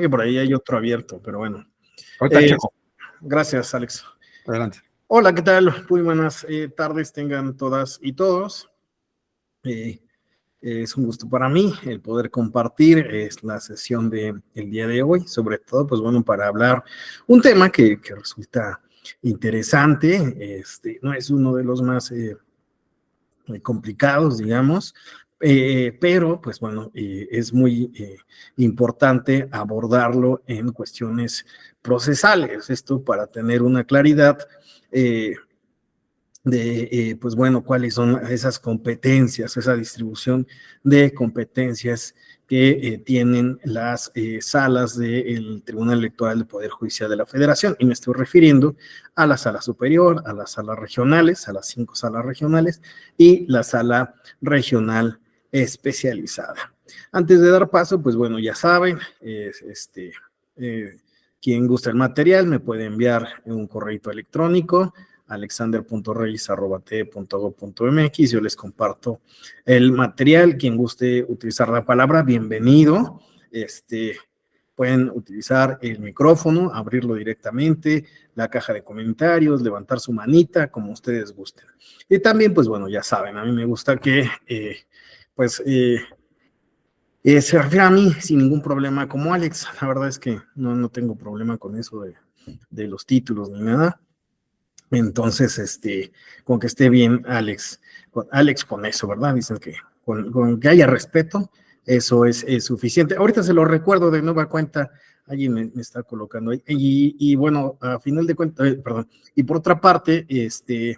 Que por ahí hay otro abierto, pero bueno. Ahorita checo. Gracias, Alex. Adelante. Hola, ¿qué tal? Muy buenas tardes tengan todas y todos. Es un gusto para mí el poder compartir la sesión del día de hoy, sobre todo, pues bueno, para hablar un tema que resulta interesante, no es uno de los más complicados, digamos, pero pues bueno, es muy importante abordarlo en cuestiones procesales, esto para tener una claridad pues bueno, cuáles son esas competencias, esa distribución de competencias que tienen las salas del Tribunal Electoral del Poder Judicial de la Federación, y me estoy refiriendo a la sala superior, a las salas regionales, a las 5 salas regionales y la sala regional especializada. Antes de dar paso, pues bueno, ya saben, quien gusta el material me puede enviar un correo electrónico alexander.reyes@te.gov.mx. Yo les comparto el material. Quien guste utilizar la palabra, bienvenido. Pueden utilizar el micrófono, abrirlo directamente, la caja de comentarios, levantar su manita, como ustedes gusten. Y también, pues bueno, ya saben, a mí me gusta que, se refiere a mí sin ningún problema como Alex. La verdad es que no tengo problema con eso de los títulos ni nada. Entonces, con que esté bien Alex con eso, ¿verdad? Dicen que con que haya respeto, eso es suficiente. Ahorita se lo recuerdo de nueva cuenta, alguien me está colocando ahí. Y bueno, a final de cuentas, perdón, y por otra parte, sí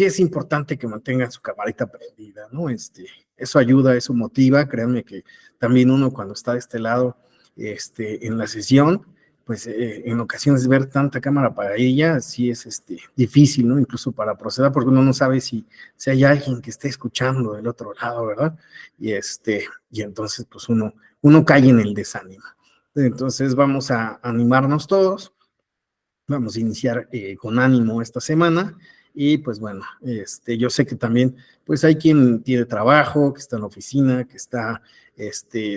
es importante que mantengan su camarita prendida, ¿no? Eso ayuda, eso motiva, créanme que también uno cuando está de este lado, en la sesión, pues en ocasiones ver tanta cámara para ella sí es difícil, ¿no? Incluso para proceder, porque uno no sabe si hay alguien que esté escuchando del otro lado, ¿verdad? Y entonces pues uno cae en el desánimo. Entonces vamos a animarnos todos, vamos a iniciar con ánimo esta semana, y pues bueno, yo sé que también pues hay quien tiene trabajo, que está en la oficina, que está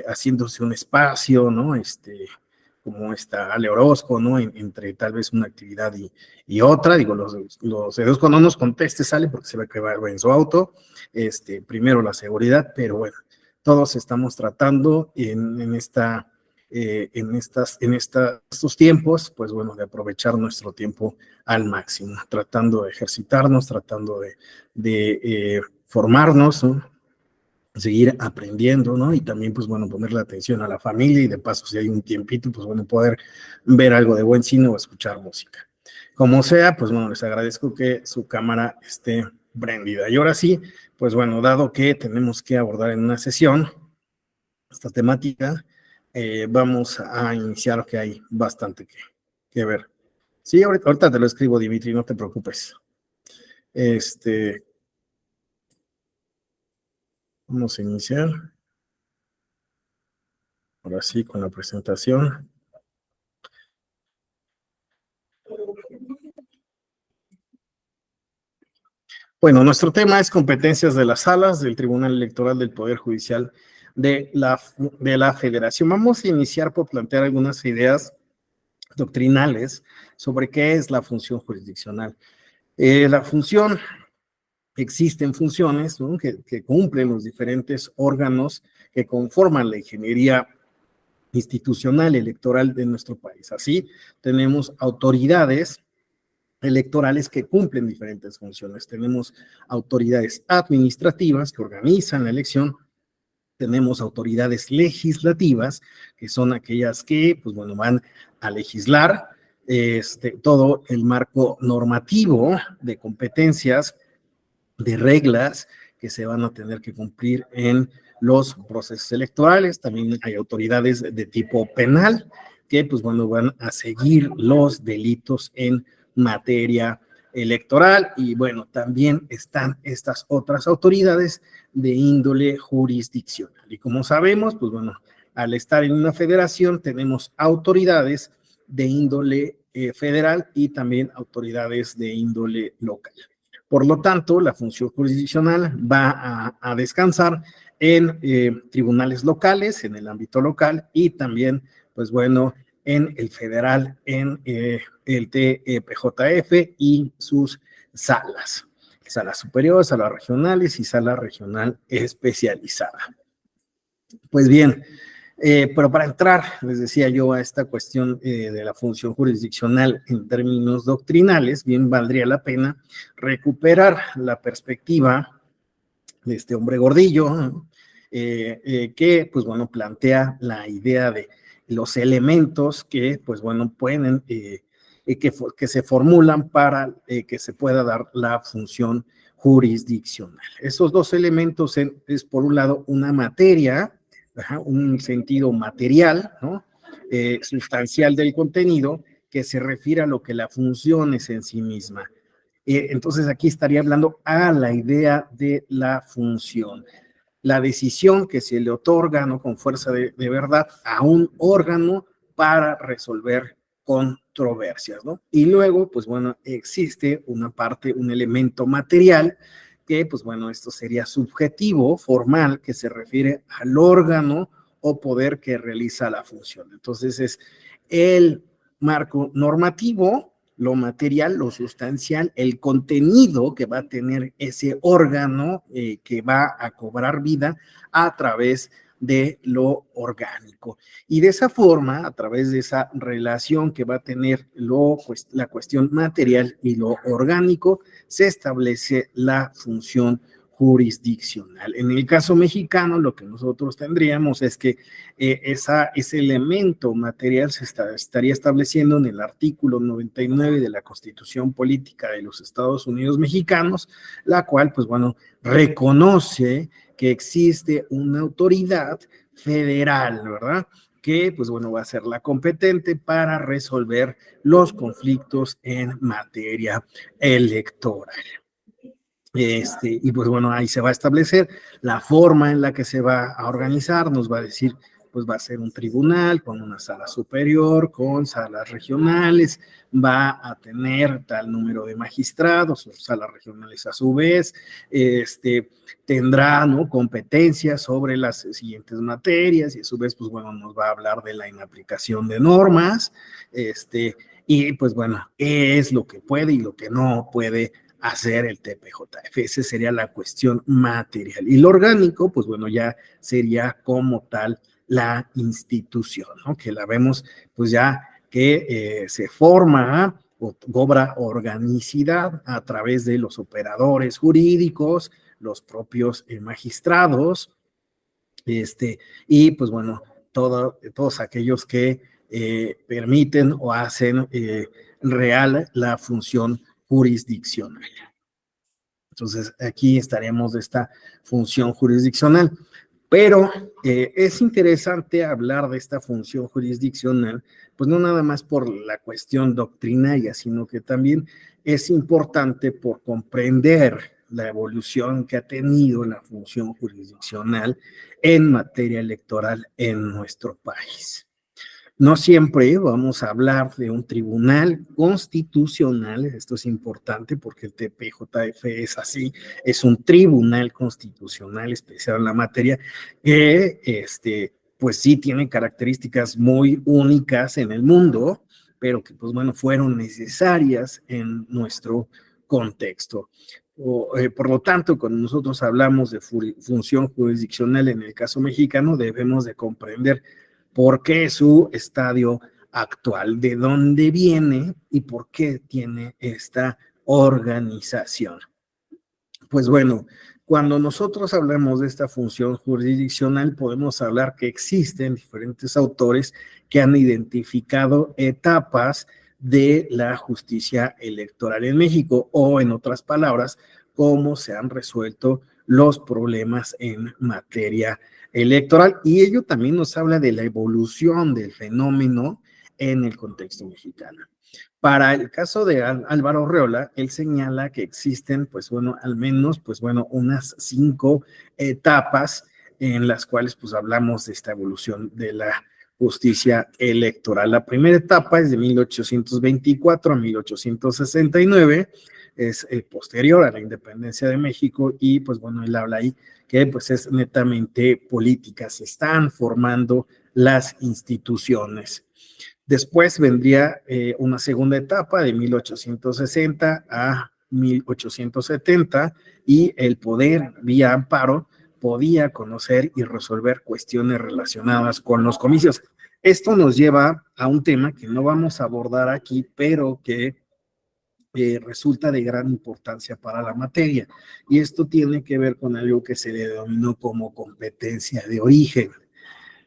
haciéndose un espacio, ¿no? Como está Ale Orozco, ¿no? Entre tal vez una actividad y otra. Digo, los dedos cuando no nos conteste sale porque se va a quedar en su auto. Primero la seguridad, pero bueno, todos estamos tratando en estos tiempos, pues bueno, de aprovechar nuestro tiempo al máximo, tratando de ejercitarnos, tratando de formarnos, ¿no? Seguir aprendiendo, ¿no? Y también, pues bueno, ponerle atención a la familia, y de paso, si hay un tiempito, pues bueno, poder ver algo de buen cine o escuchar música. Como sea, pues bueno, les agradezco que su cámara esté prendida. Y ahora sí, pues bueno, dado que tenemos que abordar en una sesión esta temática, vamos a iniciar, que hay bastante que ver. Sí, ahorita te lo escribo, Dimitri, no te preocupes. Vamos a iniciar. Ahora sí, con la presentación. Bueno, nuestro tema es competencias de las salas del Tribunal Electoral del Poder Judicial de la Federación. Vamos a iniciar por plantear algunas ideas doctrinales sobre qué es la función jurisdiccional. La función, existen funciones, ¿no? que cumplen los diferentes órganos que conforman la ingeniería institucional electoral de nuestro país. Así, tenemos autoridades electorales que cumplen diferentes funciones. Tenemos autoridades administrativas que organizan la elección, tenemos autoridades legislativas, que son aquellas que, pues bueno, van a legislar todo el marco normativo de competencias, de reglas que se van a tener que cumplir en los procesos electorales. También hay autoridades de tipo penal que, pues bueno, van a seguir los delitos en materia electoral. Y bueno, también están estas otras autoridades de índole jurisdiccional. Y como sabemos, pues bueno, al estar en una federación tenemos autoridades de índole federal y también autoridades de índole local. Por lo tanto, la función jurisdiccional va a descansar en tribunales locales, en el ámbito local, y también pues bueno, en el federal, en el TPJF y sus salas, sala superior, salas regionales y sala regional especializada. Pues bien, pero para entrar, les decía yo, a esta cuestión de la función jurisdiccional en términos doctrinales, bien valdría la pena recuperar la perspectiva de este hombre gordillo, ¿no? Que, pues bueno, plantea la idea de los elementos que, pues bueno, pueden, que se formulan para que se pueda dar la función jurisdiccional. Esos dos elementos es, por un lado, una materia, un sentido material, ¿no? Sustancial del contenido, que se refiere a lo que la función es en sí misma. Entonces aquí estaría hablando a la idea de la función, la decisión que se le otorga, ¿no?, con fuerza de verdad a un órgano para resolver controversias, ¿no? Y luego, pues bueno, existe una parte, un elemento material que, pues bueno, esto sería subjetivo, formal, que se refiere al órgano o poder que realiza la función. Entonces es el marco normativo, lo material, lo sustancial, el contenido que va a tener ese órgano que va a cobrar vida a través de lo orgánico. Y de esa forma, a través de esa relación que va a tener la cuestión material y lo orgánico, se establece la función jurisdiccional. En el caso mexicano, lo que nosotros tendríamos es que ese elemento material se estaría estableciendo en el artículo 99 de la Constitución Política de los Estados Unidos Mexicanos, la cual, pues bueno, reconoce que existe una autoridad federal, ¿verdad?, que, pues bueno, va a ser la competente para resolver los conflictos en materia electoral. Y pues bueno, ahí se va a establecer la forma en la que se va a organizar, nos va a decir, pues va a ser un tribunal con una sala superior, con salas regionales, va a tener tal número de magistrados, o salas regionales a su vez, tendrá, ¿no?, competencias sobre las siguientes materias y a su vez, pues bueno, nos va a hablar de la inaplicación de normas, y pues bueno, qué es lo que puede y lo que no puede hacer el TPJF. Esa sería la cuestión material. Y lo orgánico, pues bueno, ya sería como tal la institución, ¿no?, que la vemos pues ya que se forma o cobra organicidad a través de los operadores jurídicos, los propios magistrados, y pues bueno, todos aquellos que permiten o hacen real la función jurisdiccional. Entonces, aquí estaremos de esta función jurisdiccional. Pero es interesante hablar de esta función jurisdiccional, pues no nada más por la cuestión doctrinaria, sino que también es importante por comprender la evolución que ha tenido la función jurisdiccional en materia electoral en nuestro país. No siempre vamos a hablar de un tribunal constitucional, esto es importante porque el TPJF es así, es un tribunal constitucional especial en la materia que, pues sí tiene características muy únicas en el mundo, pero que, pues bueno, fueron necesarias en nuestro contexto. Por lo tanto, cuando nosotros hablamos de función jurisdiccional en el caso mexicano, debemos de comprender por qué su estadio actual, de dónde viene y por qué tiene esta organización. Pues bueno, cuando nosotros hablamos de esta función jurisdiccional, podemos hablar que existen diferentes autores que han identificado etapas de la justicia electoral en México, o en otras palabras, cómo se han resuelto los problemas en materia electoral. Y ello también nos habla de la evolución del fenómeno en el contexto mexicano. Para el caso de Álvaro Arreola, él señala que existen, pues bueno, al menos, pues bueno, unas 5 etapas en las cuales, pues hablamos de esta evolución de la justicia electoral. La primera etapa es de 1824 a 1869, es posterior a la independencia de México, y pues bueno, él habla ahí que pues es netamente política, se están formando las instituciones. Después vendría una segunda etapa de 1860 a 1870 y el poder vía amparo podía conocer y resolver cuestiones relacionadas con los comicios. Esto nos lleva a un tema que no vamos a abordar aquí, pero que resulta de gran importancia para la materia. Y esto tiene que ver con algo que se le denominó como competencia de origen,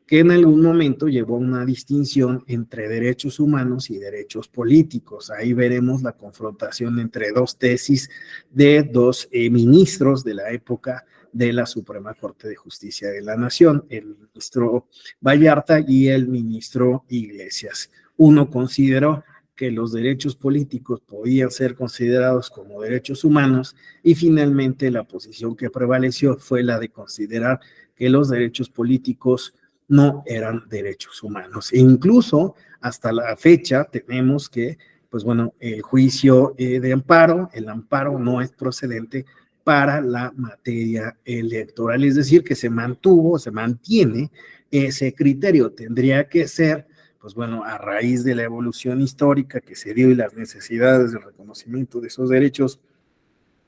que en algún momento llevó a una distinción entre derechos humanos y derechos políticos. Ahí veremos la confrontación entre dos tesis de dos ministros de la época de la Suprema Corte de Justicia de la Nación, el ministro Vallarta y el ministro Iglesias. Uno consideró que los derechos políticos podían ser considerados como derechos humanos y finalmente la posición que prevaleció fue la de considerar que los derechos políticos no eran derechos humanos. E incluso hasta la fecha tenemos que, pues bueno, el juicio de amparo, el amparo no es procedente para la materia electoral, es decir, que se mantuvo, se mantiene ese criterio. Tendría que ser, pues bueno, a raíz de la evolución histórica que se dio y las necesidades de reconocimiento de esos derechos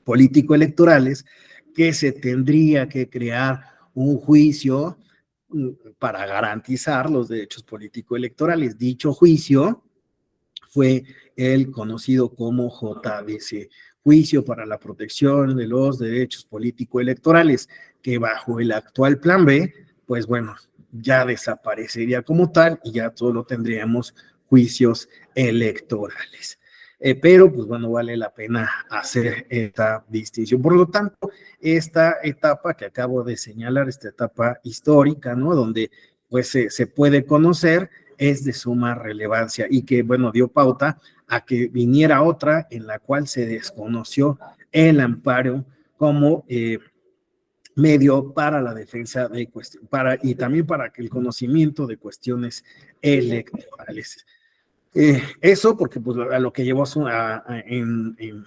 político-electorales, que se tendría que crear un juicio para garantizar los derechos político-electorales. Dicho juicio fue el conocido como JDC, Juicio para la Protección de los Derechos Político-Electorales, que bajo el actual Plan B, pues bueno, ya desaparecería como tal y ya solo tendríamos juicios electorales. Pero pues bueno, vale la pena hacer esta distinción. Por lo tanto, esta etapa que acabo de señalar, esta etapa histórica, ¿no? Donde pues se puede conocer, es de suma relevancia y que, bueno, dio pauta a que viniera otra en la cual se desconoció el amparo como medio para la defensa de cuestiones, y también para el conocimiento de cuestiones electorales. Eso porque pues, a lo que llevó en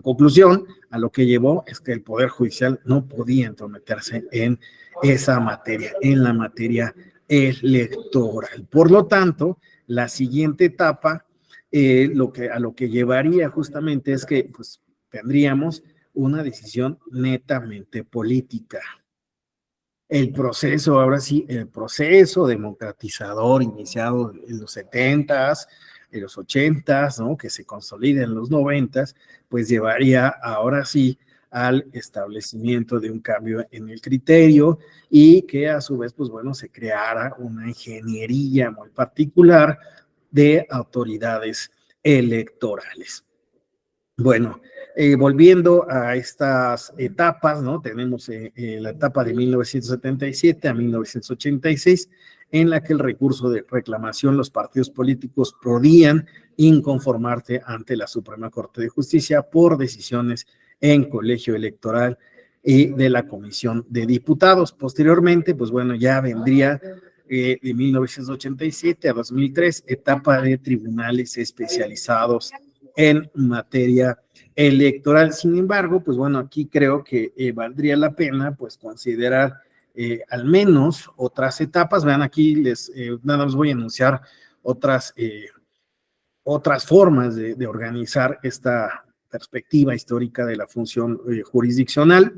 conclusión, a lo que llevó es que el Poder Judicial no podía entrometerse en esa materia, en la materia electoral. Por lo tanto, la siguiente etapa, a lo que llevaría justamente es que pues, tendríamos una decisión netamente política. El proceso, ahora sí, el proceso democratizador iniciado en los 70s, en los 80s, ¿no? Que se consolida en los 90s, pues llevaría ahora sí al establecimiento de un cambio en el criterio y que a su vez, pues bueno, se creara una ingeniería muy particular de autoridades electorales. Bueno, volviendo a estas etapas, ¿no? Tenemos la etapa de 1977 a 1986, en la que el recurso de reclamación, los partidos políticos podían inconformarse ante la Suprema Corte de Justicia por decisiones en colegio electoral y de la Comisión de Diputados. Posteriormente, pues bueno, ya vendría de 1987 a 2003, etapa de tribunales especializados en materia electoral. Sin embargo, pues bueno, aquí creo que valdría la pena pues considerar al menos otras etapas. Vean, aquí nada más voy a anunciar otras formas de organizar esta perspectiva histórica de la función jurisdiccional.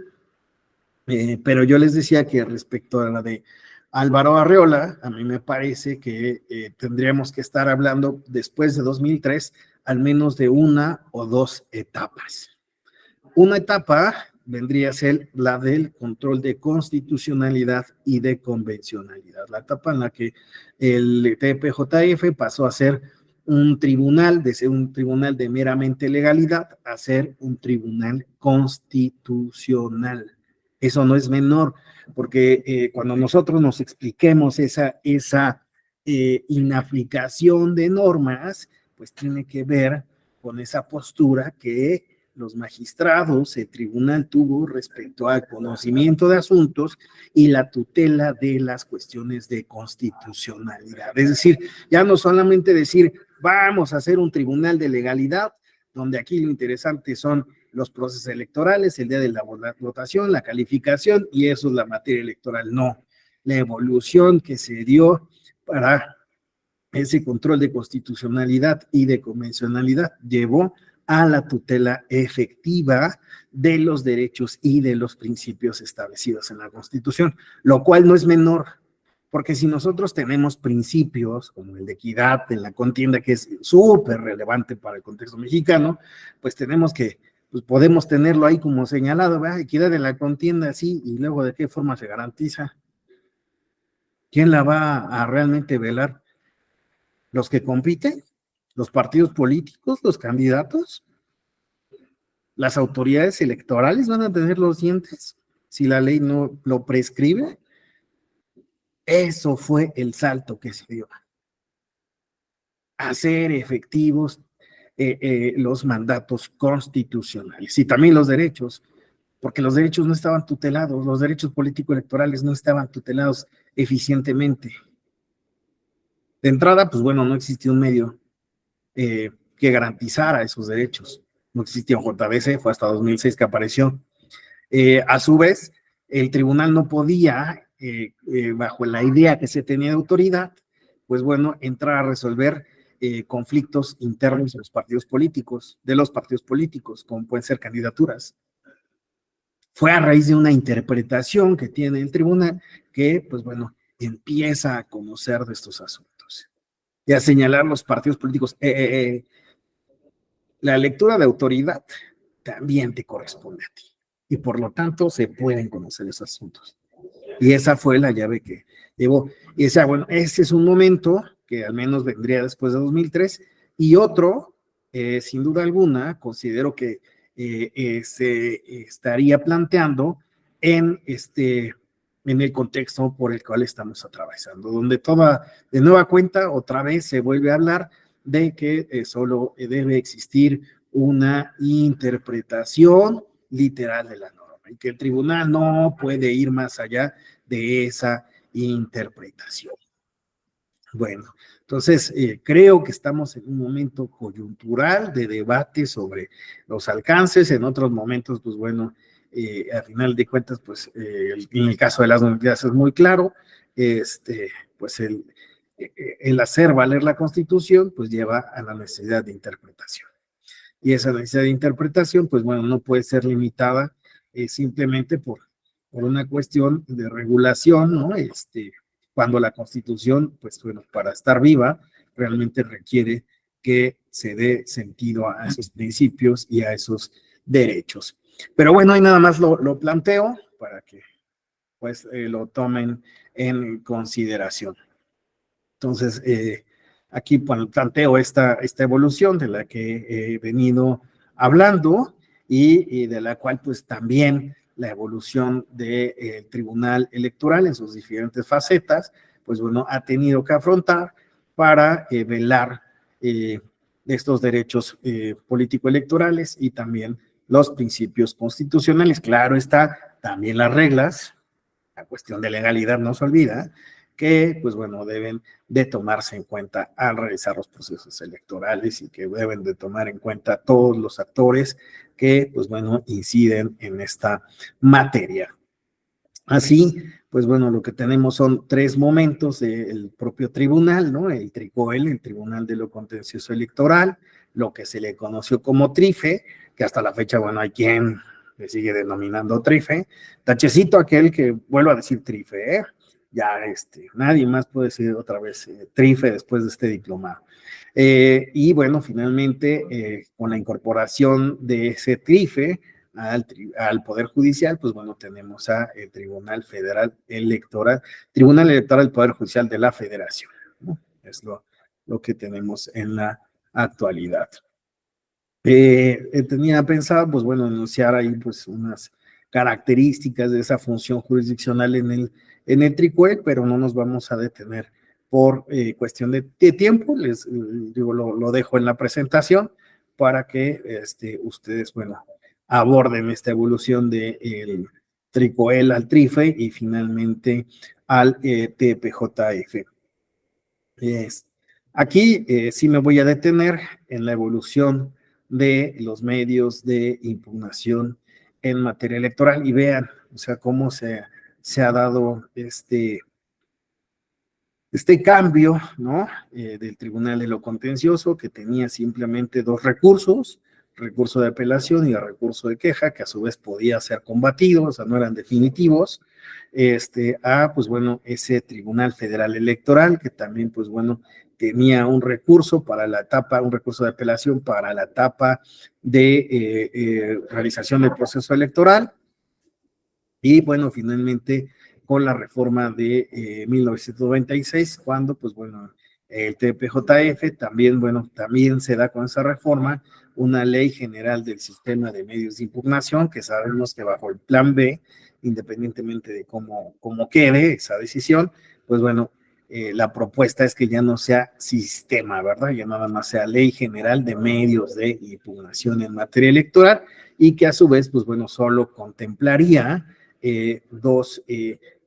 Pero yo les decía que respecto a la de Álvaro Arreola, a mí me parece que tendríamos que estar hablando después de 2003 al menos de una o dos etapas. Una etapa vendría a ser la del control de constitucionalidad y de convencionalidad, la etapa en la que el TPJF pasó a ser un tribunal, de ser un tribunal de meramente legalidad, a ser un tribunal constitucional. Eso no es menor, porque cuando nosotros nos expliquemos esa inaplicación de normas, pues tiene que ver con esa postura que los magistrados, el tribunal tuvo respecto al conocimiento de asuntos y la tutela de las cuestiones de constitucionalidad. Es decir, ya no solamente decir, vamos a hacer un tribunal de legalidad, donde aquí lo interesante son los procesos electorales, el día de la votación, la calificación, y eso es la materia electoral. No, la evolución que se dio para ese control de constitucionalidad y de convencionalidad llevó a la tutela efectiva de los derechos y de los principios establecidos en la Constitución, lo cual no es menor, porque si nosotros tenemos principios como el de equidad en la contienda, que es súper relevante para el contexto mexicano, pues tenemos que, pues podemos tenerlo ahí como señalado, ¿verdad? Equidad en la contienda, sí, y luego de qué forma se garantiza, quién la va a realmente velar, los que compiten, los partidos políticos, los candidatos, las autoridades electorales van a tener los dientes si la ley no lo prescribe. Eso fue el salto que se dio. Hacer efectivos los mandatos constitucionales y también los derechos, porque los derechos no estaban tutelados, los derechos político-electorales no estaban tutelados eficientemente. De entrada, pues bueno, no existía un medio que garantizara esos derechos. No existía un JBC, fue hasta 2006 que apareció. A su vez, el tribunal no podía, bajo la idea que se tenía de autoridad, pues bueno, entrar a resolver conflictos internos de los partidos políticos, como pueden ser candidaturas. Fue a raíz de una interpretación que tiene el tribunal que, pues bueno, empieza a conocer de estos asuntos y a señalar los partidos políticos. La lectura de autoridad también te corresponde a ti y por lo tanto se pueden conocer esos asuntos. Y esa fue la llave que llevó. Y decía, bueno, ese es un momento que al menos vendría después de 2003 y otro, sin duda alguna, considero que se estaría planteando en en el contexto por el cual estamos atravesando, donde de nueva cuenta, otra vez se vuelve a hablar de que solo debe existir una interpretación literal de la norma y que el tribunal no puede ir más allá de esa interpretación. Bueno, entonces creo que estamos en un momento coyuntural de debate sobre los alcances, en otros momentos, pues bueno, a final de cuentas, pues en el caso de las universidades es muy claro, pues el hacer valer la Constitución, pues lleva a la necesidad de interpretación. Y esa necesidad de interpretación, pues bueno, no puede ser limitada simplemente por una cuestión de regulación, ¿no? Cuando la Constitución, pues bueno, para estar viva, realmente requiere que se dé sentido a esos principios y a esos derechos. Pero bueno, ahí nada más lo planteo para que pues lo tomen en consideración. Entonces, aquí planteo esta evolución de la que he venido hablando y de la cual pues también la evolución del Tribunal Electoral en sus diferentes facetas, pues bueno, ha tenido que afrontar para velar estos derechos político-electorales y también los principios constitucionales. Claro está, también las reglas, la cuestión de legalidad no se olvida, que pues bueno, deben de tomarse en cuenta al realizar los procesos electorales y que deben de tomar en cuenta todos los actores que pues bueno, inciden en esta materia. Así, pues bueno, lo que tenemos son tres momentos del propio tribunal, ¿no? El TRICOEL, el Tribunal de lo Contencioso Electoral, lo que se le conoció como TRIFE, que hasta la fecha, bueno, hay quien le sigue denominando TRIFE, tachecito aquel que vuelvo a decir TRIFE, ¿eh? Ya nadie más puede decir otra vez TRIFE después de este diplomado. Y bueno, finalmente, con la incorporación de ese TRIFE, al Poder Judicial, pues bueno, tenemos a el Tribunal Federal Electoral, Tribunal Electoral del Poder Judicial de la Federación, ¿no? Es lo que tenemos en la actualidad. Tenía pensado, pues bueno, enunciar ahí pues unas características de esa función jurisdiccional en el TRICOE, pero no nos vamos a detener por cuestión de tiempo, les digo, lo dejo en la presentación para que ustedes, bueno, aborden esta evolución del TRICOEL al TRIFE y finalmente al TPJF. Aquí sí me voy a detener en la evolución de los medios de impugnación en materia electoral y vean, o sea, cómo se ha dado Este cambio, ¿no? Del Tribunal de lo Contencioso, que tenía simplemente dos recursos, recurso de apelación y el recurso de queja, que a su vez podía ser combatido, o sea, no eran definitivos, pues bueno, ese Tribunal Federal Electoral, que también, pues bueno, tenía un recurso para la etapa, un recurso de apelación para la etapa de realización del proceso electoral, y bueno, finalmente con la reforma de 1996, cuando pues bueno, el TPJF también, bueno, también se da con esa reforma una ley general del sistema de medios de impugnación, que sabemos que bajo el plan B, independientemente de cómo quede esa decisión, pues bueno, la propuesta es que ya no sea sistema, ¿verdad? Ya nada más sea ley general de medios de impugnación en materia electoral y que a su vez, pues bueno, solo contemplaría dos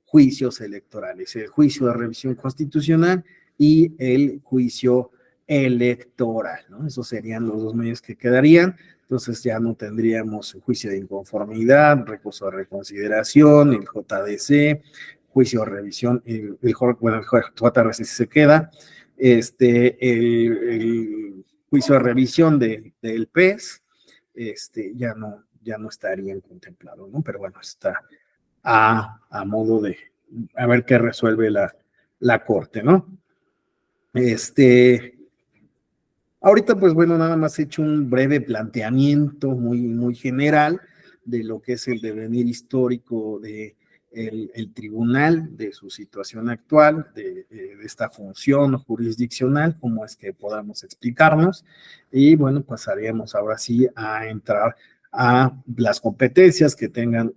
juicios electorales, el juicio de revisión constitucional y el juicio electoral, ¿no? Esos serían los dos medios que quedarían. Entonces ya no tendríamos juicio de inconformidad, recurso de reconsideración, el JDC, juicio de revisión, bueno, el JRC se queda, el juicio de revisión del PES, ya no estarían contemplados, ¿no? Pero bueno, está a modo de a ver qué resuelve la Corte, ¿no? Ahorita, pues bueno, nada más he hecho un breve planteamiento muy general de lo que es el devenir histórico de el tribunal, de su situación actual, de esta función jurisdiccional, cómo es que podamos explicarnos. Y bueno, pasaríamos ahora sí a entrar a las competencias que tengan,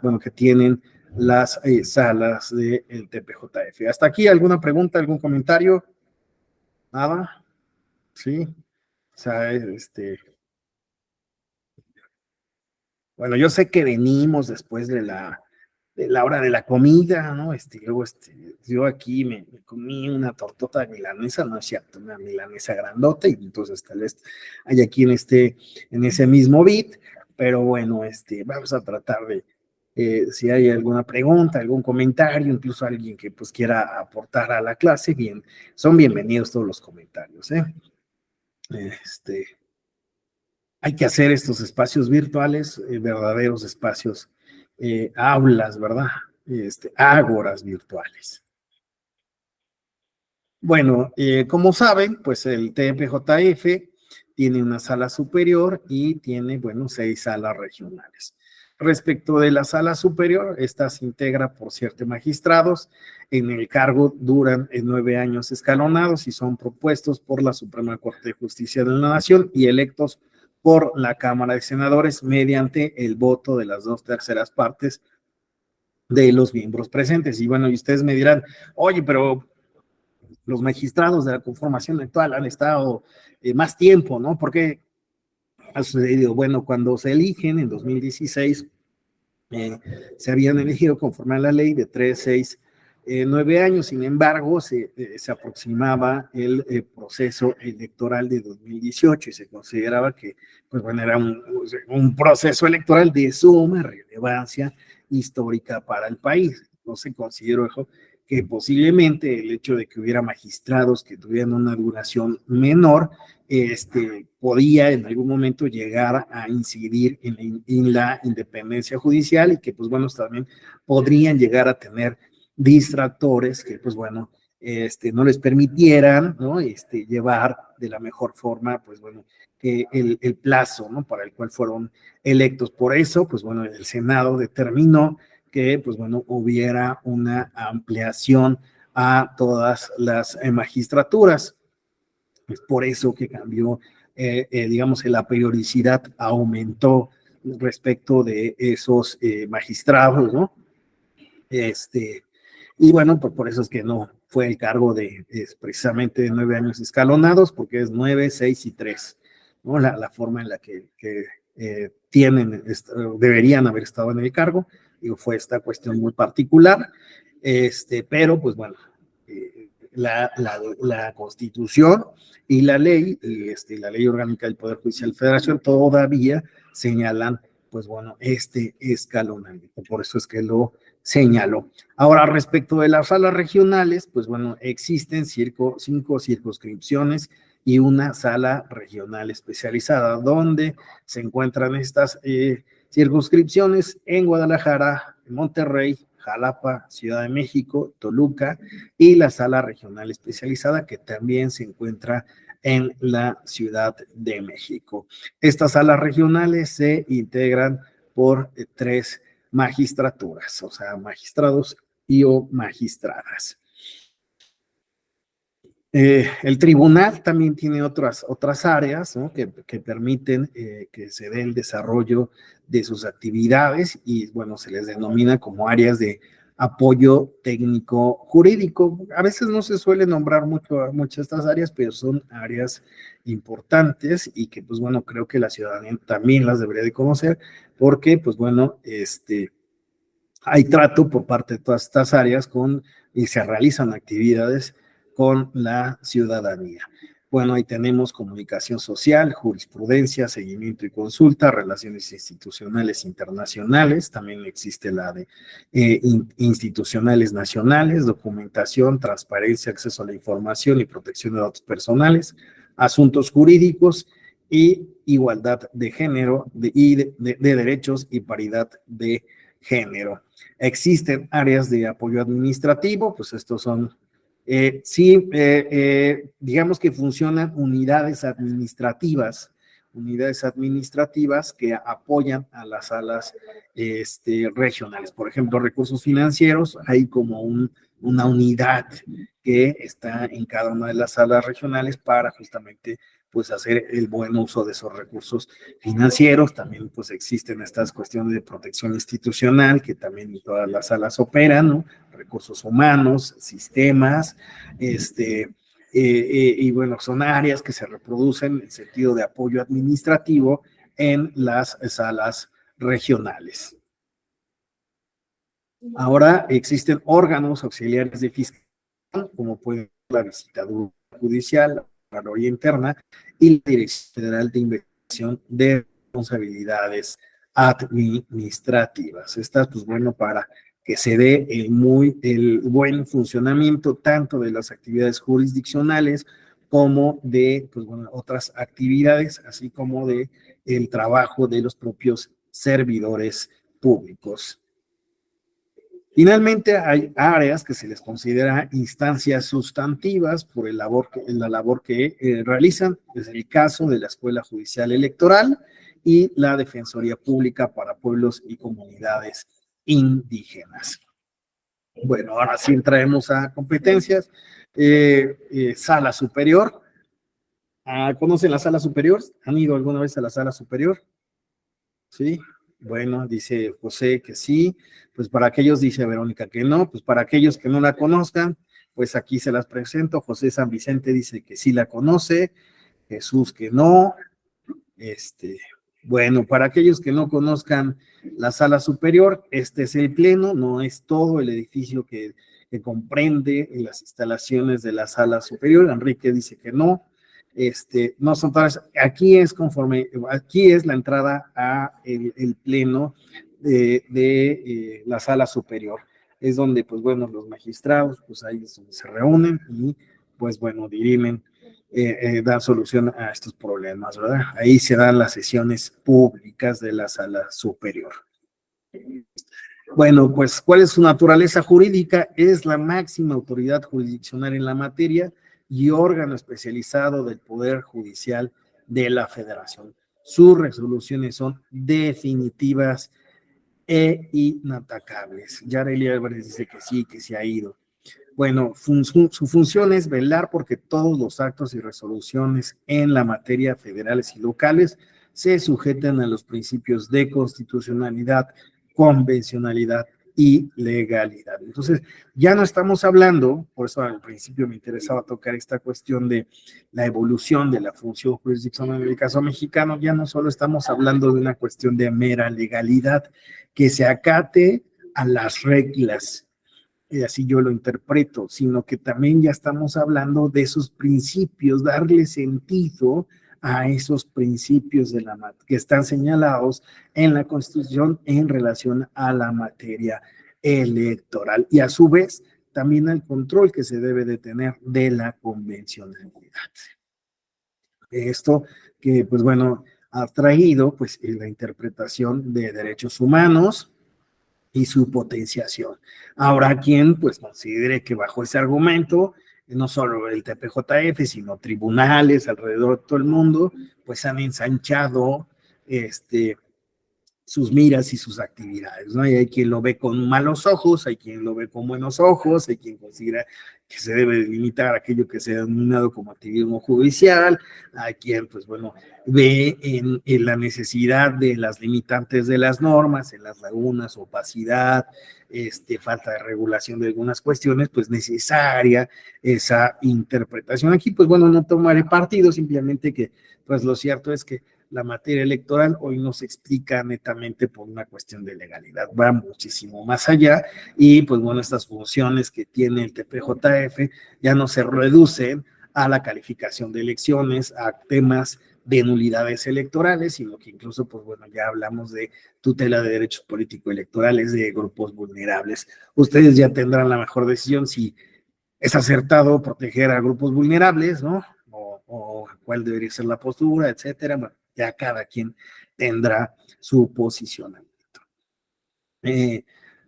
bueno, que tienen las salas del TPJF. Hasta aquí, ¿alguna pregunta, algún comentario? Nada. Sí, o sea, bueno, yo sé que venimos después de la hora de la comida, ¿no? Luego, yo aquí me comí una tortota de milanesa, no es cierto, una milanesa grandota, y entonces tal vez hay aquí en ese mismo beat, pero bueno, vamos a tratar de, si hay alguna pregunta, algún comentario, incluso alguien que pues quiera aportar a la clase, bien, son bienvenidos todos los comentarios, ¿eh? Este, Hay que hacer estos espacios virtuales, verdaderos espacios, aulas, ¿verdad? Ágoras virtuales. Bueno, como saben, pues el TPJF tiene una sala superior y tiene, bueno, 6 salas regionales. Respecto de la sala superior, esta se integra por 7 magistrados. En el cargo duran 9 años escalonados y son propuestos por la Suprema Corte de Justicia de la Nación y electos por la Cámara de Senadores mediante el voto de las 2/3 partes de los miembros presentes. Y bueno, y ustedes me dirán, oye, pero los magistrados de la conformación actual han estado más tiempo, ¿no? ¿Por qué ha sucedido? Bueno, cuando se eligen en 2016, se habían elegido conforme a la ley de 3, 6, 9 años. Sin embargo, se aproximaba el proceso electoral de 2018 y se consideraba que, pues bueno, era un proceso electoral de suma relevancia histórica para el país. No se consideró que posiblemente el hecho de que hubiera magistrados que tuvieran una duración menor, podía en algún momento llegar a incidir en la independencia judicial y que, pues bueno, también podrían llegar a tener distractores que, pues bueno, no les permitieran, ¿no? Llevar de la mejor forma, pues bueno, el plazo, ¿no? Para el cual fueron electos. Por eso, pues bueno, el Senado determinó que, pues bueno, hubiera una ampliación a todas las magistraturas. Es por eso que cambió, digamos, que la periodicidad aumentó respecto de esos magistrados, ¿no? Y bueno, por eso es que no fue el cargo precisamente de 9 años escalonados, porque es 9, 6 y 3, ¿no? La forma en la que deberían haber estado en el cargo, digo, fue esta cuestión muy particular, pero pues bueno, la Constitución y la ley, la Ley Orgánica del Poder Judicial de la Federación todavía señalan, pues bueno, escalonamiento. Por eso es que lo señaló. Ahora, respecto de las salas regionales, pues bueno, existen cinco circunscripciones y una sala regional especializada, donde se encuentran estas circunscripciones en Guadalajara, Monterrey, Jalapa, Ciudad de México, Toluca y la sala regional especializada que también se encuentra en la Ciudad de México. Estas salas regionales se integran por tres magistraturas, o sea, magistrados y o magistradas. El tribunal también tiene otras áreas, ¿no? que permiten que se dé el desarrollo de sus actividades y, bueno, se les denomina como áreas de apoyo técnico jurídico. A veces no se suele nombrar mucho estas áreas, pero son áreas importantes y que, pues bueno, creo que la ciudadanía también las debería de conocer porque, pues bueno, hay trato por parte de todas estas áreas y se realizan actividades con la ciudadanía. Bueno, ahí tenemos comunicación social, jurisprudencia, seguimiento y consulta, relaciones institucionales internacionales, también existe la de institucionales nacionales, documentación, transparencia, acceso a la información y protección de datos personales, asuntos jurídicos y igualdad de género de derechos y paridad de género. Existen áreas de apoyo administrativo, pues estos son digamos que funcionan unidades administrativas que apoyan a las salas regionales. Por ejemplo, recursos financieros, hay como una unidad que está en cada una de las salas regionales para justamente pues hacer el buen uso de esos recursos financieros. También pues existen estas cuestiones de protección institucional que también en todas las salas operan, ¿no? Recursos humanos, sistemas, y bueno, son áreas que se reproducen en sentido de apoyo administrativo en las salas regionales. Ahora existen órganos auxiliares de fiscalización, como puede ser la visitaduría judicial, la Contraloría Interna y la Dirección Federal de Investigación de Responsabilidades Administrativas. Estas, pues bueno, para que se dé el buen funcionamiento tanto de las actividades jurisdiccionales como de, pues bueno, otras actividades, así como de el trabajo de los propios servidores públicos. Finalmente, hay áreas que se les considera instancias sustantivas por la labor que realizan. Es el caso de la Escuela Judicial Electoral y la Defensoría Pública para Pueblos y Comunidades Indígenas. Bueno, ahora sí entraremos a competencias. Sala superior. ¿Conocen la sala superior? ¿Han ido alguna vez a la sala superior? Sí. Bueno, dice José que sí, pues para aquellos, dice Verónica que no, pues para aquellos que no la conozcan, pues aquí se las presento. José San Vicente dice que sí la conoce, Jesús que no, bueno, para aquellos que no conozcan la sala superior, este es el pleno, no es todo el edificio que comprende las instalaciones de la sala superior. Enrique dice que no. No son todas, aquí es la entrada a el pleno de la sala superior. Es donde, pues bueno, los magistrados, pues ahí es donde se reúnen y, pues bueno, dirimen, dan solución a estos problemas, ¿verdad? Ahí se dan las sesiones públicas de la sala superior. Bueno, pues, ¿cuál es su naturaleza jurídica? Es la máxima autoridad jurisdiccional en la materia y órgano especializado del Poder Judicial de la Federación. Sus resoluciones son definitivas e inatacables. Yareli Álvarez dice que sí ha ido. Bueno, su función es velar porque todos los actos y resoluciones en la materia federales y locales se sujeten a los principios de constitucionalidad, convencionalidad y legalidad. Entonces, ya no estamos hablando, por eso al principio me interesaba tocar esta cuestión de la evolución de la función jurisdiccional en el caso mexicano, ya no solo estamos hablando de una cuestión de mera legalidad, que se acate a las reglas, y así yo lo interpreto, sino que también ya estamos hablando de esos principios, darle sentido a esos principios que están señalados en la Constitución en relación a la materia electoral y a su vez también al control que se debe de tener de la convencionalidad. Esto que, pues bueno, ha traído pues la interpretación de derechos humanos y su potenciación. Habrá quien pues considere que bajo ese argumento, no solo el TPJF, sino tribunales alrededor de todo el mundo, pues han ensanchado sus miras y sus actividades, ¿no? Y hay quien lo ve con malos ojos, hay quien lo ve con buenos ojos, hay quien considera que se debe limitar aquello que se ha denominado como activismo judicial, hay quien, pues bueno, ve en la necesidad de las limitantes de las normas, en las lagunas, opacidad, falta de regulación de algunas cuestiones, pues necesaria esa interpretación. Aquí, pues bueno, no tomaré partido, simplemente que, pues lo cierto es que la materia electoral hoy no se explica netamente por una cuestión de legalidad, va muchísimo más allá y pues bueno, estas funciones que tiene el TPJF ya no se reducen a la calificación de elecciones, a temas de nulidades electorales, sino que incluso pues bueno, ya hablamos de tutela de derechos político-electorales de grupos vulnerables. Ustedes ya tendrán la mejor decisión si es acertado proteger a grupos vulnerables, ¿no? O cuál debería ser la postura, etcétera. Bueno, ya cada quien tendrá su posicionamiento.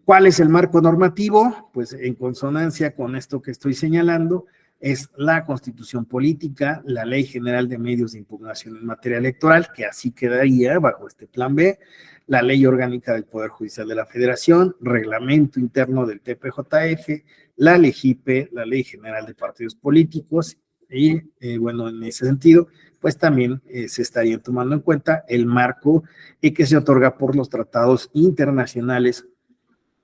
¿Cuál es el marco normativo? Pues en consonancia con esto que estoy señalando, es la Constitución Política, la Ley General de Medios de Impugnación en materia electoral, que así quedaría bajo este plan B, la Ley Orgánica del Poder Judicial de la Federación, Reglamento Interno del TPJF, la LEGIPE, la Ley General de Partidos Políticos, y bueno, en ese sentido, pues también se estaría tomando en cuenta el marco que se otorga por los tratados internacionales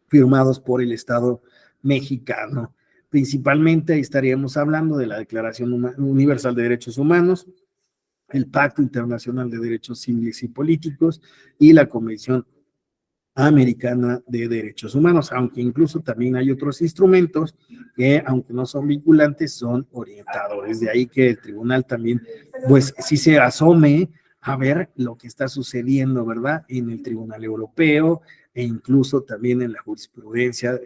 firmados por el Estado mexicano. Principalmente ahí estaríamos hablando de la Declaración Universal de Derechos Humanos, el Pacto Internacional de Derechos Civiles y Políticos y la Convención Americana de Derechos Humanos, aunque incluso también hay otros instrumentos que, aunque no son vinculantes, son orientadores. De ahí que el tribunal también, pues, sí se asome a ver lo que está sucediendo, ¿verdad? En el Tribunal Europeo e incluso también en la jurisprudencia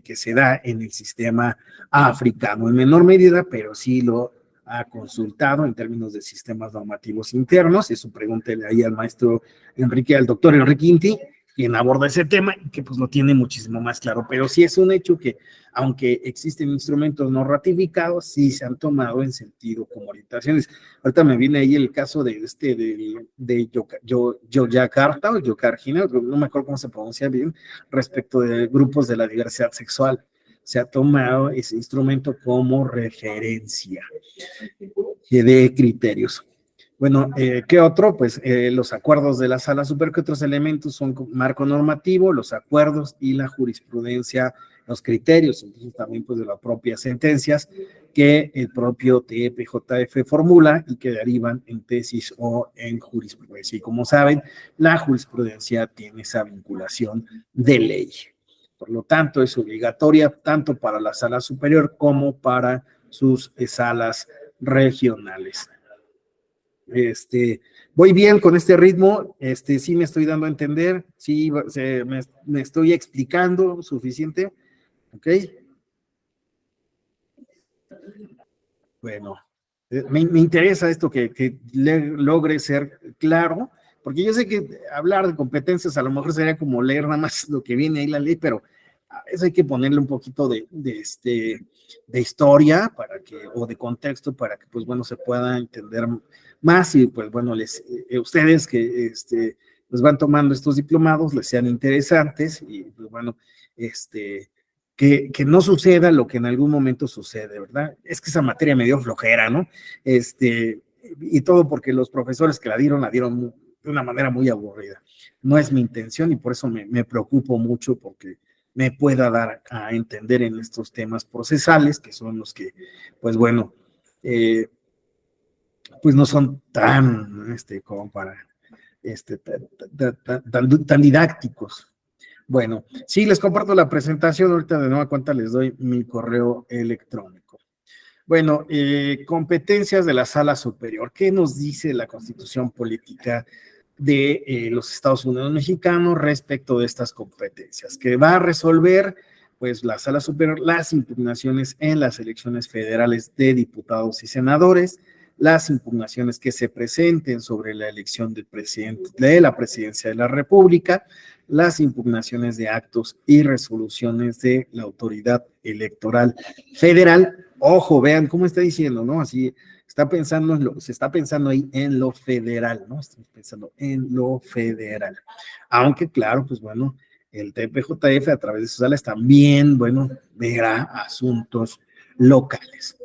que se da en el sistema africano, en menor medida, pero sí lo ha consultado en términos de sistemas normativos internos. Eso pregúntele ahí al maestro Enrique, al doctor Enrique Inti, quien aborda ese tema y que pues lo tiene muchísimo más claro, pero sí es un hecho que aunque existen instrumentos no ratificados, sí se han tomado en sentido como orientaciones. Ahorita me viene ahí el caso de Yogyakarta o Yokarjina, no me acuerdo cómo se pronuncia bien, respecto de grupos de la diversidad sexual. Se ha tomado ese instrumento como referencia de criterios. Bueno, ¿qué otro? Pues los acuerdos de la Sala Superior, ¿qué otros elementos son marco normativo? Los acuerdos y la jurisprudencia, los criterios, entonces también pues de las propias sentencias que el propio TPJF formula y que derivan en tesis o en jurisprudencia. Y como saben, la jurisprudencia tiene esa vinculación de ley. Por lo tanto, es obligatoria tanto para la Sala Superior como para sus salas regionales. Voy bien con este ritmo, sí me estoy dando a entender, sí me estoy explicando suficiente, ¿ok? Bueno, me interesa esto que logre ser claro, porque yo sé que hablar de competencias a lo mejor sería como leer nada más lo que viene ahí la ley, pero a veces hay que ponerle un poquito de historia para que, o de contexto para que, pues bueno, se pueda entender más y, pues bueno, ustedes que pues van tomando estos diplomados les sean interesantes y, pues bueno, que no suceda lo que en algún momento sucede, ¿verdad? Es que esa materia me dio flojera, ¿no? Y todo porque los profesores que la dieron de una manera muy aburrida. No es mi intención y por eso me preocupo mucho porque me pueda dar a entender en estos temas procesales, que son los que, pues bueno, pues no son tan, como para, tan didácticos. Bueno, sí, les comparto la presentación, ahorita de nueva cuenta les doy mi correo electrónico. Bueno, competencias de la Sala Superior. ¿Qué nos dice la Constitución Política de los Estados Unidos mexicanos respecto de estas competencias, que va a resolver pues la Sala Superior las impugnaciones en las elecciones federales de diputados y senadores, las impugnaciones que se presenten sobre la elección del presidente de la presidencia de la República, las impugnaciones de actos y resoluciones de la autoridad electoral federal. Ojo, vean cómo está diciendo, ¿no? Así está pensando se está pensando ahí en lo federal, ¿no? Estamos pensando en lo federal. Aunque, claro, pues bueno, el TPJF a través de sus salas también, bueno, verá asuntos locales.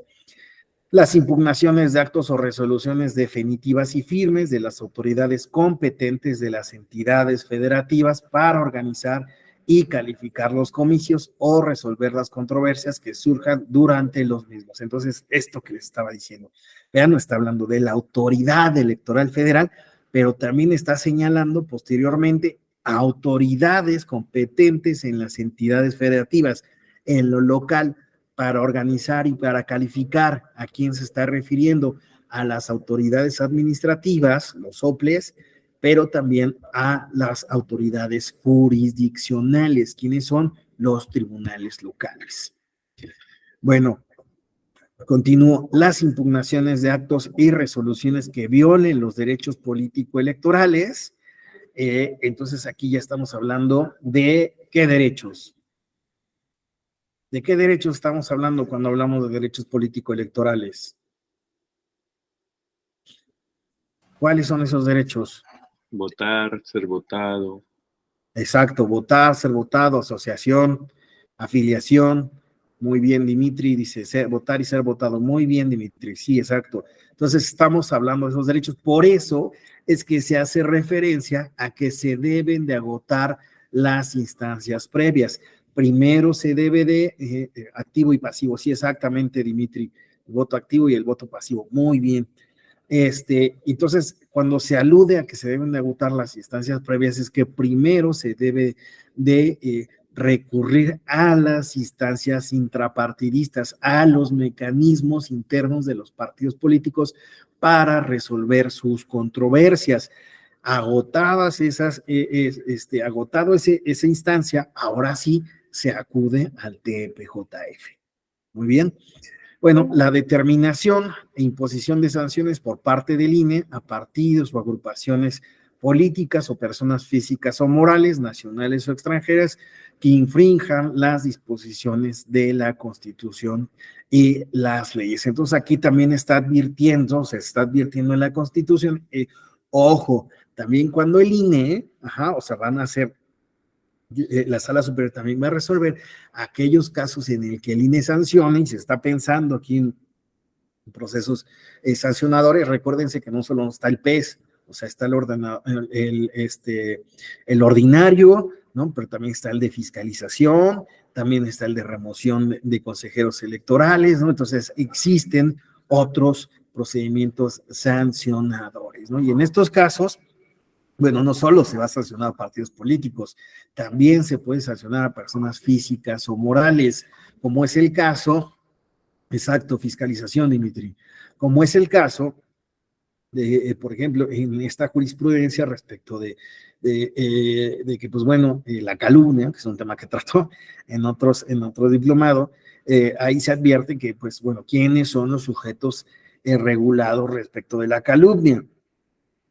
Las impugnaciones de actos o resoluciones definitivas y firmes de las autoridades competentes de las entidades federativas para organizar y calificar los comicios o resolver las controversias que surjan durante los mismos. Entonces, esto que les estaba diciendo, vean, no está hablando de la autoridad electoral federal, pero también está señalando posteriormente autoridades competentes en las entidades federativas, en lo local, para organizar y para calificar. ¿A quién se está refiriendo? A las autoridades administrativas, los OPLES, pero también a las autoridades jurisdiccionales, quienes son los tribunales locales. Bueno, continúo. Las impugnaciones de actos y resoluciones que violen los derechos político-electorales. Entonces aquí ya estamos hablando de qué derechos. ¿De qué derechos estamos hablando cuando hablamos de derechos político-electorales? ¿Cuáles son esos derechos? Votar, ser votado. Exacto, votar, ser votado, asociación, afiliación. Muy bien, Dimitri, dice votar y ser votado. Muy bien, Dimitri, sí, exacto. Entonces estamos hablando de esos derechos. Por eso es que se hace referencia a que se deben de agotar las instancias previas. Primero se debe de activo y pasivo. Sí, exactamente, Dimitri. El voto activo y el voto pasivo. Muy bien. Entonces, cuando se alude a que se deben de agotar las instancias previas, es que primero se debe de recurrir a las instancias intrapartidistas, a los mecanismos internos de los partidos políticos para resolver sus controversias. Agotadas agotado esa instancia, ahora sí se acude al TPJF. Muy bien. Bueno, la determinación e imposición de sanciones por parte del INE a partidos o agrupaciones políticas o personas físicas o morales, nacionales o extranjeras, que infrinjan las disposiciones de la Constitución y las leyes. Entonces aquí también está advirtiendo, se está advirtiendo en la Constitución, ojo, también cuando el INE, o sea, van a hacer la Sala Superior también va a resolver aquellos casos en el que el INE sancione, y se está pensando aquí en procesos sancionadores. Recuérdense que no solo está el PES, o sea, está el ordinario, ¿no? Pero también está el de fiscalización, también está el de remoción de consejeros electorales, ¿no? Entonces existen otros procedimientos sancionadores, ¿no? Y en estos casos, bueno, no solo se va a sancionar a partidos políticos, también se puede sancionar a personas físicas o morales, como es el caso, exacto, fiscalización, Dimitri, como es el caso de, por ejemplo, en esta jurisprudencia respecto de que, pues bueno, la calumnia, que es un tema que trató en otro diplomado, ahí se advierte que, pues bueno, quiénes son los sujetos regulados respecto de la calumnia.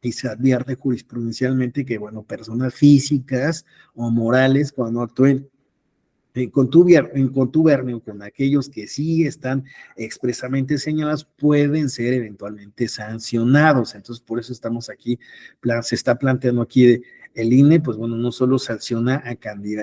Y se advierte jurisprudencialmente que, bueno, personas físicas o morales, cuando actúen en contubernio con aquellos que sí están expresamente señalados, pueden ser eventualmente sancionados. Entonces, por eso estamos aquí, se está planteando aquí el INE, pues bueno, no solo sanciona a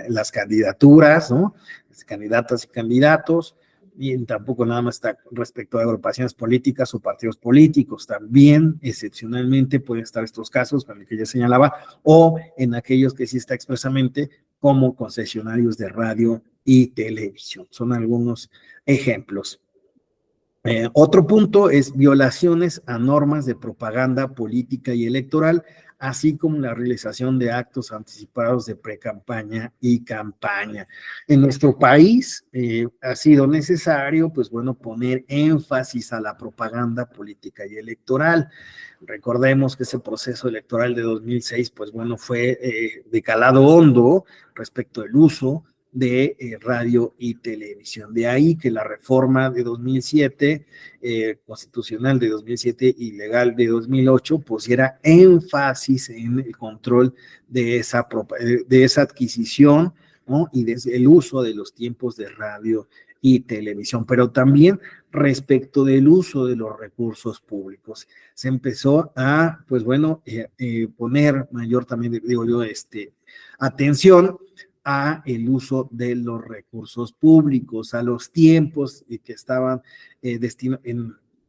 las candidaturas, ¿no? Las candidatas y candidatos, y tampoco nada más está respecto a agrupaciones políticas o partidos políticos, también excepcionalmente pueden estar estos casos, con el que ya señalaba, o en aquellos que sí está expresamente como concesionarios de radio y televisión. Son algunos ejemplos. Otro punto es violaciones a normas de propaganda política y electoral así como la realización de actos anticipados de precampaña y campaña. En nuestro país ha sido necesario, pues bueno, poner énfasis a la propaganda política y electoral. Recordemos que ese proceso electoral de 2006, pues bueno, fue de calado hondo respecto al uso de radio y televisión. De ahí que la reforma de 2007, constitucional de 2007 y legal de 2008, pusiera énfasis en el control de esa adquisición, ¿no? Y desde el uso de los tiempos de radio y televisión, pero también respecto del uso de los recursos públicos. Se empezó a, pues bueno, poner mayor también, digo yo, atención a el uso de los recursos públicos, a los tiempos que estaban destinados,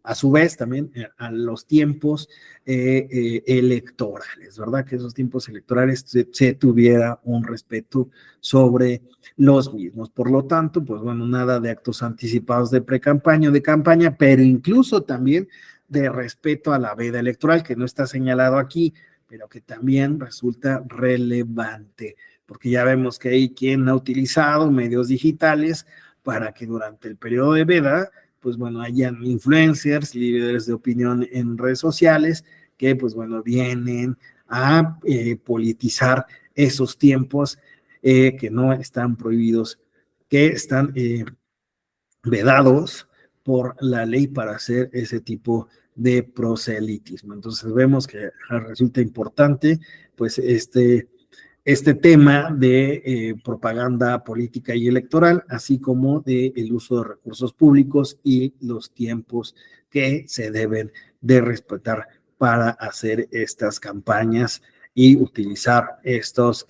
a su vez también a los tiempos electorales, ¿verdad? Que esos tiempos electorales se tuviera un respeto sobre los mismos. Por lo tanto, pues bueno, nada de actos anticipados de precampaña o de campaña, pero incluso también de respeto a la veda electoral, que no está señalado aquí, pero que también resulta relevante, porque ya vemos que hay quien ha utilizado medios digitales para que durante el periodo de veda, pues bueno, hayan influencers, líderes de opinión en redes sociales, que pues bueno, vienen a politizar esos tiempos que no están prohibidos, que están vedados por la ley para hacer ese tipo de proselitismo. Entonces vemos que resulta importante pues este tema de propaganda política y electoral, así como de el uso de recursos públicos y los tiempos que se deben de respetar para hacer estas campañas y utilizar estos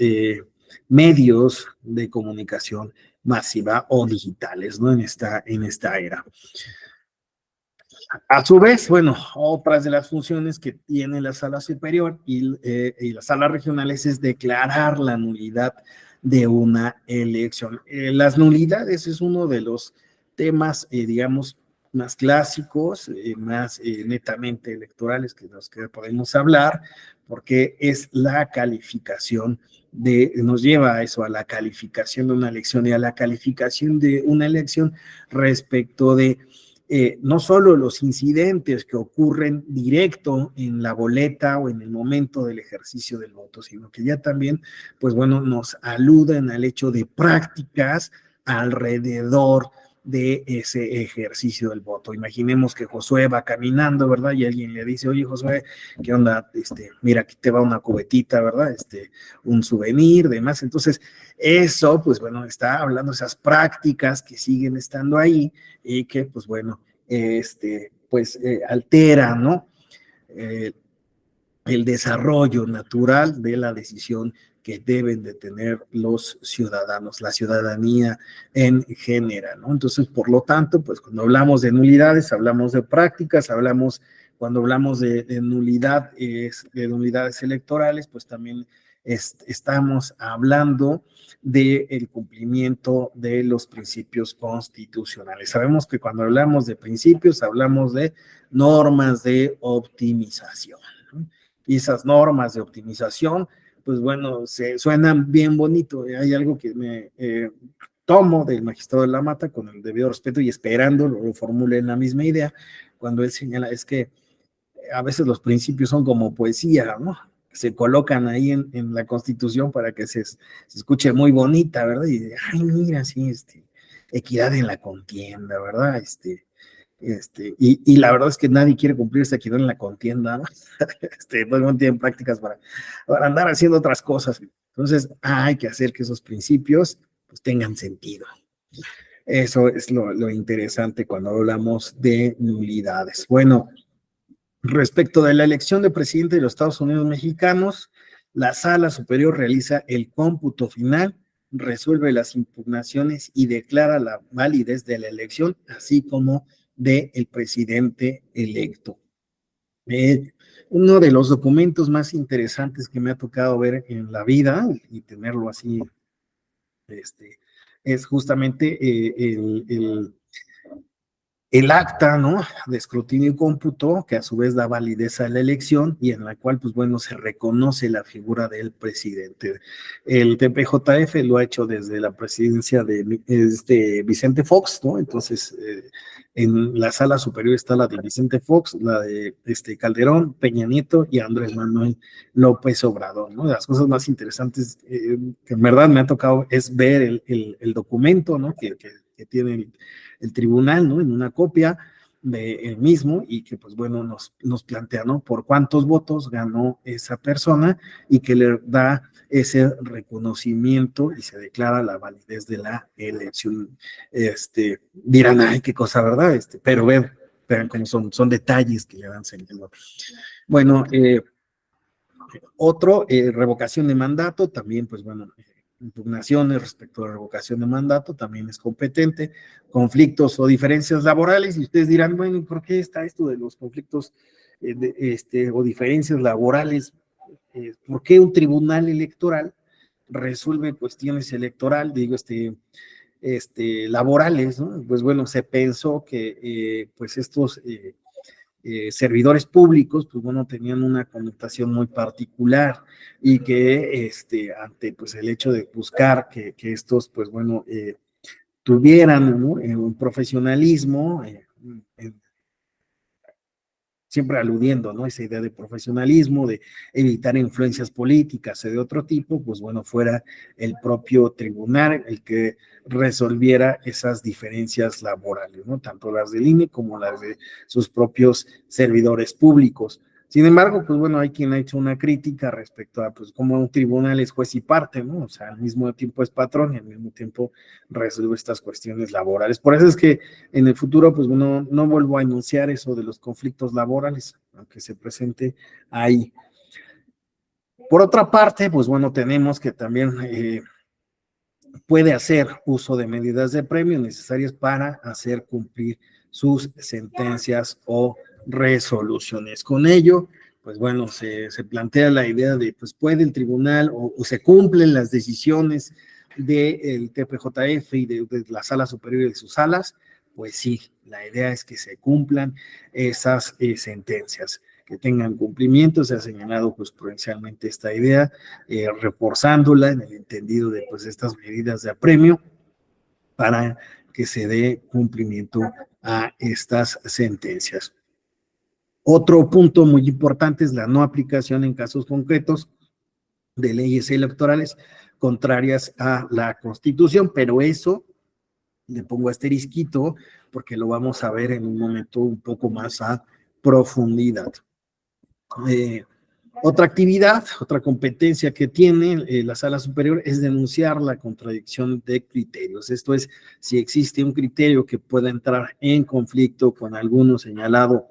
medios de comunicación masiva o digitales, ¿no? En esta era. A su vez, bueno, otras de las funciones que tiene la sala superior y las salas regionales es declarar la nulidad de una elección. Las nulidades es uno de los temas, digamos, más clásicos, más netamente electorales que los que podemos hablar, porque es la calificación nos lleva a eso, a la calificación de una elección y a la calificación de una elección respecto de no solo los incidentes que ocurren directo en la boleta o en el momento del ejercicio del voto, sino que ya también, pues bueno, nos aluden al hecho de prácticas alrededor de ese ejercicio del voto. Imaginemos que Josué va caminando, ¿verdad? Y alguien le dice, oye, Josué, ¿qué onda? Mira, aquí te va una cubetita, ¿verdad? Un souvenir, demás. Entonces, eso, pues bueno, está hablando de esas prácticas que siguen estando ahí y que, pues bueno, altera, ¿no? El desarrollo natural de la decisión que deben de tener los ciudadanos, la ciudadanía en general, ¿no? Entonces, por lo tanto, pues cuando hablamos de nulidades, hablamos de prácticas, cuando hablamos de nulidades electorales, pues también estamos hablando del cumplimiento de los principios constitucionales. Sabemos que cuando hablamos de principios, hablamos de normas de optimización, ¿no? Y esas normas de optimización, pues bueno, se suenan bien bonito. Hay algo que me tomo del magistrado de la Mata con el debido respeto y esperando lo formule en la misma idea, cuando él señala, es que a veces los principios son como poesía, ¿no? Se colocan ahí en la Constitución para que se escuche muy bonita, ¿verdad? Y, ay, mira, sí, equidad en la contienda, ¿verdad? Y la verdad es que nadie quiere cumplir esa equidad en la contienda, ¿no? No tienen prácticas para andar haciendo otras cosas. Entonces, hay que hacer que esos principios pues tengan sentido. Eso es lo interesante cuando hablamos de nulidades. Bueno, respecto de la elección de presidente de los Estados Unidos mexicanos, la Sala Superior realiza el cómputo final, resuelve las impugnaciones y declara la validez de la elección, así como del presidente electo. Uno de los documentos más interesantes que me ha tocado ver en la vida y tenerlo así, es justamente el acta, ¿no?, de escrutinio y cómputo, que a su vez da validez a la elección y en la cual, pues bueno, se reconoce la figura del presidente. El TPJF lo ha hecho desde la presidencia de Vicente Fox, ¿no? Entonces, en la sala superior está la de Vicente Fox, la de Calderón, Peña Nieto y Andrés Manuel López Obrador, ¿no? Las cosas más interesantes que en verdad me ha tocado es ver el documento, ¿no?, que tiene el tribunal, ¿no?, en una copia del mismo y que, pues bueno, nos plantea, ¿no?, por cuántos votos ganó esa persona y que le da ese reconocimiento y se declara la validez de la elección. Dirán, ay, qué cosa, ¿verdad? Pero vean cómo son detalles que le dan sentido. Bueno, revocación de mandato, también, pues bueno, impugnaciones respecto a la revocación de mandato, también es competente. Conflictos o diferencias laborales, y ustedes dirán, bueno, ¿por qué está esto de los conflictos o diferencias laborales? ¿Por qué un tribunal electoral resuelve cuestiones laborales, ¿no? Pues bueno, se pensó que pues estos servidores públicos, pues bueno, tenían una connotación muy particular y que ante pues el hecho de buscar que estos, pues bueno, tuvieran, ¿no?, un profesionalismo, siempre aludiendo, ¿no?, esa idea de profesionalismo, de evitar influencias políticas o de otro tipo, pues bueno, fuera el propio tribunal el que resolviera esas diferencias laborales, ¿no?, tanto las del INE como las de sus propios servidores públicos. Sin embargo, pues bueno, hay quien ha hecho una crítica respecto a, pues, cómo un tribunal es juez y parte, ¿no? O sea, al mismo tiempo es patrón y al mismo tiempo resuelve estas cuestiones laborales. Por eso es que en el futuro, pues bueno, no vuelvo a anunciar eso de los conflictos laborales, aunque se presente ahí. Por otra parte, pues bueno, tenemos que también puede hacer uso de medidas de premio necesarias para hacer cumplir sus sentencias o resoluciones. Con ello, pues bueno, se plantea la idea de, pues puede el tribunal o se cumplen las decisiones del TPJF y de la sala superior y de sus salas. Pues sí, la idea es que se cumplan esas sentencias, que tengan cumplimiento. Se ha señalado jurisprudencialmente esta idea, reforzándola en el entendido de pues estas medidas de apremio para que se dé cumplimiento a estas sentencias. Otro punto muy importante es la no aplicación en casos concretos de leyes electorales contrarias a la Constitución, pero eso le pongo asterisquito porque lo vamos a ver en un momento un poco más a profundidad. Otra actividad, otra competencia que tiene la sala superior es denunciar la contradicción de criterios. Esto es, si existe un criterio que pueda entrar en conflicto con alguno señalado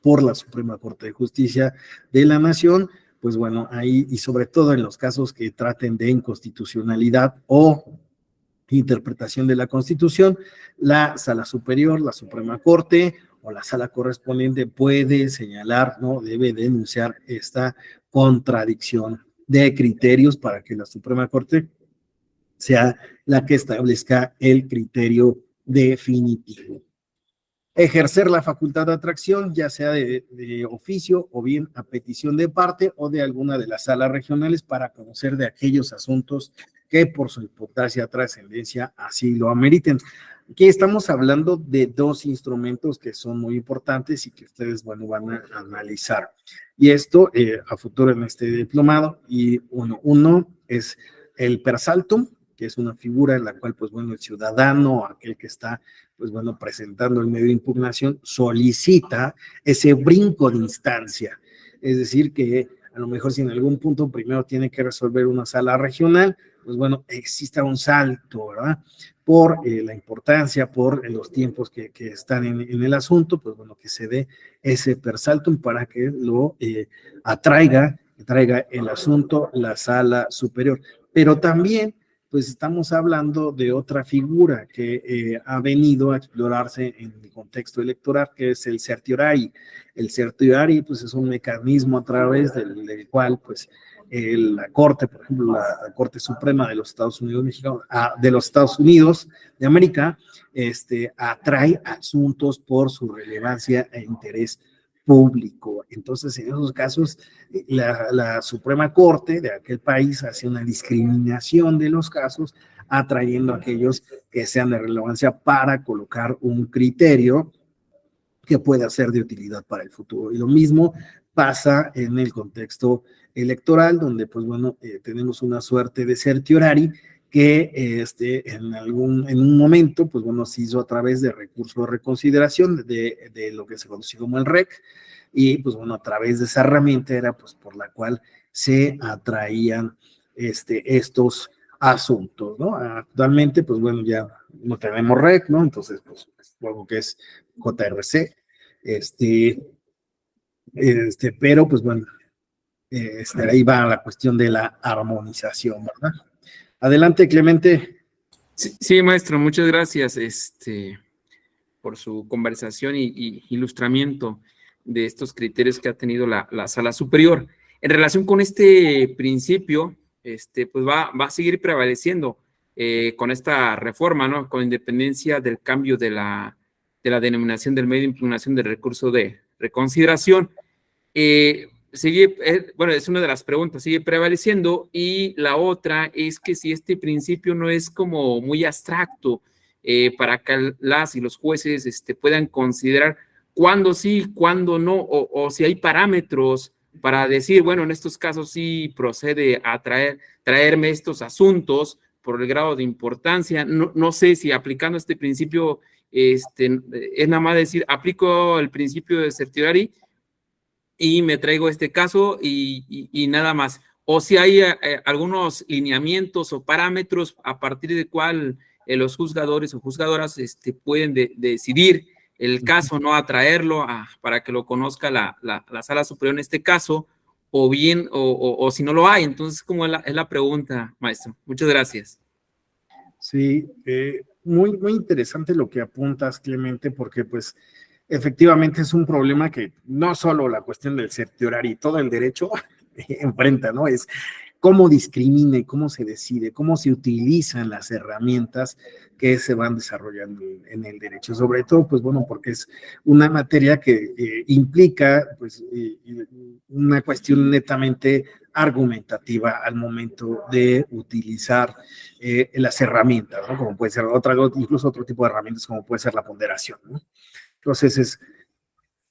por la Suprema Corte de Justicia de la Nación, pues bueno, ahí, y sobre todo en los casos que traten de inconstitucionalidad o interpretación de la Constitución, la Sala Superior, la Suprema Corte o la sala correspondiente puede señalar, ¿no?, debe denunciar esta contradicción de criterios para que la Suprema Corte sea la que establezca el criterio definitivo. Ejercer la facultad de atracción, ya sea de oficio o bien a petición de parte o de alguna de las salas regionales para conocer de aquellos asuntos que por su importancia, trascendencia, así lo ameriten. Aquí estamos hablando de dos instrumentos que son muy importantes y que ustedes, bueno, van a analizar. Y esto a futuro en este diplomado, y uno es el per saltum, que es una figura en la cual, pues bueno, el ciudadano, aquel que está, pues bueno, presentando el medio de impugnación, solicita ese brinco de instancia. Es decir, que a lo mejor si en algún punto primero tiene que resolver una sala regional, pues bueno, exista un salto, ¿verdad? Por la importancia, por los tiempos que están en el asunto, pues bueno, que se dé ese per saltum para que lo traiga el asunto la sala superior. Pero también pues estamos hablando de otra figura que ha venido a explorarse en el contexto electoral, que es el certiorari. El certiorari, pues, es un mecanismo a través del cual, pues, la Corte, por ejemplo, la Corte Suprema de los Estados Unidos mexicanos, de los Estados Unidos de América, atrae asuntos por su relevancia e interés público. Entonces, en esos casos, la Suprema Corte de aquel país hace una discriminación de los casos, atrayendo a aquellos que sean de relevancia para colocar un criterio que pueda ser de utilidad para el futuro. Y lo mismo pasa en el contexto electoral, donde, pues bueno, tenemos una suerte de certiorari que en un momento, pues bueno, se hizo a través de recurso de reconsideración de lo que se conoció como el REC, y pues bueno, a través de esa herramienta era pues por la cual se atraían estos asuntos, ¿no? Actualmente, pues bueno, ya no tenemos REC, ¿no? Entonces, pues algo que es JRC, pero pues bueno, ahí va la cuestión de la armonización, ¿verdad? Adelante, Clemente. Sí, maestro, muchas gracias por su conversación y ilustramiento de estos criterios que ha tenido la Sala Superior. En relación con este principio, pues va a seguir prevaleciendo con esta reforma, ¿no? Con independencia del cambio de la denominación del medio de impugnación del recurso de reconsideración. Bueno, es una de las preguntas, sigue prevaleciendo, y la otra es que si este principio no es como muy abstracto para que las y los jueces puedan considerar cuándo sí, cuándo no, o si hay parámetros para decir, bueno, en estos casos sí procede a traerme estos asuntos por el grado de importancia. No sé si aplicando este principio es nada más decir, aplico el principio de certiorari y me traigo este caso y nada más. O si hay algunos lineamientos o parámetros a partir de cuál los juzgadores o juzgadoras pueden decidir el caso, no atraerlo para que lo conozca la Sala Superior en este caso, o bien, o si no lo hay. Entonces, ¿cómo es la pregunta, maestro? Muchas gracias. Sí, muy, muy interesante lo que apuntas, Clemente, porque pues efectivamente es un problema que no solo la cuestión del certiorari, todo el derecho enfrenta, ¿no? Es cómo discrimina y cómo se decide, cómo se utilizan las herramientas que se van desarrollando en el derecho, sobre todo, pues bueno, porque es una materia que implica, pues, una cuestión netamente argumentativa al momento de utilizar las herramientas, ¿no? Como puede ser incluso otro tipo de herramientas, como puede ser la ponderación, ¿no? Entonces es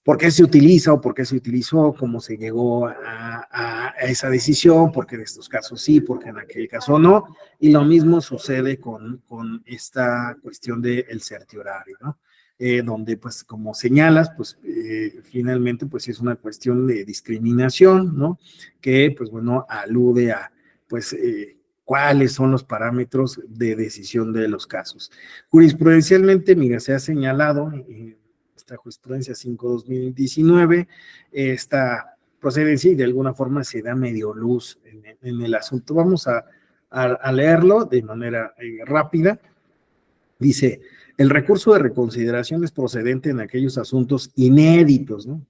por qué se utiliza o por qué se utilizó, cómo se llegó a esa decisión, porque en estos casos sí, porque en aquel caso no, y lo mismo sucede con esta cuestión del certiorari, ¿no? Donde pues como señalas, pues finalmente pues es una cuestión de discriminación, ¿no? Que pues bueno, alude a pues cuáles son los parámetros de decisión de los casos. Jurisprudencialmente, mira, se ha señalado esta jurisprudencia 5-2019, esta procedencia y de alguna forma se da medio luz en el asunto. Vamos a leerlo de manera rápida. Dice, el recurso de reconsideración es procedente en aquellos asuntos inéditos, ¿no?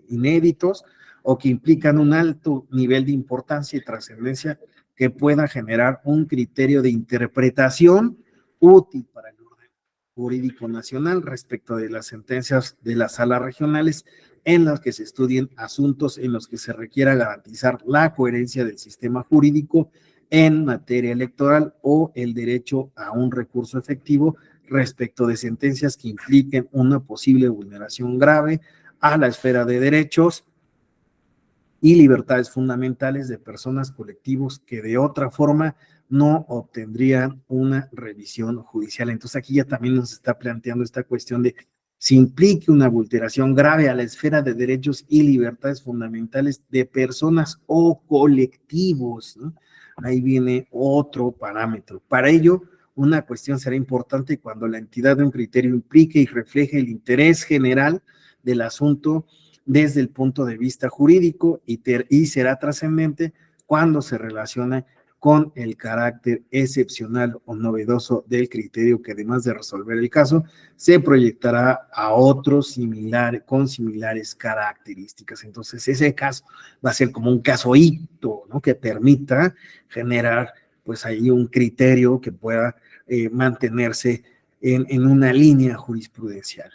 Inéditos o que implican un alto nivel de importancia y trascendencia que pueda generar un criterio de interpretación útil para el orden jurídico nacional respecto de las sentencias de las salas regionales en las que se estudien asuntos en los que se requiera garantizar la coherencia del sistema jurídico en materia electoral o el derecho a un recurso efectivo respecto de sentencias que impliquen una posible vulneración grave a la esfera de derechos y libertades fundamentales de personas, colectivos que de otra forma no obtendrían una revisión judicial. Entonces aquí ya también nos está planteando esta cuestión de si implique una vulneración grave a la esfera de derechos y libertades fundamentales de personas o colectivos, ¿no? Ahí viene otro parámetro. Para ello, una cuestión será importante cuando la entidad de un criterio implique y refleje el interés general del asunto desde el punto de vista jurídico y será trascendente cuando se relaciona con el carácter excepcional o novedoso del criterio que además de resolver el caso, se proyectará a otros con similares características. Entonces, ese caso va a ser como un caso hito, ¿no? Que permita generar, pues, ahí un criterio que pueda mantenerse en una línea jurisprudencial.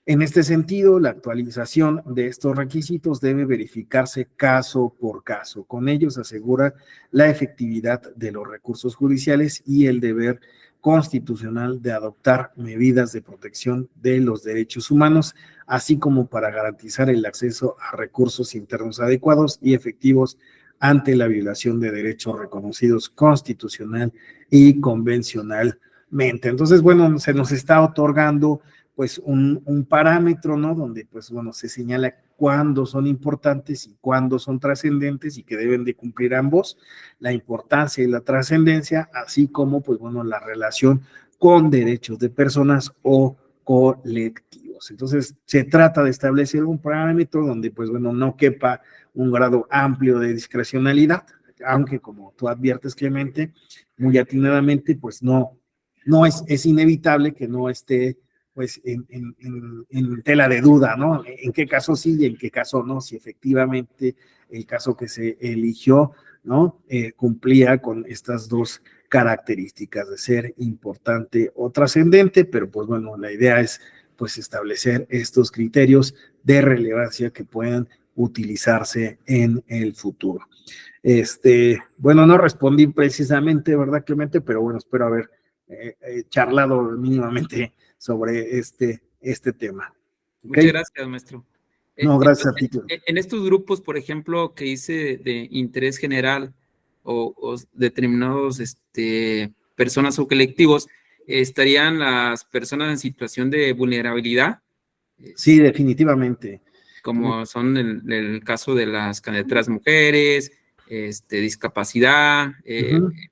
En este sentido, la actualización de estos requisitos debe verificarse caso por caso. Con ellos asegura la efectividad de los recursos judiciales y el deber constitucional de adoptar medidas de protección de los derechos humanos, así como para garantizar el acceso a recursos internos adecuados y efectivos ante la violación de derechos reconocidos constitucional y convencionalmente. Entonces, bueno, se nos está otorgando pues un parámetro, ¿no? Donde, pues, bueno, se señala cuándo son importantes y cuándo son trascendentes y que deben de cumplir ambos, la importancia y la trascendencia, así como, pues, bueno, la relación con derechos de personas o colectivos. Entonces, se trata de establecer un parámetro donde, pues, bueno, no quepa un grado amplio de discrecionalidad, aunque, como tú adviertes, Clemente, muy atinadamente, pues, no es inevitable que no esté pues en tela de duda, ¿no? En qué caso sí y en qué caso no, si efectivamente el caso que se eligió, ¿no? Cumplía con estas dos características de ser importante o trascendente, pero pues bueno, la idea es pues establecer estos criterios de relevancia que puedan utilizarse en el futuro. Bueno, no respondí precisamente, ¿verdad, Clemente? Pero bueno, espero haber charlado mínimamente sobre este tema. Muchas gracias, maestro. No, gracias a ti. En estos grupos, por ejemplo, que hice de interés general o determinados personas o colectivos, ¿estarían las personas en situación de vulnerabilidad? Sí, definitivamente. Como son el caso de las candidaturas mujeres, discapacidad,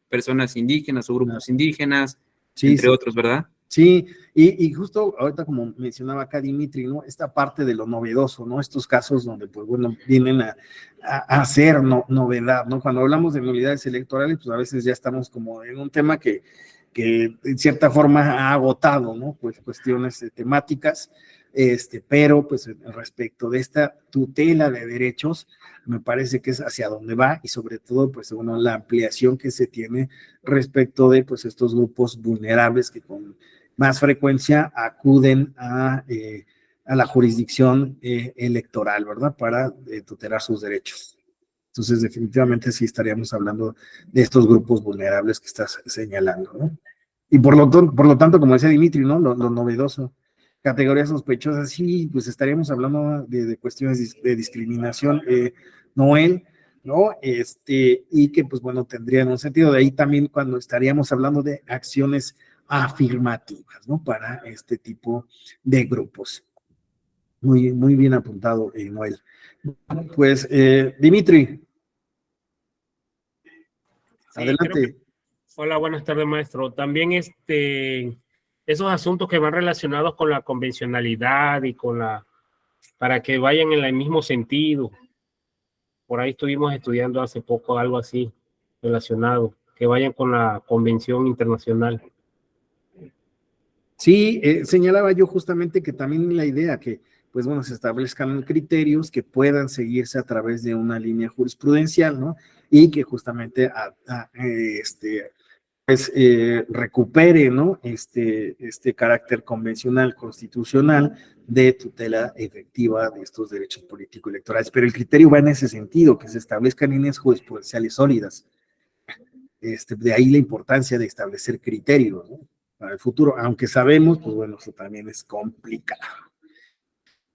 personas indígenas o grupos indígenas, entre otros, ¿verdad? Sí, y justo ahorita como mencionaba acá Dimitri, ¿no? Esta parte de lo novedoso, ¿no? Estos casos donde, pues bueno, vienen a ser novedad, ¿no? Cuando hablamos de novedades electorales, pues a veces ya estamos como en un tema que en cierta forma ha agotado, ¿no? Pues cuestiones temáticas, pero pues respecto de esta tutela de derechos, me parece que es hacia donde va y sobre todo, pues bueno, la ampliación que se tiene respecto de, pues, estos grupos vulnerables que con más frecuencia acuden a la jurisdicción electoral, ¿verdad? Para tutelar sus derechos. Entonces, definitivamente sí estaríamos hablando de estos grupos vulnerables que estás señalando, ¿no? Y por lo tanto, como decía Dimitri, ¿no? Lo novedoso. Categorías sospechosas, sí, pues estaríamos hablando de cuestiones de discriminación, Noel, ¿no? Y que, pues bueno, tendrían un sentido. De ahí también cuando estaríamos hablando de acciones afirmativas, ¿no? Para este tipo de grupos. Muy, muy bien apuntado, Noel. Pues, Dimitri. Sí, adelante. Hola, buenas tardes, maestro. También esos asuntos que van relacionados con la convencionalidad y para que vayan en el mismo sentido. Por ahí estuvimos estudiando hace poco algo así relacionado, que vayan con la convención internacional. Sí, señalaba yo justamente que también la idea que, pues bueno, se establezcan criterios que puedan seguirse a través de una línea jurisprudencial, ¿no? Y que justamente pues recupere, ¿no? Este carácter convencional, constitucional de tutela efectiva de estos derechos político-electorales. Pero el criterio va en ese sentido, que se establezcan líneas jurisprudenciales sólidas. De ahí la importancia de establecer criterios, ¿no? Para el futuro, aunque sabemos, pues bueno, eso también es complicado.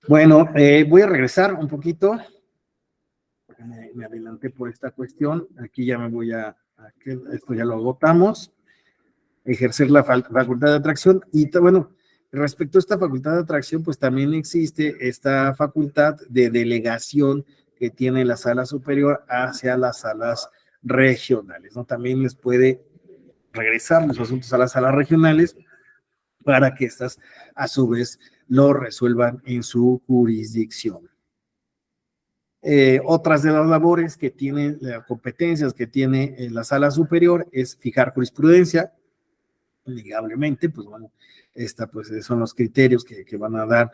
Bueno, voy a regresar un poquito. Me adelanté por esta cuestión. Aquí ya me voy esto ya lo agotamos. Ejercer la facultad de atracción. Y bueno, respecto a esta facultad de atracción, pues también existe esta facultad de delegación que tiene la sala superior hacia las salas regionales, ¿no? También les puede regresar los asuntos a las salas regionales para que estas a su vez lo resuelvan en su jurisdicción. Otras de las labores que tiene, las competencias que tiene la sala superior es fijar jurisprudencia, amigablemente, pues bueno, pues son los criterios que van a dar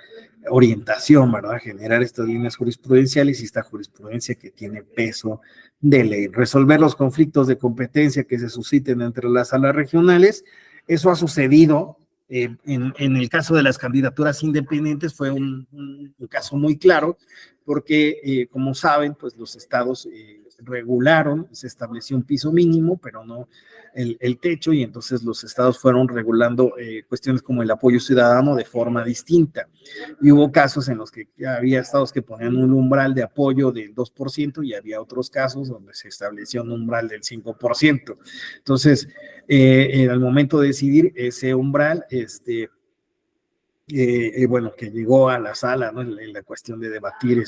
orientación, ¿verdad? Generar estas líneas jurisprudenciales y esta jurisprudencia que tiene peso de ley. Resolver los conflictos de competencia que se susciten entre las salas regionales. Eso ha sucedido en el caso de las candidaturas independientes, fue un caso muy claro, porque como saben, pues los estados regularon, se estableció un piso mínimo, pero no el techo, y entonces los estados fueron regulando cuestiones como el apoyo ciudadano de forma distinta. Y hubo casos en los que había estados que ponían un umbral de apoyo del 2% y había otros casos donde se estableció un umbral del 5%. Entonces, en el momento de decidir ese umbral, bueno, que llegó a la sala, ¿no? En la cuestión de debatir,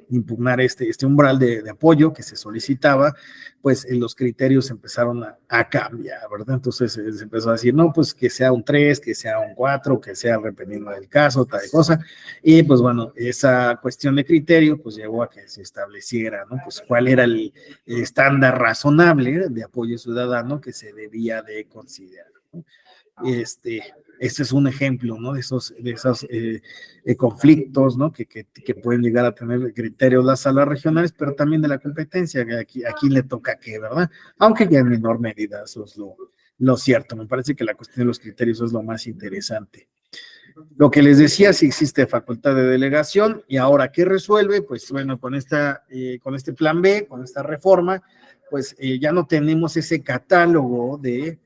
impugnar este umbral de apoyo que se solicitaba, pues los criterios empezaron a cambiar, ¿verdad? Entonces se empezó a decir, no, pues que sea un 3, que sea un 4, que sea dependiendo del caso, tal cosa, y pues bueno, esa cuestión de criterio, pues llevó a que se estableciera, ¿no? Pues cuál era el estándar razonable de apoyo ciudadano que se debía de considerar, ¿no? Este es un ejemplo, ¿no? De esos conflictos, ¿no? Que pueden llegar a tener criterios las salas regionales, pero también de la competencia, que aquí le toca qué, ¿verdad? Aunque ya en menor medida, eso es lo cierto. Me parece que la cuestión de los criterios es lo más interesante. Lo que les decía, si existe facultad de delegación, y ahora, ¿qué resuelve? Pues bueno, con este plan B, con esta reforma, pues ya no tenemos ese catálogo de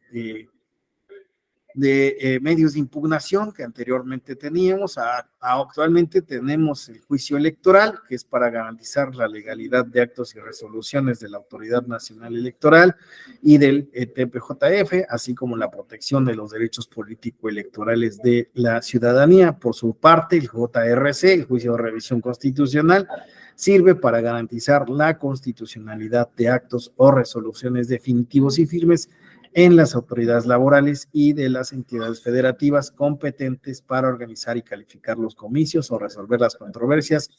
medios de impugnación que anteriormente teníamos. Actualmente tenemos el juicio electoral, que es para garantizar la legalidad de actos y resoluciones de la Autoridad Nacional Electoral y del TPJF, así como la protección de los derechos político-electorales de la ciudadanía. Por su parte, el JRC, el juicio de revisión constitucional, sirve para garantizar la constitucionalidad de actos o resoluciones definitivos y firmes en las autoridades laborales y de las entidades federativas competentes para organizar y calificar los comicios o resolver las controversias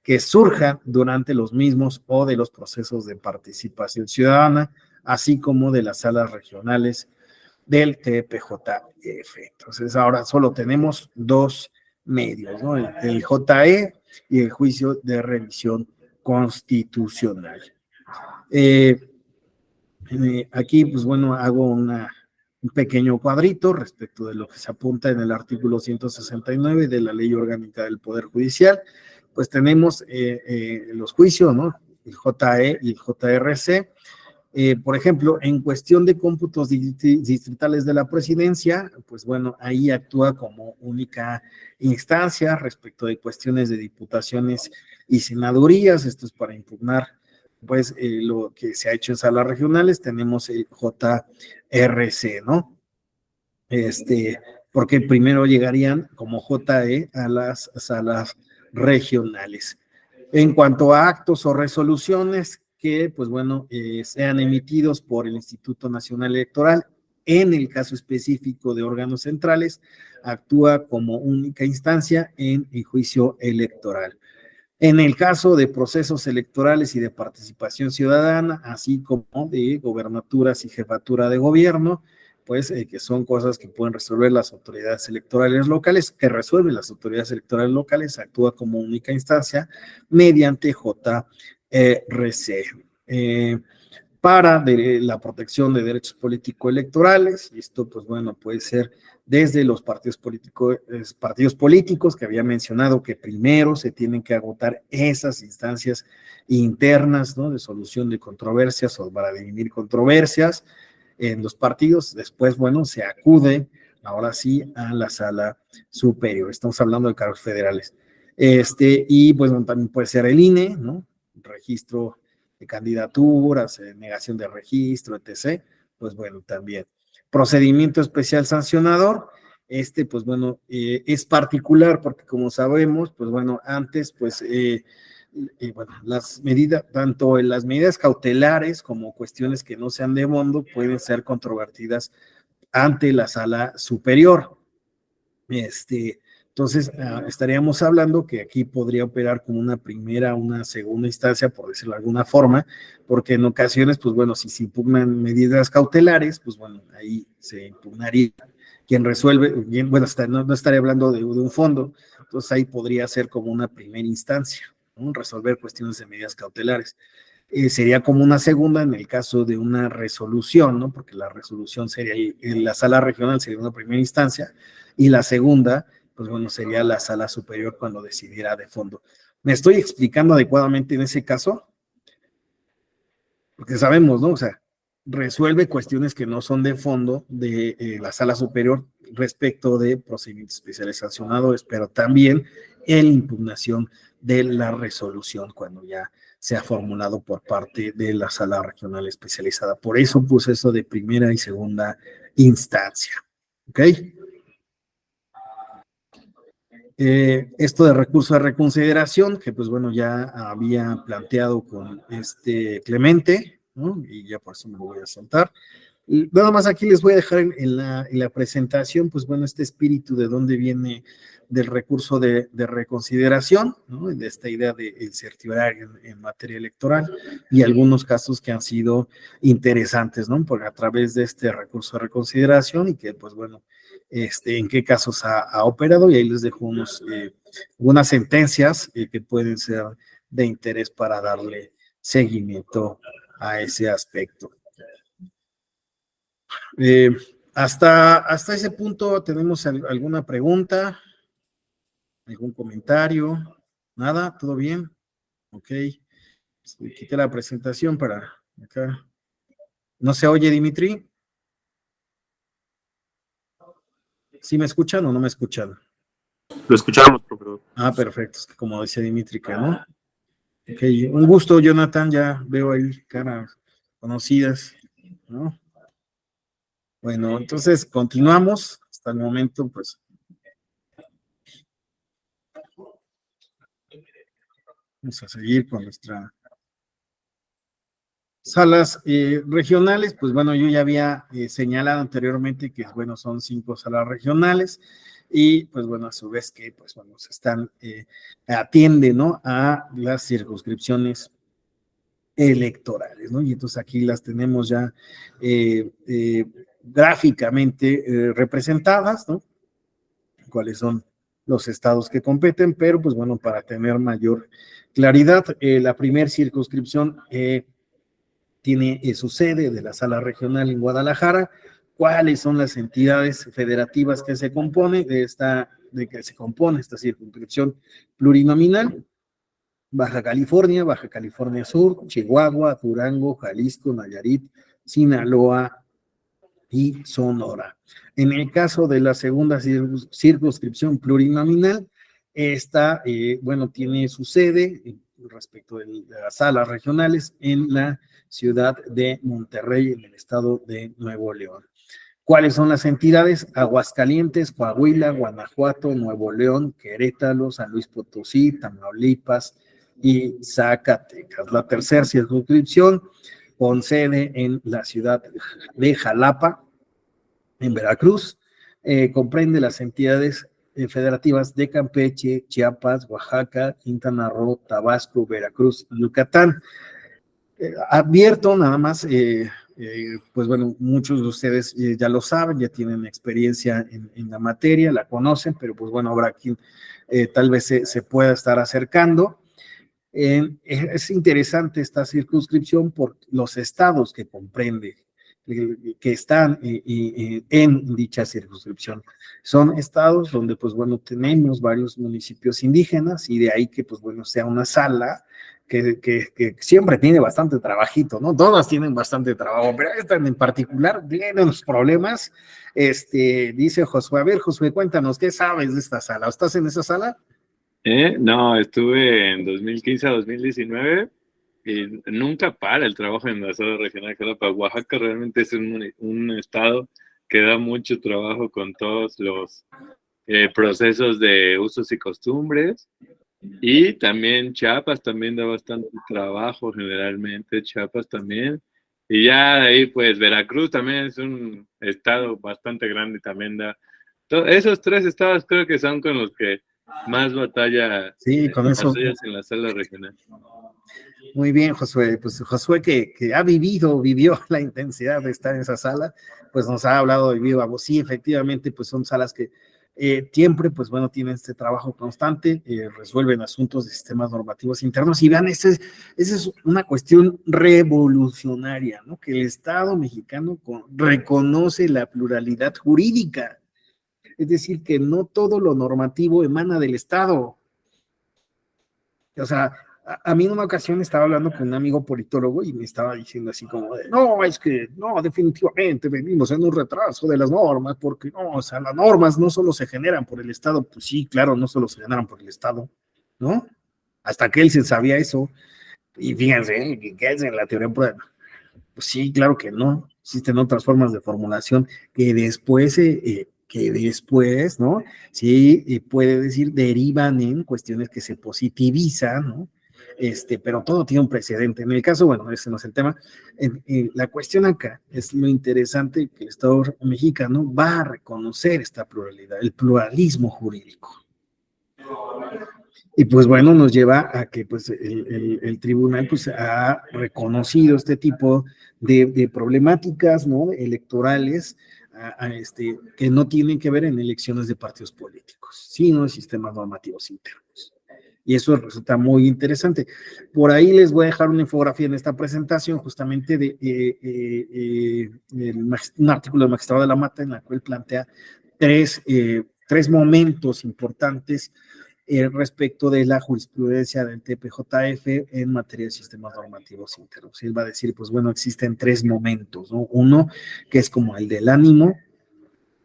que surjan durante los mismos o de los procesos de participación ciudadana, así como de las salas regionales del TPJF. Entonces, ahora solo tenemos dos medios, ¿no? El JE y el juicio de revisión constitucional. Aquí, pues bueno, hago un pequeño cuadrito respecto de lo que se apunta en el artículo 169 de la Ley Orgánica del Poder Judicial. Pues tenemos los juicios, ¿no? El JE y el JRC. Por ejemplo, en cuestión de cómputos distritales de la presidencia, pues bueno, ahí actúa como única instancia respecto de cuestiones de diputaciones y senadurías. Esto es para impugnar pues lo que se ha hecho en salas regionales. Tenemos el JRC, ¿no? Porque primero llegarían como JE a las salas regionales. En cuanto a actos o resoluciones que, pues bueno, sean emitidos por el Instituto Nacional Electoral, en el caso específico de órganos centrales, actúa como única instancia en el juicio electoral. En el caso de procesos electorales y de participación ciudadana, así como de gobernaturas y jefatura de gobierno, pues que son cosas que pueden resolver las autoridades electorales locales, actúa como única instancia mediante JRC. Para la protección de derechos político-electorales, y esto pues bueno, puede ser desde los partidos políticos que había mencionado que primero se tienen que agotar esas instancias internas, ¿no? De solución de controversias o para dirimir controversias en los partidos. Después, bueno, se acude ahora sí a la sala superior. Estamos hablando de cargos federales. Y pues bueno, también puede ser el INE, ¿no? Registro de candidaturas, negación de registro, etc. Pues bueno, también. Procedimiento especial sancionador, pues bueno, es particular porque como sabemos, pues bueno, antes, pues, bueno, las medidas, tanto en las medidas cautelares como cuestiones que no sean de fondo, pueden ser controvertidas ante la sala superior. Entonces, estaríamos hablando que aquí podría operar como una primera, una segunda instancia, por decirlo de alguna forma, porque en ocasiones, pues bueno, si se impugnan medidas cautelares, pues bueno, ahí se impugnaría quien resuelve, bien, bueno, no estaría hablando de un fondo, entonces ahí podría ser como una primera instancia, ¿no? Resolver cuestiones de medidas cautelares. Sería como una segunda en el caso de una resolución, ¿no? Porque la resolución sería, en la sala regional sería una primera instancia, y la segunda, pues bueno, sería la sala superior cuando decidiera de fondo. ¿Me estoy explicando adecuadamente en ese caso? Porque sabemos, ¿no? O sea, resuelve cuestiones que no son de fondo de la sala superior respecto de procedimientos especiales sancionadores, pero también en impugnación de la resolución cuando ya se ha formulado por parte de la sala regional especializada. Por eso puse eso de primera y segunda instancia. ¿Ok? Esto de recurso de reconsideración, que pues bueno, ya había planteado con Clemente, ¿no? Y ya por eso me lo voy a saltar. Y nada más aquí les voy a dejar en la presentación, pues bueno, este espíritu de dónde viene del recurso de reconsideración, ¿no? De esta idea de certiorario en materia electoral y algunos casos que han sido interesantes, ¿no? Porque a través de este recurso de reconsideración y que pues bueno, en qué casos ha operado, y ahí les dejo unas sentencias que pueden ser de interés para darle seguimiento a ese aspecto. Hasta ese punto, ¿tenemos alguna pregunta? ¿Algún comentario? ¿Nada? ¿Todo bien? Ok. Quité la presentación para acá. ¿No se oye, Dimitri? ¿Sí me escuchan o no me escuchan? Lo escuchamos, profesor. Perfecto. Es que como decía Dimitri, ¿no? Ok, un gusto, Jonathan. Ya veo ahí caras conocidas, ¿no? Bueno, entonces continuamos. Hasta el momento, pues. Vamos a seguir con nuestra salas regionales. Pues bueno, yo ya había señalado anteriormente que, bueno, son 5 salas regionales y pues bueno, a su vez que, pues bueno, se están, atiende, ¿no? A las circunscripciones electorales, ¿no? Y entonces aquí las tenemos ya gráficamente representadas, ¿no? Cuáles son los estados que competen, pero pues bueno, para tener mayor claridad, la primera circunscripción tiene su sede de la sala regional en Guadalajara. ¿Cuáles son las entidades federativas que se compone de que se compone esta circunscripción plurinominal? Baja California Sur, Chihuahua, Durango, Jalisco, Nayarit, Sinaloa y Sonora. En el caso de la segunda circunscripción plurinominal, esta, bueno, tiene su sede respecto de las salas regionales en la ciudad de Monterrey, en el estado de Nuevo León. ¿Cuáles son las entidades? Aguascalientes, Coahuila, Guanajuato, Nuevo León, Querétaro, San Luis Potosí, Tamaulipas y Zacatecas. La tercera circunscripción con sede en la ciudad de Jalapa, en Veracruz, comprende las entidades federativas de Campeche, Chiapas, Oaxaca, Quintana Roo, Tabasco, Veracruz y Yucatán. Advierto nada más, pues bueno, muchos de ustedes ya lo saben, ya tienen experiencia en la materia, la conocen, pero pues bueno, habrá quien tal vez se pueda estar acercando. Es interesante esta circunscripción por los estados que comprende, que están en dicha circunscripción. Son estados donde, pues bueno, tenemos varios municipios indígenas y de ahí que, pues bueno, sea una sala que siempre tiene bastante trabajito, ¿no? Todas tienen bastante trabajo, pero esta en particular tiene unos problemas. Dice Josué, a ver, Josué, cuéntanos, ¿qué sabes de esta sala? ¿Estás en esa sala? No, estuve en 2015 a 2019 y nunca para el trabajo en la sala regional de Jalapa. Oaxaca realmente es un estado que da mucho trabajo con todos los procesos de usos y costumbres. Y también Chiapas también da bastante trabajo generalmente, Chiapas también. Y ya de ahí pues Veracruz también es un estado bastante grande, también da Esos tres estados creo que son con los que más Sí, con eso. batallas en la sala regional. Muy bien, Josué. Pues Josué que vivió la intensidad de estar en esa sala, pues nos ha hablado de viva voz. Sí, efectivamente, pues son salas que siempre, pues bueno, tienen este trabajo constante, resuelven asuntos de sistemas normativos internos y vean, esa es una cuestión revolucionaria, ¿no? Que el Estado mexicano reconoce la pluralidad jurídica, es decir, que no todo lo normativo emana del Estado. O sea, a mí en una ocasión estaba hablando con un amigo politólogo y me estaba diciendo así como de, no, es que no, definitivamente venimos en un retraso de las normas, porque no, o sea, las normas no solo se generan por el Estado, pues sí, claro, no solo se generan por el Estado, ¿no? Hasta que él se sabía eso, y fíjense, que es en la teoría prueba. Pues sí, claro que no, existen otras formas de formulación que después, ¿no? Sí, puede decir, derivan en cuestiones que se positivizan, ¿no? Pero todo tiene un precedente. En el caso, bueno, ese no es el tema. La cuestión acá es lo interesante que el Estado mexicano va a reconocer esta pluralidad, el pluralismo jurídico. Y pues bueno, nos lleva a que pues el tribunal pues ha reconocido este tipo de problemáticas, ¿no? Electorales, que no tienen que ver en elecciones de partidos políticos, sino en sistemas normativos internos. Y eso resulta muy interesante. Por ahí les voy a dejar una infografía en esta presentación justamente de un artículo del magistrado de la Mata en la cual plantea tres momentos importantes respecto de la jurisprudencia del TPJF en materia de sistemas normativos internos. Él va a decir, pues bueno, existen tres momentos, ¿no? Uno, que es como el del ánimo,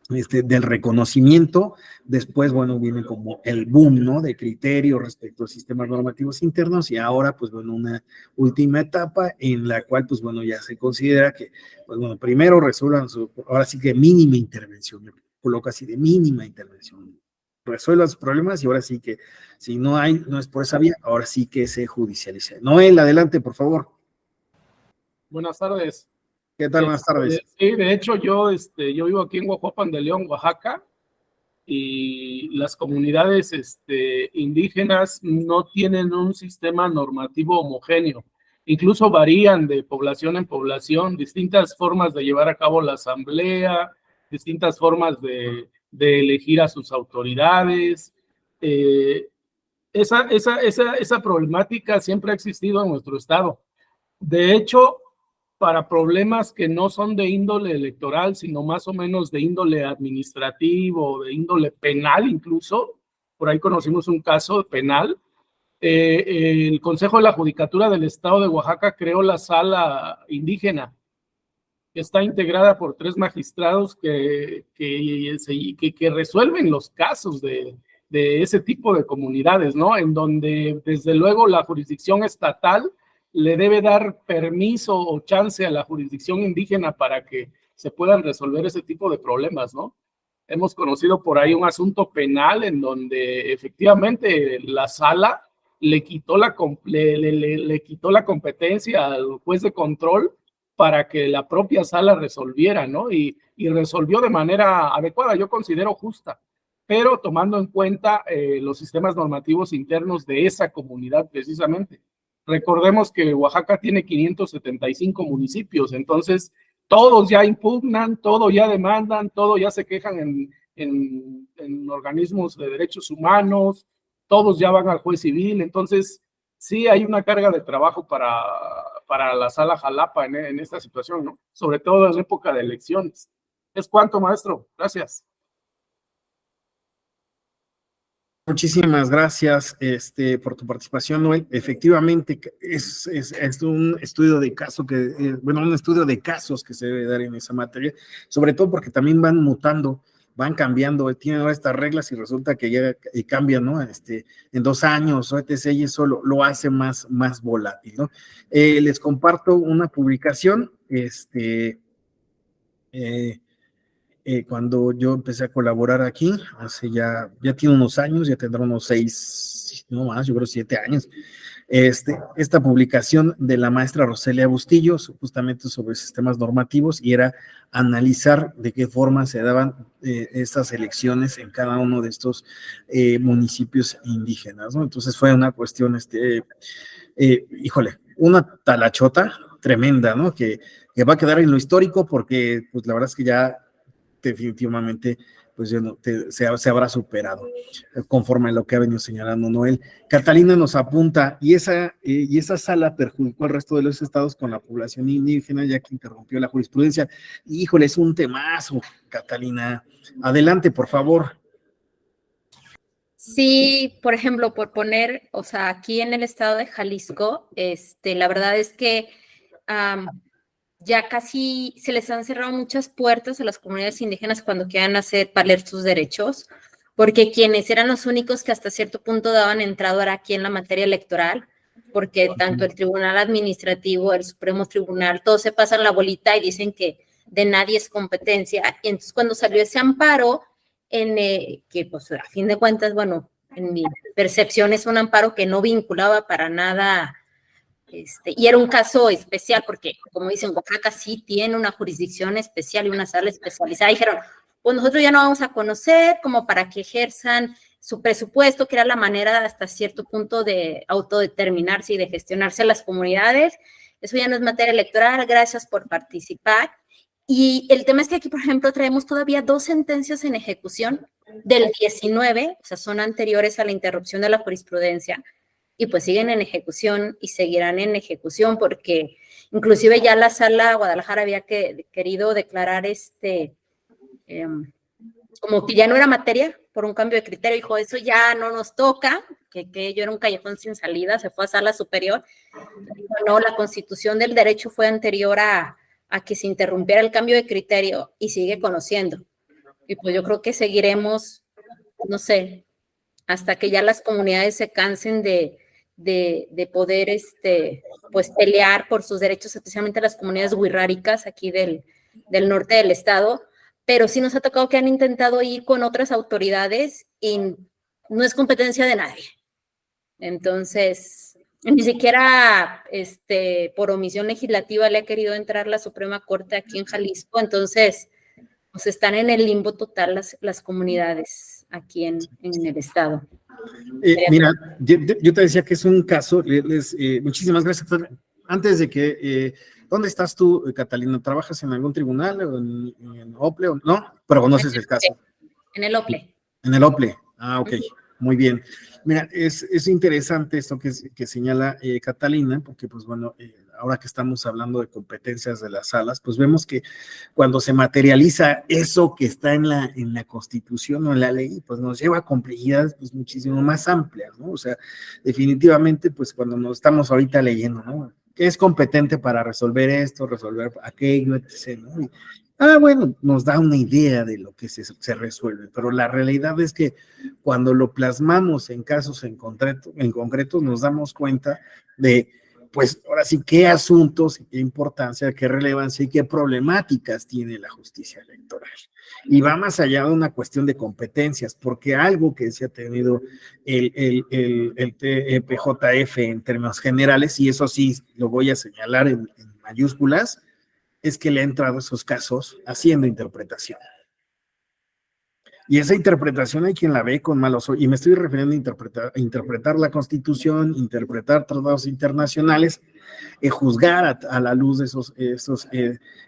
del reconocimiento, después, bueno, viene como el boom, ¿no? De criterio respecto a sistemas normativos internos y ahora, pues bueno, una última etapa en la cual, pues bueno, ya se considera que, pues bueno, primero resuelvan ahora sí que mínima intervención, me coloco así de mínima intervención, resuelvan sus problemas y ahora sí que si no es por esa vía, ahora sí que se judicialice. Noel, adelante, por favor. Buenas tardes. ¿Qué tal? Buenas tardes. Sí, de hecho yo vivo aquí en Huajuapan de León, Oaxaca, y las comunidades indígenas no tienen un sistema normativo homogéneo. Incluso varían de población en población, distintas formas de llevar a cabo la asamblea, distintas formas de elegir a sus autoridades. Esa problemática siempre ha existido en nuestro estado. De hecho, para problemas que no son de índole electoral, sino más o menos de índole administrativo, de índole penal incluso, por ahí conocimos un caso penal, el Consejo de la Judicatura del Estado de Oaxaca creó la sala indígena, que está integrada por 3 magistrados que resuelven los casos de ese tipo de comunidades, ¿no? En donde, desde luego, la jurisdicción estatal le debe dar permiso o chance a la jurisdicción indígena para que se puedan resolver ese tipo de problemas, ¿no? Hemos conocido por ahí un asunto penal en donde efectivamente la sala le quitó la competencia al juez de control para que la propia sala resolviera, ¿no? Y resolvió de manera adecuada, yo considero justa, pero tomando en cuenta los sistemas normativos internos de esa comunidad precisamente. Recordemos que Oaxaca tiene 575 municipios, entonces todos ya impugnan, todos ya demandan, todos ya se quejan en organismos de derechos humanos, todos ya van al juez civil, entonces sí hay una carga de trabajo para la sala Jalapa en esta situación, ¿no? Sobre todo en época de elecciones. Es cuanto, maestro. Gracias. Muchísimas gracias por tu participación, Noel. Efectivamente, es un estudio de caso un estudio de casos que se debe dar en esa materia, sobre todo porque también van mutando, van cambiando, tienen ahora estas reglas y resulta que ya cambian, ¿no? En 2 años, etc., y eso lo hace más volátil, ¿no? Les comparto una publicación, cuando yo empecé a colaborar aquí, hace ya tiene unos años, ya tendrá unos 6, no más, yo creo 7 años. esta publicación de la maestra Roselia Bustillo, justamente sobre sistemas normativos, y era analizar de qué forma se daban estas elecciones en cada uno de estos municipios indígenas, ¿no? Entonces fue una cuestión, híjole, una talachota tremenda, ¿no? Que va a quedar en lo histórico porque, pues la verdad es que ya definitivamente pues ya no, se habrá superado conforme a lo que ha venido señalando Noel. Catalina nos apunta, y esa sala perjudicó al resto de los estados con la población indígena, ya que interrumpió la jurisprudencia. Híjole, es un temazo, Catalina. Adelante, por favor. Sí, por ejemplo, por poner, o sea, aquí en el estado de Jalisco, la verdad es que ya casi se les han cerrado muchas puertas a las comunidades indígenas cuando quieran hacer valer sus derechos, porque quienes eran los únicos que hasta cierto punto daban entrada era aquí en la materia electoral, porque tanto el Tribunal Administrativo, el Supremo Tribunal, todos se pasan la bolita y dicen que de nadie es competencia. Y entonces cuando salió ese amparo, que pues a fin de cuentas, bueno, en mi percepción es un amparo que no vinculaba para nada, y era un caso especial porque, como dicen, Oaxaca sí tiene una jurisdicción especial y una sala especializada. Y dijeron, pues nosotros ya no vamos a conocer como para que ejerzan su presupuesto, que era la manera hasta cierto punto de autodeterminarse y de gestionarse las comunidades. Eso ya no es materia electoral, gracias por participar. Y el tema es que aquí, por ejemplo, traemos todavía 2 sentencias en ejecución del 19, o sea, son anteriores a la interrupción de la jurisprudencia, y pues siguen en ejecución y seguirán en ejecución porque inclusive ya la sala Guadalajara había querido declarar como que ya no era materia por un cambio de criterio. Dijo, eso ya no nos toca, que yo era un callejón sin salida, se fue a sala superior. Dijo, no, la constitución del derecho fue anterior a que se interrumpiera el cambio de criterio y sigue conociendo. Y pues yo creo que seguiremos, no sé, hasta que ya las comunidades se cansen de poder pues pelear por sus derechos, especialmente las comunidades wixárikas aquí del norte del estado. Pero sí nos ha tocado que han intentado ir con otras autoridades y no es competencia de nadie. Entonces, ni siquiera por omisión legislativa le ha querido entrar la Suprema Corte aquí en Jalisco. Entonces, pues están en el limbo total las comunidades aquí en el estado. Mira, yo te decía que es un caso, muchísimas gracias. Antes de que, ¿dónde estás tú, Catalina? ¿Trabajas en algún tribunal o en OPLE? ¿No? Pero conoces el caso. En el OPLE. En el OPLE. Ah, ok. Muy bien. Mira, es interesante esto que señala Catalina, porque pues bueno, ahora que estamos hablando de competencias de las salas, pues vemos que cuando se materializa eso que está en la Constitución o en la ley, pues nos lleva a complejidades pues muchísimo más amplias, ¿no? O sea, definitivamente, pues cuando nos estamos ahorita leyendo, ¿no? ¿Qué es competente para resolver esto, resolver aquello, etc., ¿no? Bueno, nos da una idea de lo que se resuelve, pero la realidad es que cuando lo plasmamos en casos en concreto, nos damos cuenta de, pues, ahora sí, qué asuntos, qué importancia, qué relevancia y qué problemáticas tiene la justicia electoral. Y va más allá de una cuestión de competencias, porque algo que se ha tenido el TPJF en términos generales, y eso sí lo voy a señalar en mayúsculas, es que le ha entrado a esos casos haciendo interpretación. Y esa interpretación hay quien la ve con malos ojos, y me estoy refiriendo a interpretar la Constitución, interpretar tratados internacionales, juzgar a la luz de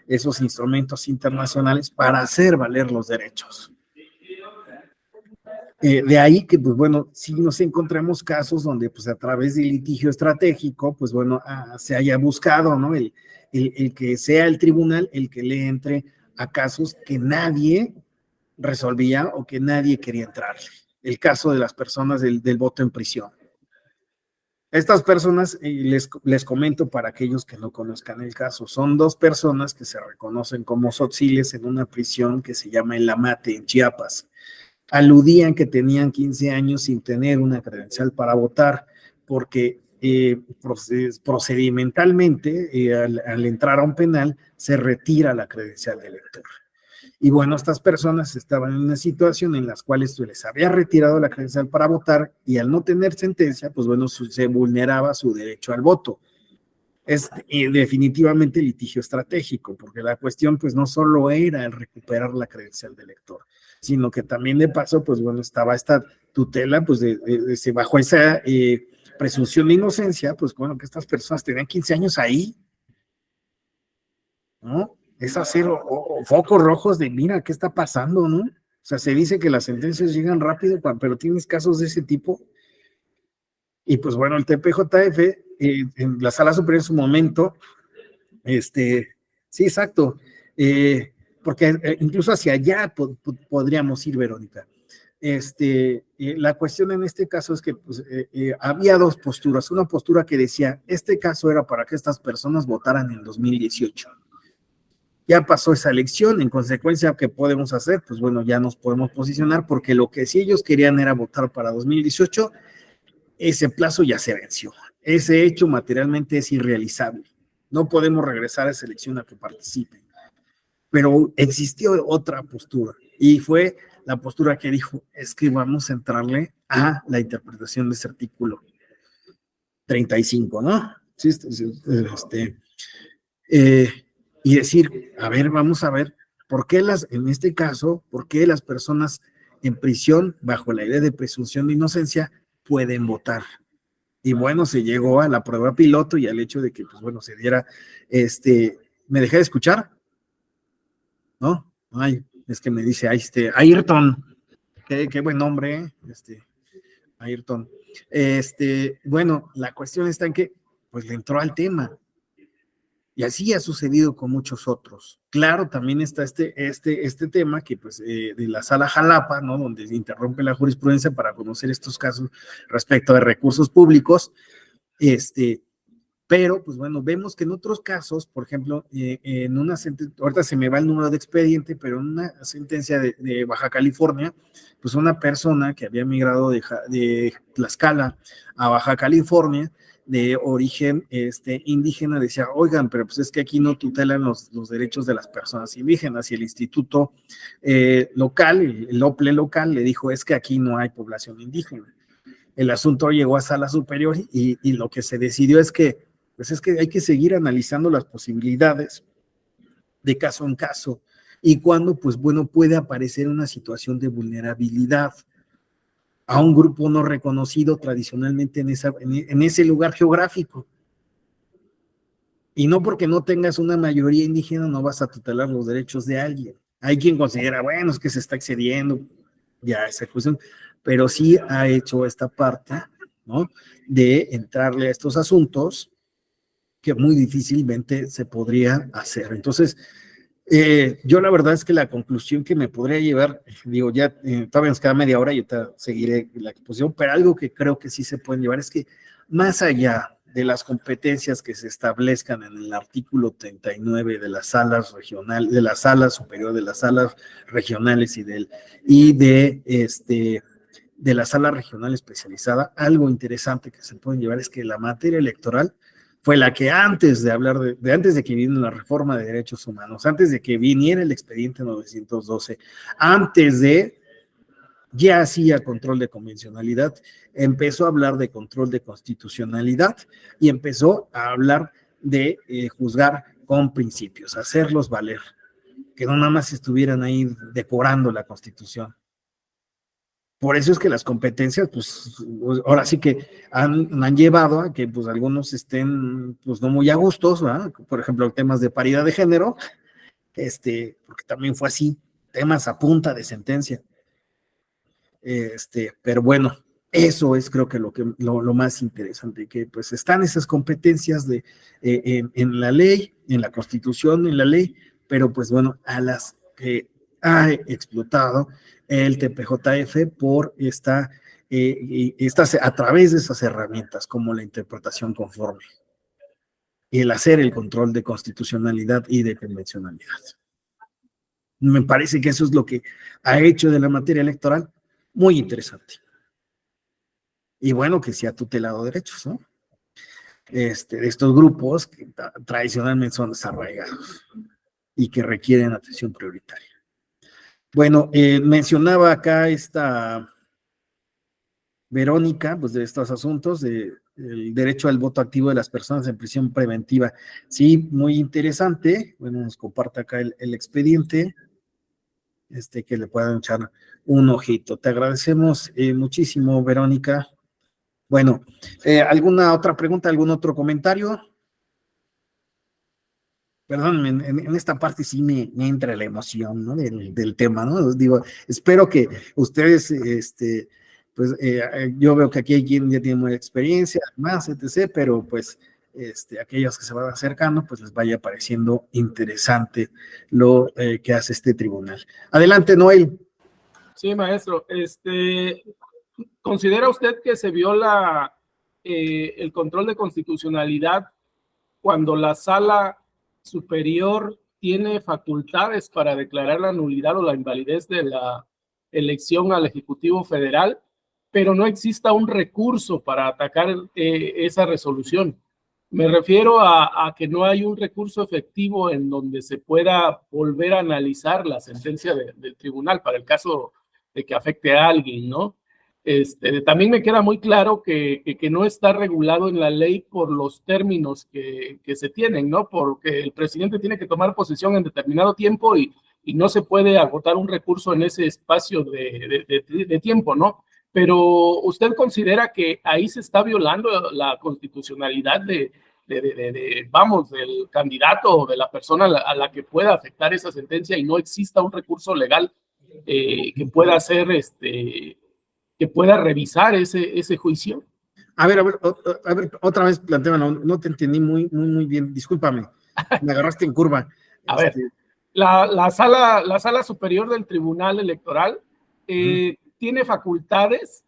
esos instrumentos internacionales para hacer valer los derechos. De ahí que, pues bueno, sí nos encontramos casos donde, pues a través del litigio estratégico, pues bueno, se haya buscado, ¿no? El que sea el tribunal el que le entre a casos que nadie resolvía o que nadie quería entrarle. El caso de las personas del voto en prisión. Estas personas, les comento para aquellos que no conozcan el caso, son 2 personas que se reconocen como tzotziles en una prisión que se llama El Amate, en Chiapas. Aludían que tenían 15 años sin tener una credencial para votar, porque procedimentalmente, al entrar a un penal, se retira la credencial de elector. Y bueno, estas personas estaban en una situación en las cuales se les había retirado la credencial para votar y al no tener sentencia, pues bueno, se vulneraba su derecho al voto. Es definitivamente litigio estratégico, porque la cuestión pues no solo era el recuperar la credencial de elector, sino que también de paso, pues bueno, estaba esta tutela, pues bajo esa presunción de inocencia, pues bueno, que estas personas tenían 15 años ahí, ¿no? Es hacer focos rojos de mira, ¿qué está pasando, no? O sea, se dice que las sentencias llegan rápido, pero tienes casos de ese tipo. Y pues bueno, el TPJF, en la Sala Superior en su momento, sí, exacto, porque incluso hacia allá podríamos ir, Verónica. La cuestión en este caso es que pues, había dos posturas. Una postura que decía, este caso era para que estas personas votaran en 2018. Ya pasó esa elección, en consecuencia, ¿qué podemos hacer? Pues bueno, ya nos podemos posicionar porque lo que sí ellos querían era votar para 2018, ese plazo ya se venció. Ese hecho materialmente es irrealizable. No podemos regresar a esa elección a que participen. Pero existió otra postura y fue la postura que dijo, es que vamos a entrarle a la interpretación de ese artículo 35, ¿no? Sí, y decir, a ver, vamos a ver, ¿por qué en este caso, por qué las personas en prisión bajo la idea de presunción de inocencia pueden votar? Y bueno, se llegó a la prueba piloto y al hecho de que, pues bueno, se diera, ¿me dejé de escuchar? ¿No? Ay, es que me dice, Ayrton, qué buen nombre, Ayrton. Bueno, la cuestión está en que, pues le entró al tema. Y así ha sucedido con muchos otros. Claro, también está este tema que pues de la Sala Jalapa, ¿no? Donde se interrumpe la jurisprudencia para conocer estos casos respecto de recursos públicos, pero pues bueno, vemos que en otros casos, por ejemplo, en una sentencia, ahorita se me va el número de expediente, pero en una sentencia de Baja California, pues una persona que había migrado de Tlaxcala a Baja California, de origen indígena, decía, oigan, pero pues es que aquí no tutelan los derechos de las personas indígenas, y el instituto local, el OPLE local, le dijo, es que aquí no hay población indígena. El asunto llegó a Sala Superior y lo que se decidió es que, pues es que hay que seguir analizando las posibilidades de caso en caso, y cuando, pues bueno, puede aparecer una situación de vulnerabilidad a un grupo no reconocido tradicionalmente en ese lugar geográfico. Y no porque no tengas una mayoría indígena no vas a tutelar los derechos de alguien. Hay quien considera, bueno, es que se está excediendo, ya esa cuestión, pero sí ha hecho esta parte, ¿no? De entrarle a estos asuntos que muy difícilmente se podría hacer. Entonces, yo la verdad es que la conclusión que me podría llevar, digo, ya todavía nos queda media hora y yo te seguiré la exposición, pero algo que creo que sí se pueden llevar es que más allá de las competencias que se establezcan en el artículo 39 de las salas regionales, de la sala superior, de las salas regionales de la sala regional especializada, algo interesante que se pueden llevar es que la materia electoral fue la que antes de que viniera la reforma de derechos humanos, antes de que viniera el expediente 912, ya hacía control de convencionalidad, empezó a hablar de control de constitucionalidad y empezó a hablar de juzgar con principios, hacerlos valer, que no nada más estuvieran ahí decorando la Constitución. Por eso es que las competencias, pues, ahora sí que han llevado a que, pues, algunos estén, pues, no muy a gustos, ¿verdad? Por ejemplo, temas de paridad de género, porque también fue así, temas a punta de sentencia. Pero bueno, eso es creo que lo más interesante, que pues están esas competencias en la ley, en la Constitución, en la ley, pero pues bueno, a las que ha explotado el TPJF por a través de esas herramientas como la interpretación conforme y el hacer el control de constitucionalidad y de convencionalidad. Me parece que eso es lo que ha hecho de la materia electoral muy interesante. Y bueno, que se ha tutelado derechos, ¿no? De estos grupos que tradicionalmente son desarraigados y que requieren atención prioritaria. Bueno, mencionaba acá esta Verónica, pues de estos asuntos, de el derecho al voto activo de las personas en prisión preventiva. Sí, muy interesante. Bueno, nos comparte acá el expediente, que le puedan echar un ojito. Te agradecemos muchísimo, Verónica. Bueno, ¿alguna otra pregunta, algún otro comentario? Perdón, en esta parte sí me entra la emoción, ¿no? Del tema, ¿no? Digo, espero que ustedes, pues yo veo que aquí hay quien ya tiene mucha experiencia, más, etc., pero pues aquellos que se van acercando, pues les vaya pareciendo interesante lo que hace este tribunal. Adelante, Noel. Sí, maestro. ¿Considera usted que se viola el control de constitucionalidad cuando la sala superior tiene facultades para declarar la nulidad o la invalidez de la elección al Ejecutivo Federal, pero no exista un recurso para atacar esa resolución? Me refiero a que no hay un recurso efectivo en donde se pueda volver a analizar la sentencia del tribunal para el caso de que afecte a alguien, ¿no? También me queda muy claro que no está regulado en la ley por los términos que se tienen, ¿no? Porque el presidente tiene que tomar posesión en determinado tiempo y no se puede agotar un recurso en ese espacio de tiempo, ¿no? Pero ¿usted considera que ahí se está violando la constitucionalidad vamos, del candidato o de la persona a la que pueda afectar esa sentencia y no exista un recurso legal que pueda hacer que pueda revisar ese juicio? A ver, otra vez plantéame, no te entendí muy bien, discúlpame, me agarraste en curva. A ver, la sala superior del Tribunal Electoral tiene facultades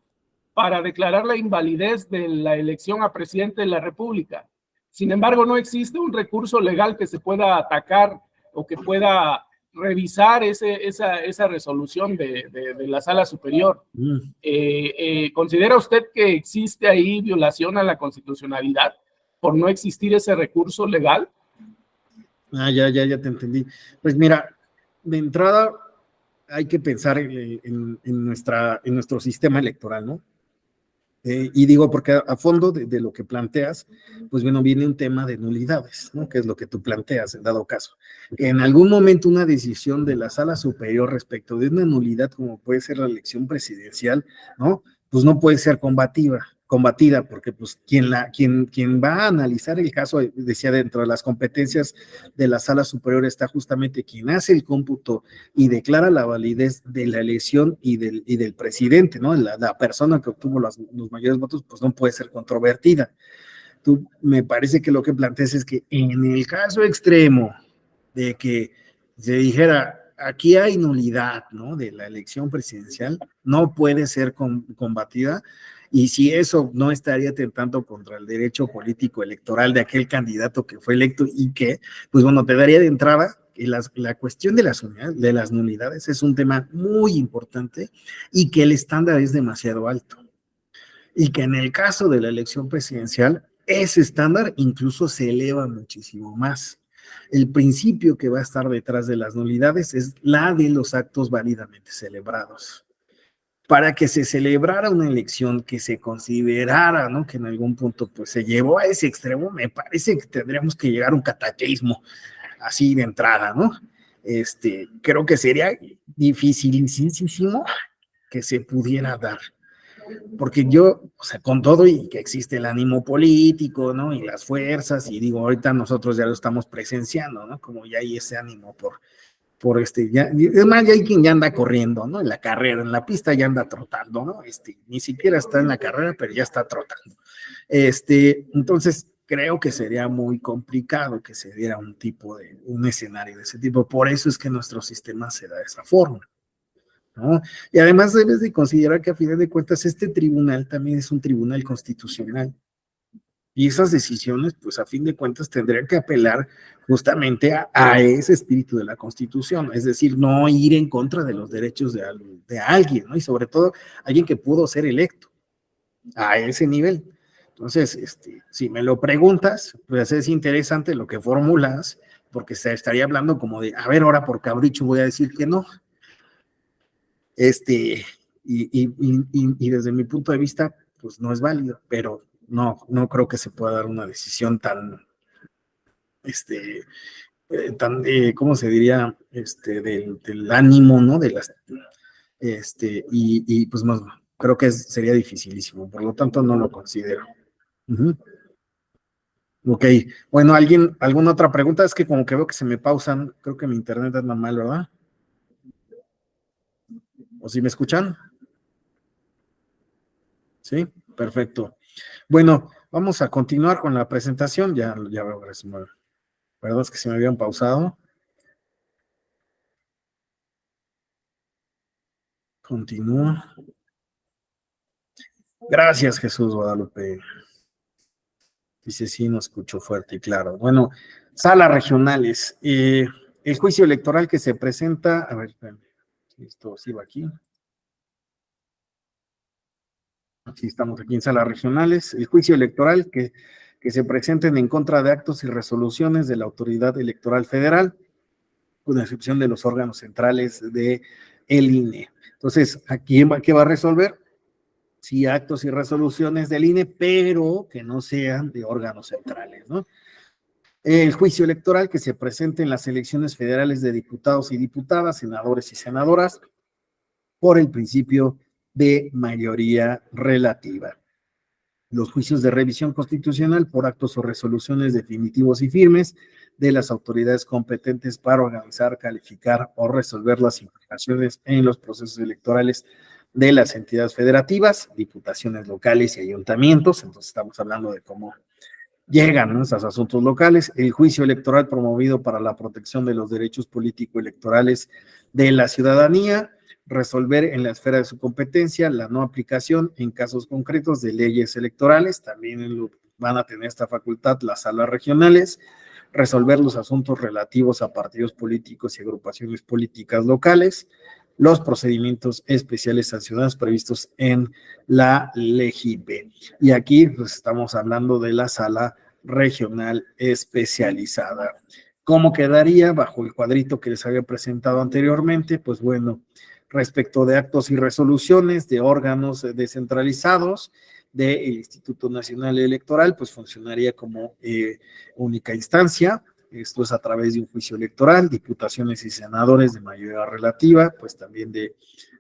para declarar la invalidez de la elección a presidente de la República. Sin embargo, no existe un recurso legal que se pueda atacar o que pueda revisar esa resolución de la sala superior. ¿Considera usted que existe ahí violación a la constitucionalidad por no existir ese recurso legal? Ya te entendí. Pues mira, de entrada hay que pensar en nuestro sistema electoral, ¿no? Y digo, porque a fondo de lo que planteas, pues bueno, viene un tema de nulidades, ¿no? Que es lo que tú planteas, en dado caso. En algún momento una decisión de la sala superior respecto de una nulidad, como puede ser la elección presidencial, ¿no? Pues no puede ser combatida, porque pues quien va a analizar el caso, decía, dentro de las competencias de la sala superior está justamente quien hace el cómputo y declara la validez de la elección y del presidente, ¿no? La persona que obtuvo los mayores votos, pues no puede ser controvertida. Me parece que lo que planteas es que en el caso extremo de que se dijera, aquí hay nulidad, ¿no? De la elección presidencial, no puede ser combatida. Y si eso no estaría atentando contra el derecho político electoral de aquel candidato que fue electo y que, pues bueno, te daría de entrada que la cuestión de las nulidades es un tema muy importante y que el estándar es demasiado alto. Y que en el caso de la elección presidencial, ese estándar incluso se eleva muchísimo más. El principio que va a estar detrás de las nulidades es la de los actos válidamente celebrados. Para que se celebrara una elección que se considerara, ¿no? Que en algún punto pues se llevó a ese extremo, me parece que tendríamos que llegar a un cataclismo así de entrada, ¿no? Creo que sería dificilísimo que se pudiera dar. Porque yo, o sea, con todo y que existe el ánimo político, ¿no? Y las fuerzas, y digo, ahorita nosotros ya lo estamos presenciando, ¿no? Como ya hay ese ánimo por es más, ya hay quien ya anda corriendo, ¿no? En la carrera, en la pista ya anda trotando, ¿no? Ni siquiera está en la carrera, pero ya está trotando. Entonces, creo que sería muy complicado que se diera un escenario de ese tipo. Por eso es que nuestro sistema se da de esa forma, ¿no? Y además debes de considerar que a final de cuentas este tribunal también es un tribunal constitucional. Y esas decisiones, pues a fin de cuentas, tendrían que apelar justamente a ese espíritu de la Constitución, es decir, no ir en contra de los derechos de alguien, ¿no? Y sobre todo, alguien que pudo ser electo a ese nivel. Entonces, si me lo preguntas, pues es interesante lo que formulas, porque se estaría hablando como de, a ver, ahora por capricho voy a decir que no. Y desde mi punto de vista, pues no es válido, pero no creo que se pueda dar una decisión tan, ¿cómo se diría? Del ánimo, ¿no? De las, pues más, creo que sería dificilísimo, por lo tanto no lo considero. Uh-huh. Ok, bueno, ¿alguna otra pregunta? Es que como que veo que se me pausan, creo que mi internet anda mal, ¿verdad? ¿O si me escuchan? Sí, perfecto. Bueno, vamos a continuar con la presentación, ya veo que se mueve. Perdón, es que se me habían pausado. Continúo. Gracias, Jesús Guadalupe. Dice, sí, no escucho fuerte y claro. Bueno, salas regionales. El juicio electoral que se presenta, a ver, esto sí va aquí. Aquí estamos, aquí en salas regionales. El juicio electoral que se presenten en contra de actos y resoluciones de la Autoridad Electoral Federal, con excepción de los órganos centrales de el INE. Entonces, ¿aquí qué va a resolver? Sí, actos y resoluciones del INE, pero que no sean de órganos centrales, ¿no? El juicio electoral que se presente en las elecciones federales de diputados y diputadas, senadores y senadoras, por el principio de mayoría relativa. Los juicios de revisión constitucional por actos o resoluciones definitivos y firmes de las autoridades competentes para organizar, calificar o resolver las implicaciones en los procesos electorales de las entidades federativas, diputaciones locales y ayuntamientos. Entonces estamos hablando de cómo llegan, ¿no?, esos asuntos locales. El juicio electoral promovido para la protección de los derechos político-electorales de la ciudadanía, resolver en la esfera de su competencia la no aplicación en casos concretos de leyes electorales, también van a tener esta facultad las salas regionales, resolver los asuntos relativos a partidos políticos y agrupaciones políticas locales, los procedimientos especiales sancionados previstos en la LEGIP. Y aquí pues estamos hablando de la sala regional especializada. ¿Cómo quedaría bajo el cuadrito que les había presentado anteriormente? Pues bueno, respecto de actos y resoluciones de órganos descentralizados del Instituto Nacional Electoral, pues funcionaría como única instancia. Esto es a través de un juicio electoral, diputaciones y senadores de mayoría relativa, pues también de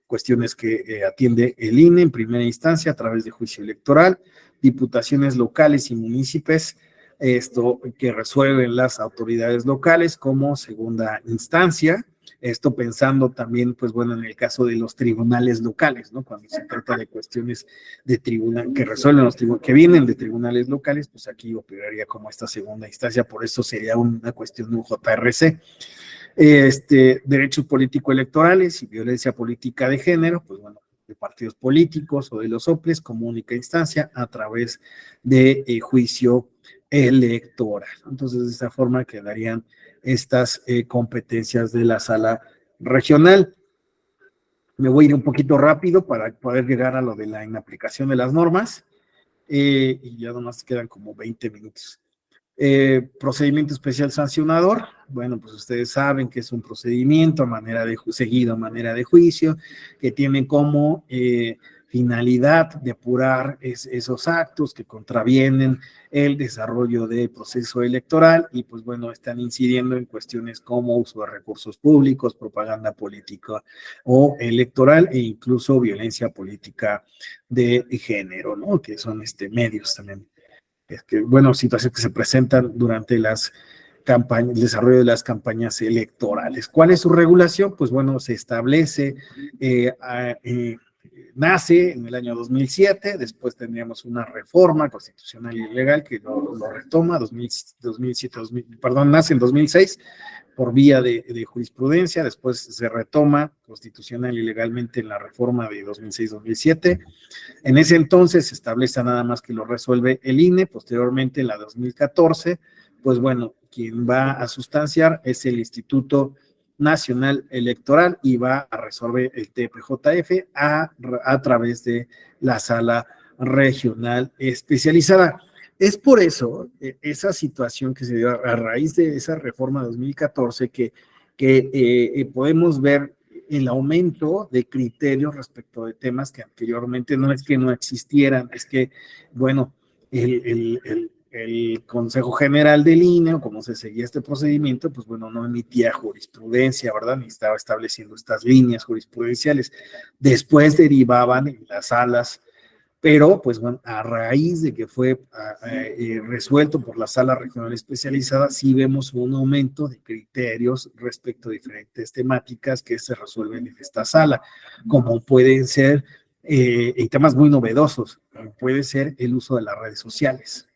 cuestiones que atiende el INE en primera instancia a través de juicio electoral, diputaciones locales y municipios, esto que resuelven las autoridades locales como segunda instancia. Esto pensando también, pues bueno, en el caso de los tribunales locales, ¿no? Cuando se trata de cuestiones de tribunal, que resuelven los tribunales, que vienen de tribunales locales, pues aquí operaría como esta segunda instancia, por eso sería una cuestión de un JRC. Derechos político-electorales y violencia política de género, pues bueno, de partidos políticos o de los OPLES como única instancia a través de juicio electoral. Entonces, de esta forma quedarían estas competencias de la sala regional. Me voy a ir un poquito rápido para poder llegar a lo de la inaplicación de las normas, y ya nomás quedan como 20 minutos. Procedimiento especial sancionador, bueno, pues ustedes saben que es un procedimiento seguido a manera de juicio, que tiene como finalidad depurar esos actos que contravienen el desarrollo del proceso electoral y pues bueno, están incidiendo en cuestiones como uso de recursos públicos, propaganda política o electoral e incluso violencia política de género, ¿no? Que son medios también. Bueno, situaciones que se presentan durante las campañas, el desarrollo de las campañas electorales. ¿Cuál es su regulación? Pues bueno, se establece, nace en el año 2007, después tendríamos una reforma constitucional y legal que lo retoma, nace en 2006 por vía de jurisprudencia, después se retoma constitucional y legalmente en la reforma de 2006-2007. En ese entonces se establece nada más que lo resuelve el INE, posteriormente en la 2014, pues bueno, quien va a sustanciar es el Instituto Nacional Electoral y va a resolver el TPJF a través de la sala regional especializada. Es por eso, esa situación que se dio a raíz de esa reforma de 2014 que podemos ver el aumento de criterios respecto de temas que anteriormente no es que no existieran, es que, bueno, el Consejo General del INE, o como se seguía este procedimiento, pues bueno, no emitía jurisprudencia, ¿verdad? Ni estaba estableciendo estas líneas jurisprudenciales. Después derivaban en las salas, pero pues bueno, a raíz de que fue resuelto por la sala regional especializada, sí vemos un aumento de criterios respecto a diferentes temáticas que se resuelven en esta sala, como pueden ser, y temas muy novedosos, como puede ser el uso de las redes sociales.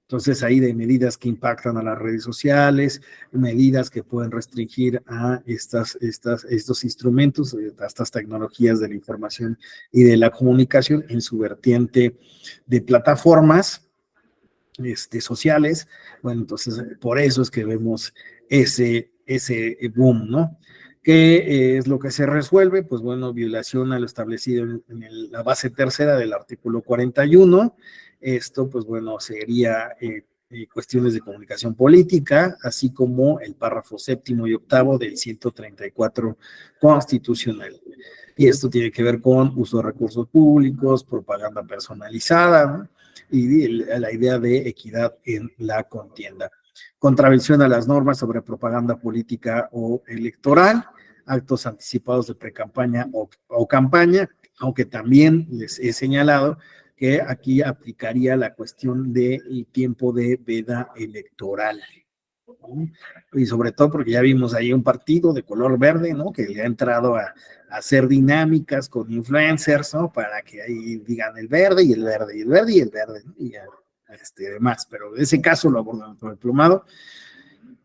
Entonces, ahí de medidas que impactan a las redes sociales, medidas que pueden restringir a estos instrumentos, a estas tecnologías de la información y de la comunicación en su vertiente de plataformas sociales. Bueno, entonces, por eso es que vemos ese boom, ¿no? ¿Qué es lo que se resuelve? Pues bueno, violación a lo establecido en la base tercera del artículo 41. Esto, pues bueno, sería cuestiones de comunicación política, así como el párrafo 7º y 8º del 134 constitucional. Y esto tiene que ver con uso de recursos públicos, propaganda personalizada, ¿no? Y la idea de equidad en la contienda. Contravención a las normas sobre propaganda política o electoral, actos anticipados de precampaña o campaña, aunque también les he señalado que aquí aplicaría la cuestión de tiempo de veda electoral. ¿No? Y sobre todo porque ya vimos ahí un partido de color verde, ¿no? Que le ha entrado a hacer dinámicas con influencers, ¿no? Para que ahí digan el verde y el verde y el verde y el verde, ¿no? Y demás, pero ese caso lo abordan por el plomado.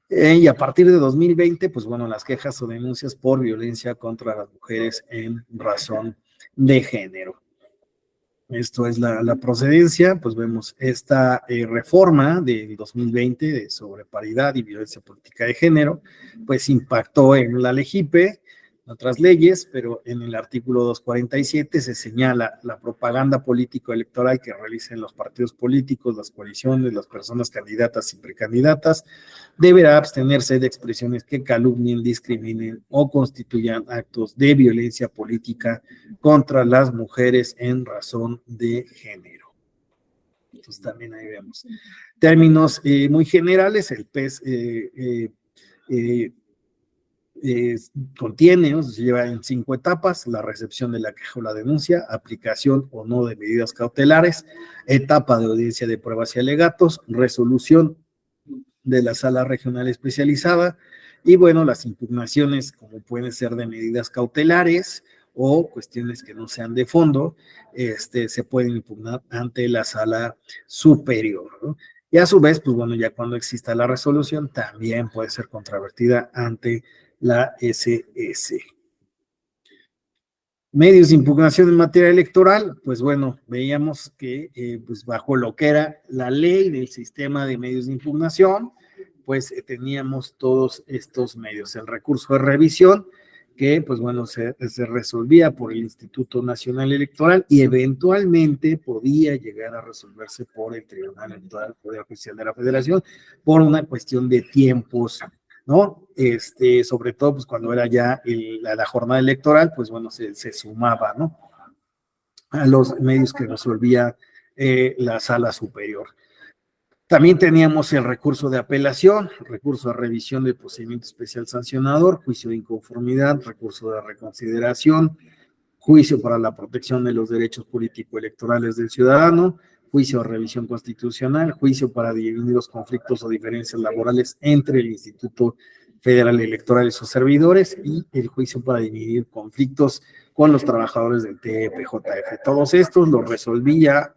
Y a partir de 2020, pues bueno, las quejas o denuncias por violencia contra las mujeres en razón de género. Esto es la procedencia, pues vemos esta reforma del 2020 sobre paridad y violencia política de género, pues impactó en la LEGIPE, en otras leyes, pero en el artículo 247 se señala la propaganda político-electoral que realicen los partidos políticos, las coaliciones, las personas candidatas y precandidatas, deberá abstenerse de expresiones que calumnien, discriminen o constituyan actos de violencia política contra las mujeres en razón de género. Entonces también ahí vemos. Términos muy generales, el PES contiene, ¿no? Se lleva en 5 etapas: la recepción de la queja o la denuncia, aplicación o no de medidas cautelares, etapa de audiencia de pruebas y alegatos, resolución de la sala regional especializada, y bueno, las impugnaciones como pueden ser de medidas cautelares o cuestiones que no sean de fondo, se pueden impugnar ante la sala superior, ¿no? Y a su vez, pues bueno, ya cuando exista la resolución, también puede ser controvertida ante la SS. Medios de impugnación en materia electoral, pues bueno, veíamos que pues bajo lo que era la ley del sistema de medios de impugnación, pues teníamos todos estos medios. El recurso de revisión, que pues bueno, se resolvía por el Instituto Nacional Electoral y eventualmente podía llegar a resolverse por el Tribunal Electoral, Poder Judicial de la Federación, por una cuestión de tiempos, ¿no? Sobre todo, pues cuando era ya la jornada electoral, pues bueno, se sumaba, ¿no? A los medios que resolvía la sala superior. También teníamos el recurso de apelación, recurso de revisión del procedimiento especial sancionador, juicio de inconformidad, recurso de reconsideración, juicio para la protección de los derechos político-electorales del ciudadano, juicio de revisión constitucional, juicio para dirimir los conflictos o diferencias laborales entre el Instituto Federal Electoral y sus servidores, y el juicio para dirimir conflictos con los trabajadores del TEPJF. Todos estos los resolvía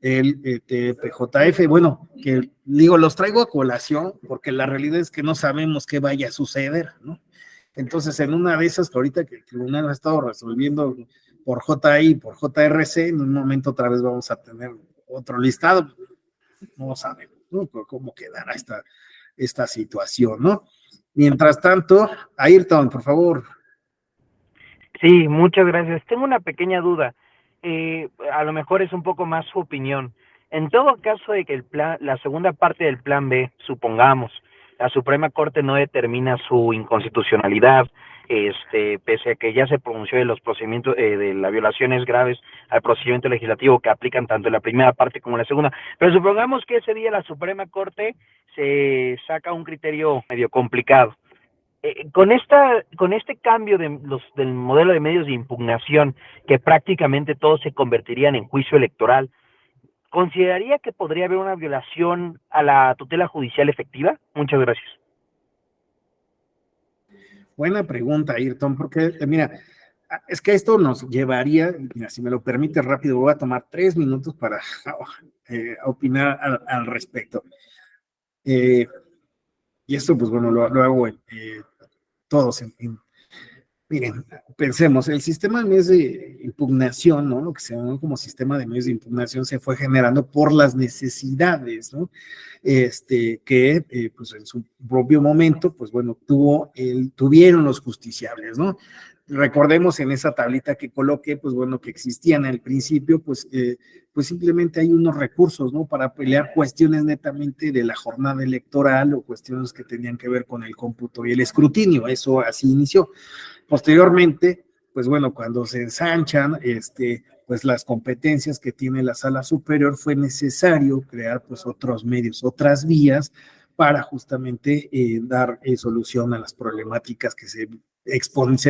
el TPJF. Bueno, que digo, los traigo a colación porque la realidad es que no sabemos qué vaya a suceder, ¿no? Entonces, en una de esas que ahorita que el tribunal ha estado resolviendo por JI y por JRC, en un momento otra vez vamos a tener otro listado, no sabemos, ¿no? Cómo quedará esta situación, ¿no? Mientras tanto, Ayrton, por favor. Sí, muchas gracias. Tengo una pequeña duda. A lo mejor es un poco más su opinión. En todo caso de que la segunda parte del plan B, supongamos, la Suprema Corte no determina su inconstitucionalidad pese a que ya se pronunció de los procedimientos, de las violaciones graves al procedimiento legislativo que aplican tanto en la primera parte como en la segunda. Pero supongamos que ese día la Suprema Corte se saca un criterio medio complicado. Con este cambio del modelo de medios de impugnación, que prácticamente todos se convertirían en juicio electoral, ¿consideraría que podría haber una violación a la tutela judicial efectiva? Muchas gracias. Buena pregunta, Ayrton, porque mira, es que esto nos llevaría, mira, si me lo permite rápido, voy a tomar 3 minutos para opinar al respecto. Y esto, pues bueno, lo hago todos. Miren, pensemos, el sistema de medios de impugnación, ¿no? Lo que se llama como sistema de medios de impugnación se fue generando por las necesidades, ¿no? Que pues en su propio momento, pues bueno, tuvieron los justiciables, ¿no? Recordemos en esa tablita que coloqué, pues bueno, que existían al principio, pues simplemente hay unos recursos, ¿no? Para pelear cuestiones netamente de la jornada electoral o cuestiones que tenían que ver con el cómputo y el escrutinio, eso así inició. Posteriormente, pues bueno, cuando se ensanchan, pues las competencias que tiene la Sala Superior, fue necesario crear pues otros medios, otras vías para justamente dar solución a las problemáticas que se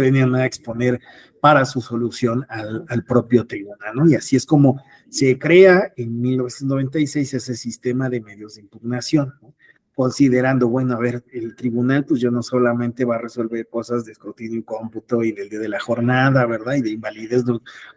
venían a exponer para su solución al propio tribunal, ¿no? Y así es como se crea en 1996 ese sistema de medios de impugnación, ¿no? Considerando, bueno, a ver, el tribunal pues ya no solamente va a resolver cosas de escrutinio y cómputo y del día de la jornada, ¿verdad? Y de invalidez,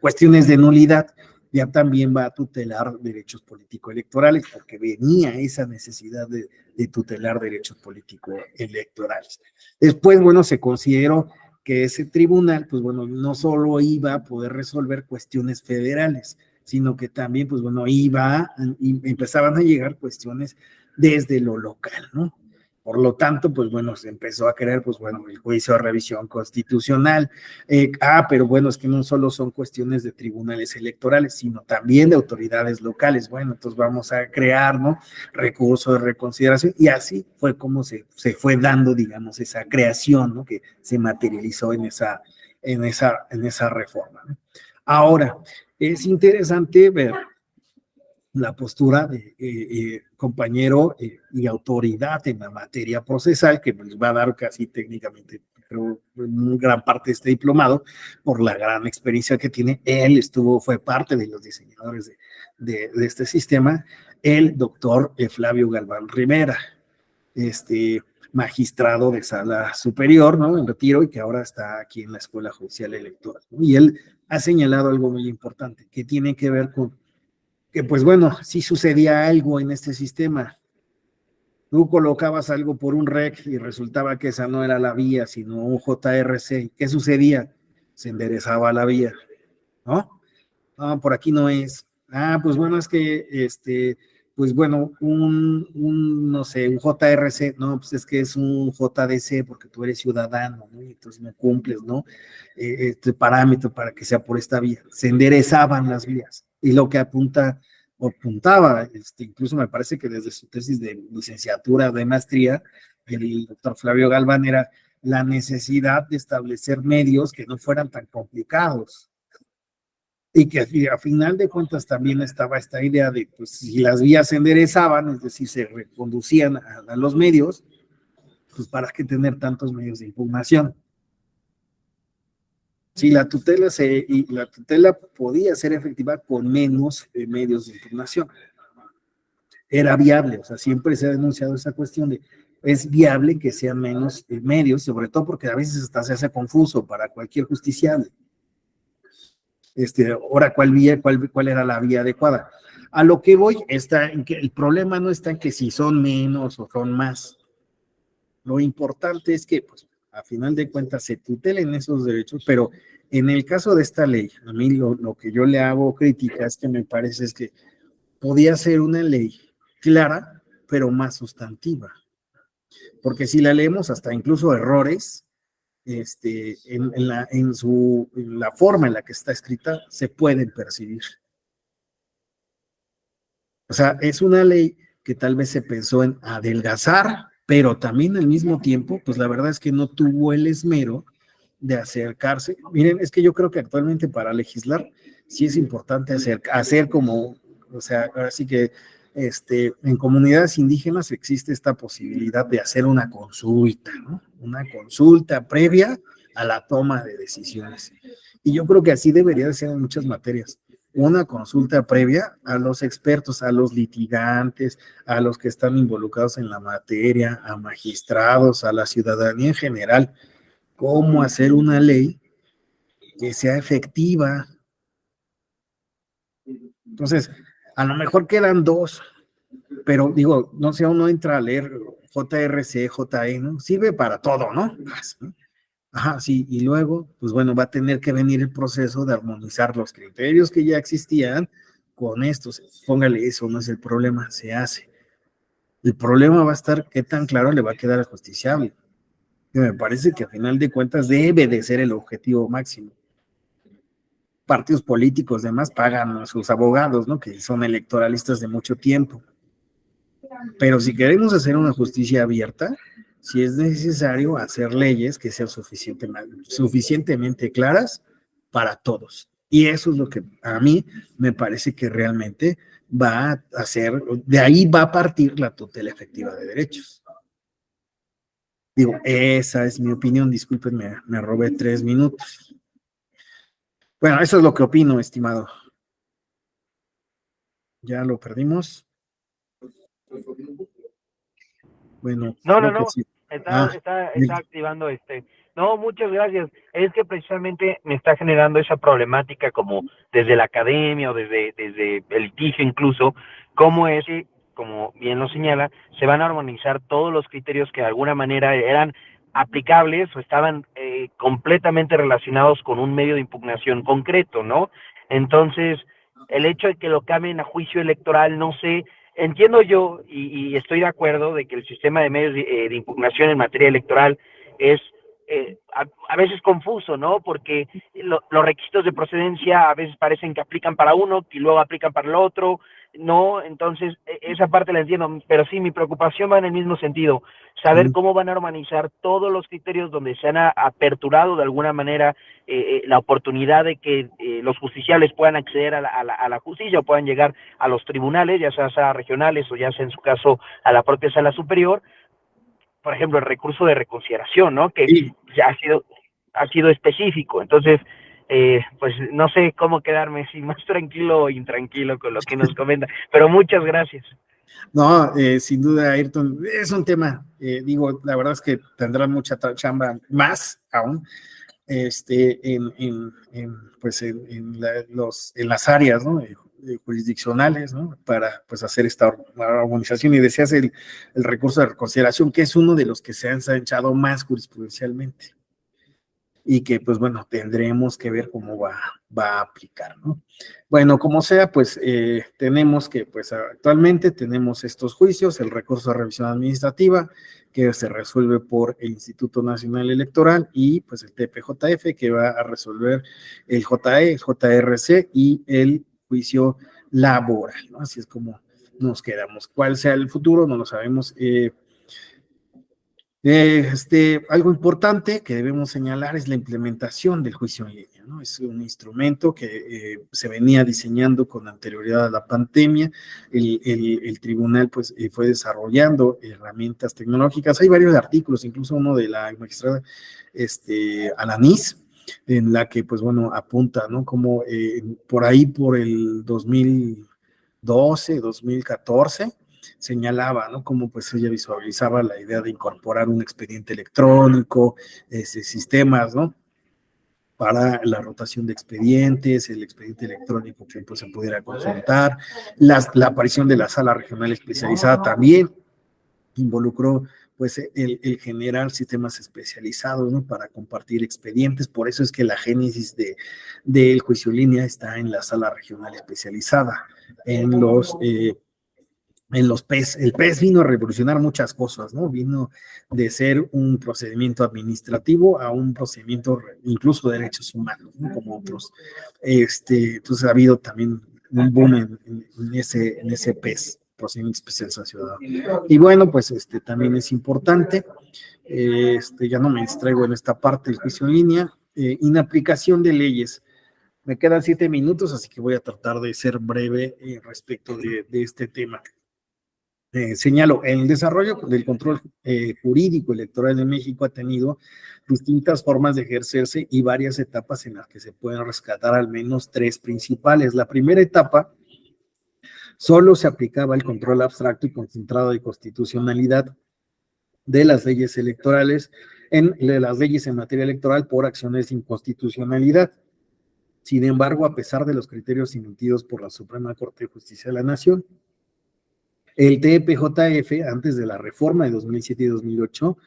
cuestiones de nulidad, ya también va a tutelar derechos político-electorales, porque venía esa necesidad de tutelar derechos político-electorales. Después, bueno, se consideró que ese tribunal, pues bueno, no solo iba a poder resolver cuestiones federales, sino que también, pues bueno, empezaban a llegar cuestiones desde lo local, ¿no? Por lo tanto, pues bueno, se empezó a crear, pues bueno, el juicio de revisión constitucional. Pero bueno, es que no solo son cuestiones de tribunales electorales, sino también de autoridades locales. Bueno, entonces vamos a crear, ¿no? Recurso de reconsideración, y así fue como se fue dando, digamos, esa creación, ¿no? Que se materializó en esa reforma, ¿no? Ahora, es interesante ver la postura de compañero y autoridad en la materia procesal, que nos va a dar casi técnicamente, creo, gran parte de este diplomado, por la gran experiencia que tiene. Él fue parte de los diseñadores de este sistema, el doctor Flavio Galván Rivera, magistrado de Sala Superior, ¿no? En retiro, y que ahora está aquí en la Escuela Judicial Electoral, ¿no? Y él ha señalado algo muy importante, que tiene que ver con que, pues bueno, si sucedía algo en este sistema, tú colocabas algo por un REC y resultaba que esa no era la vía, sino un JRC. ¿Qué sucedía? Se enderezaba la vía, ¿no? Ah, por aquí no es. Pues bueno, es que, pues bueno, no sé, un JRC, no, pues es que es un JDC porque tú eres ciudadano, ¿no? Y entonces no cumples, ¿no? Este parámetro para que sea por esta vía. Se enderezaban las vías. Y lo que apuntaba, incluso me parece que desde su tesis de licenciatura, de maestría, el doctor Flavio Galván, era la necesidad de establecer medios que no fueran tan complicados. Y que a final de cuentas también estaba esta idea de, pues, si las vías se enderezaban, es decir, se reconducían a los medios, pues, ¿para qué tener tantos medios de impugnación? Si la tutela podía ser efectiva con menos medios de impugnación. Era viable, o sea, siempre se ha denunciado esa cuestión de, es viable que sean menos medios, sobre todo porque a veces hasta se hace confuso para cualquier justiciable. Ahora, ¿cuál era la vía adecuada? A lo que voy está en que el problema no está en que si son menos o son más. Lo importante es que, pues, a final de cuentas se tutelen esos derechos, pero en el caso de esta ley, a mí lo que yo le hago crítica es que me parece es que podía ser una ley clara, pero más sustantiva. Porque si la leemos, hasta incluso errores, en la forma en la que está escrita, se pueden percibir. O sea, es una ley que tal vez se pensó en adelgazar, pero también al mismo tiempo, pues la verdad es que no tuvo el esmero de acercarse. Miren, es que yo creo que actualmente para legislar sí es importante hacer como, o sea, ahora sí que en comunidades indígenas existe esta posibilidad de hacer una consulta, ¿no? Una consulta previa a la toma de decisiones. Y yo creo que así debería de ser en muchas materias. Una consulta previa a los expertos, a los litigantes, a los que están involucrados en la materia, a magistrados, a la ciudadanía en general. Cómo hacer una ley que sea efectiva. Entonces, a lo mejor quedan dos, pero digo, no sé, uno entra a leer JRC, JE, ¿no? Sirve para todo, ¿no? Ajá, sí, y luego, pues bueno, va a tener que venir el proceso de armonizar los criterios que ya existían con estos. Póngale, eso no es el problema, se hace. El problema va a estar qué tan claro le va a quedar al justiciable, que me parece que a final de cuentas debe de ser el objetivo máximo. Partidos políticos, demás, pagan a sus abogados, ¿no? Que son electoralistas de mucho tiempo. Pero si queremos hacer una justicia abierta, sí es necesario hacer leyes que sean suficientemente claras para todos. Y eso es lo que a mí me parece que realmente va a hacer, de ahí va a partir la tutela efectiva de derechos. Digo, esa es mi opinión, discúlpenme, me robé 3 minutos. Bueno, eso es lo que opino, estimado. ¿Ya lo perdimos? Bueno, No. sí. Está activando No, muchas gracias. Es que precisamente me está generando esa problemática como desde la academia o desde el litigio incluso, cómo es que, como bien lo señala, se van a armonizar todos los criterios que de alguna manera eran aplicables o estaban completamente relacionados con un medio de impugnación concreto, ¿no? Entonces, el hecho de que lo cambien a juicio electoral, no sé. Entiendo yo y estoy de acuerdo de que el sistema de medios de impugnación en materia electoral es a veces confuso, ¿no? Porque los requisitos de procedencia a veces parecen que aplican para uno y luego aplican para el otro, ¿no? Entonces, esa parte la entiendo, pero sí, mi preocupación va en el mismo sentido, saber cómo van a armonizar todos los criterios donde se han aperturado de alguna manera la oportunidad de que los justiciables puedan acceder a la justicia o puedan llegar a los tribunales, ya sea regionales o ya sea en su caso a la propia sala superior. Por ejemplo, el recurso de reconsideración, ¿no? Que ya ha sido específico. Entonces, pues no sé cómo quedarme, si más tranquilo o intranquilo con lo que nos comenta, pero muchas gracias. No, sin duda, Ayrton, es un tema, digo, la verdad es que tendrá mucha chamba, más aún, en las áreas, ¿no? Jurisdiccionales, ¿no? Para pues hacer esta armonización, y decías el recurso de reconsideración, que es uno de los que se han ensanchado más jurisprudencialmente y que pues bueno, tendremos que ver cómo va a aplicar, ¿no? Bueno, como sea, pues tenemos que, pues actualmente tenemos estos juicios, el recurso de revisión administrativa, que se resuelve por el Instituto Nacional Electoral, y pues el TPJF, que va a resolver el JE, el JRC y el juicio laboral, ¿no? Así es como nos quedamos. ¿Cuál sea el futuro? No lo sabemos. Algo importante que debemos señalar es la implementación del juicio en línea, ¿no? Es un instrumento que se venía diseñando con anterioridad a la pandemia. El tribunal pues fue desarrollando herramientas tecnológicas. Hay varios artículos, incluso uno de la magistrada Alanís, en la que pues bueno apunta, ¿no? Como por ahí por el 2012, 2014, señalaba, ¿no? Cómo pues ella visualizaba la idea de incorporar un expediente electrónico, sistemas, ¿no? Para la rotación de expedientes, el expediente electrónico que pues se pudiera consultar, la aparición de la sala regional especializada también involucró pues el generar sistemas especializados, ¿no? Para compartir expedientes. Por eso es que la génesis del juicio en línea está en la sala regional especializada, en los PES. El PES vino a revolucionar muchas cosas, ¿no? Vino de ser un procedimiento administrativo a un procedimiento incluso de derechos humanos, ¿no? Como otros. Entonces ha habido también un boom en ese PES. procedimiento especial sancionador. Y bueno, pues también es importante, ya no me distraigo en esta parte del juicio en línea, inaplicación de leyes. Me quedan 7 minutos, así que voy a tratar de ser breve respecto de este tema. Señalo, el desarrollo del control jurídico electoral en México ha tenido distintas formas de ejercerse y varias etapas en las que se pueden rescatar al menos 3 principales. La primera etapa solo se aplicaba el control abstracto y concentrado de constitucionalidad de las leyes electorales, de las leyes en materia electoral por acciones de inconstitucionalidad. Sin embargo, a pesar de los criterios emitidos por la Suprema Corte de Justicia de la Nación, el TPJF, antes de la reforma de 2007 y 2008,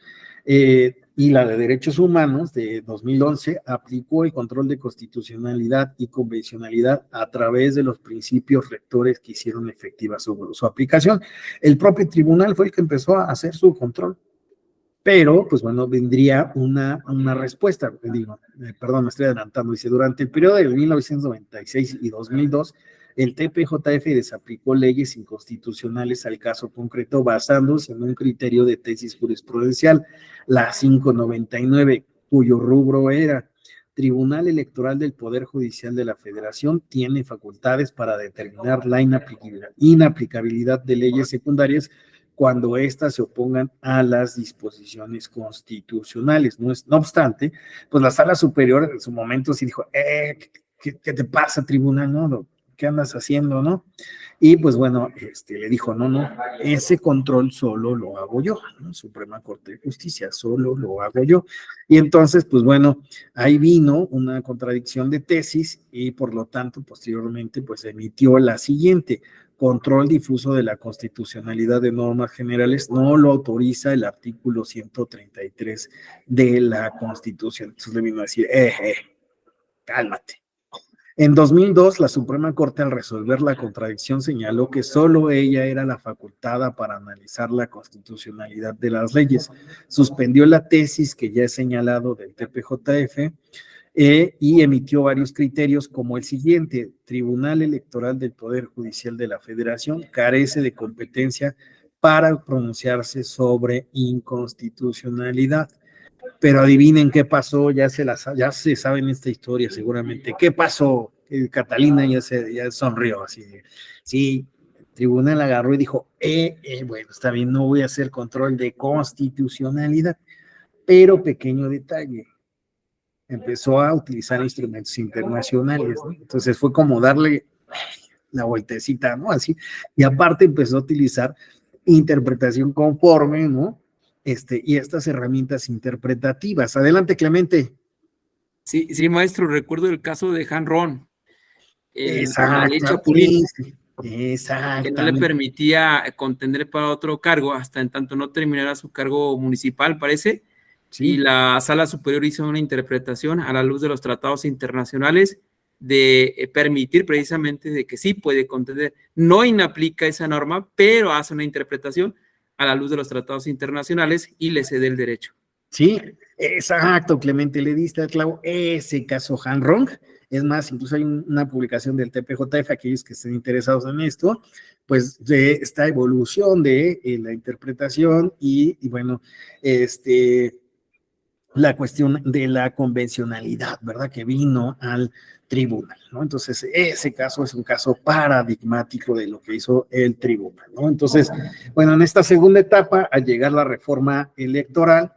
y la de Derechos Humanos de 2011, aplicó el control de constitucionalidad y convencionalidad a través de los principios rectores que hicieron efectiva su aplicación. El propio tribunal fue el que empezó a hacer su control. Pero, pues bueno, vendría una respuesta, perdón, me estoy adelantando, dice, durante el periodo de 1996 y 2002, el TPJF desaplicó leyes inconstitucionales al caso concreto basándose en un criterio de tesis jurisprudencial, la 599, cuyo rubro era: Tribunal Electoral del Poder Judicial de la Federación tiene facultades para determinar la inaplicabilidad de leyes secundarias cuando éstas se opongan a las disposiciones constitucionales. No obstante, pues la Sala Superior en su momento sí dijo, ¿qué te pasa, tribunal? ¿No? ¿Qué andas haciendo, no? Y pues bueno, le dijo, no, ese control solo lo hago yo, ¿no? Suprema Corte de Justicia, solo lo hago yo. Y entonces, pues bueno, ahí vino una contradicción de tesis y por lo tanto, posteriormente, pues emitió la siguiente: control difuso de la constitucionalidad de normas generales no lo autoriza el artículo 133 de la Constitución. Entonces le vino a decir, cálmate. En 2002, la Suprema Corte, al resolver la contradicción, señaló que solo ella era la facultada para analizar la constitucionalidad de las leyes. Suspendió la tesis que ya he señalado del TPJF y emitió varios criterios como el siguiente: Tribunal Electoral del Poder Judicial de la Federación carece de competencia para pronunciarse sobre inconstitucionalidad. Pero adivinen qué pasó, ya se saben esta historia seguramente. ¿Qué pasó? Catalina ya sonrió así. Sí, el tribunal agarró y dijo, bueno, está bien, no voy a hacer control de constitucionalidad, pero pequeño detalle, empezó a utilizar instrumentos internacionales, ¿no? Entonces fue como darle la vueltecita, ¿no? Así, y aparte empezó a utilizar interpretación conforme, ¿no? Y estas herramientas interpretativas. Adelante, Clemente. Sí, maestro, recuerdo el caso de Han Ron, la ley Exacto, Chapulín, exactamente. que no le permitía contender para otro cargo hasta en tanto no terminara su cargo municipal, parece, sí. Y la Sala Superior hizo una interpretación a la luz de los tratados internacionales de permitir precisamente de que sí puede contender. No inaplica esa norma, pero hace una interpretación a la luz de los tratados internacionales y le cede el derecho. Sí, exacto, Clemente, le diste al clavo. Ese caso Han Rong, es más, incluso hay una publicación del TPJF, aquellos que estén interesados en esto, pues de esta evolución de la interpretación y bueno, la cuestión de la convencionalidad, ¿verdad? Que vino al tribunal, ¿no? Entonces, ese caso es un caso paradigmático de lo que hizo el tribunal, ¿no? Entonces, bueno, en esta segunda etapa, al llegar la reforma electoral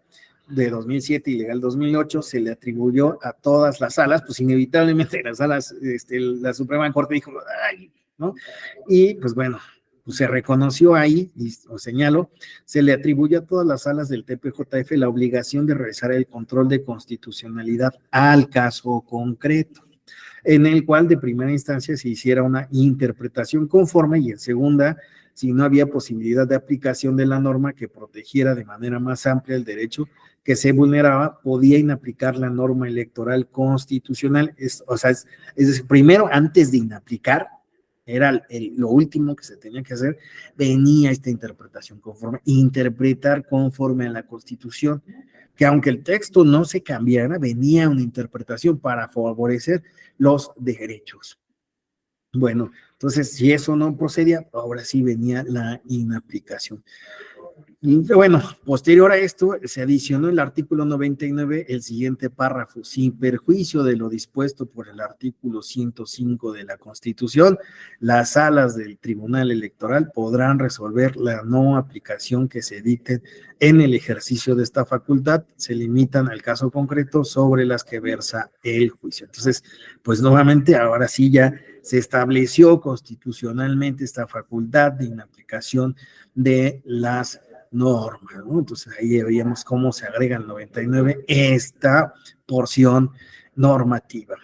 de 2007 y legal 2008, se le atribuyó a todas las salas, pues inevitablemente las salas, la Suprema Corte dijo, ay, ¿no? Y pues bueno, pues se reconoció ahí, y os señalo, se le atribuye a todas las salas del TPJF la obligación de realizar el control de constitucionalidad al caso concreto, en el cual de primera instancia se hiciera una interpretación conforme y en segunda, si no había posibilidad de aplicación de la norma que protegiera de manera más amplia el derecho que se vulneraba, podía inaplicar la norma electoral constitucional. Es decir, primero, antes de inaplicar, era lo último que se tenía que hacer, venía esta interpretación conforme, interpretar conforme a la Constitución, que aunque el texto no se cambiara, venía una interpretación para favorecer los derechos. Bueno, entonces, si eso no procedía, ahora sí venía la inaplicación. Bueno, posterior a esto, se adicionó el artículo 99, el siguiente párrafo: sin perjuicio de lo dispuesto por el artículo 105 de la Constitución, las salas del Tribunal Electoral podrán resolver la no aplicación que se dicte en el ejercicio de esta facultad, se limitan al caso concreto sobre las que versa el juicio. Entonces, pues nuevamente, ahora sí ya se estableció constitucionalmente esta facultad de inaplicación de las normas, ¿no? Entonces ahí veíamos cómo se agrega el 99 esta porción normativa.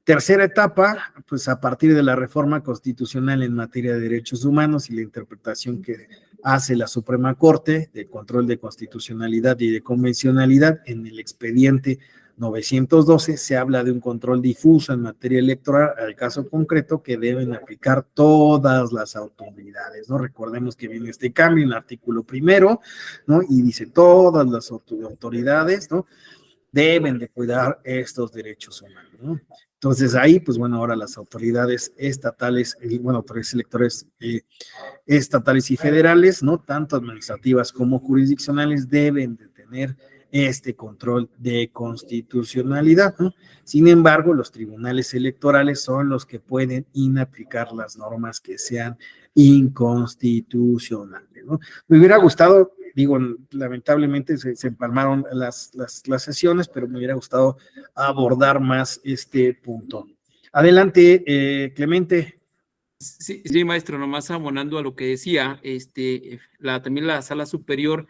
Tercera etapa, pues a partir de la reforma constitucional en materia de derechos humanos y la interpretación que hace la Suprema Corte de control de constitucionalidad y de convencionalidad en el expediente 912, se habla de un control difuso en materia electoral al caso concreto que deben aplicar todas las autoridades, ¿no? Recordemos que viene este cambio en el artículo primero, ¿no? Y dice todas las autoridades, ¿no? Deben de cuidar estos derechos humanos, ¿no? Entonces ahí, pues bueno, ahora las autoridades estatales, bueno, autoridades electorales estatales y federales, ¿no? Tanto administrativas como jurisdiccionales, deben de tener este control de constitucionalidad, ¿no? Sin embargo, los tribunales electorales son los que pueden inaplicar las normas que sean inconstitucionales, ¿no? Me hubiera gustado, digo, lamentablemente se empalmaron las sesiones, pero me hubiera gustado abordar más este punto. Adelante, Clemente. Sí, sí, maestro, nomás abonando a lo que decía, también la Sala Superior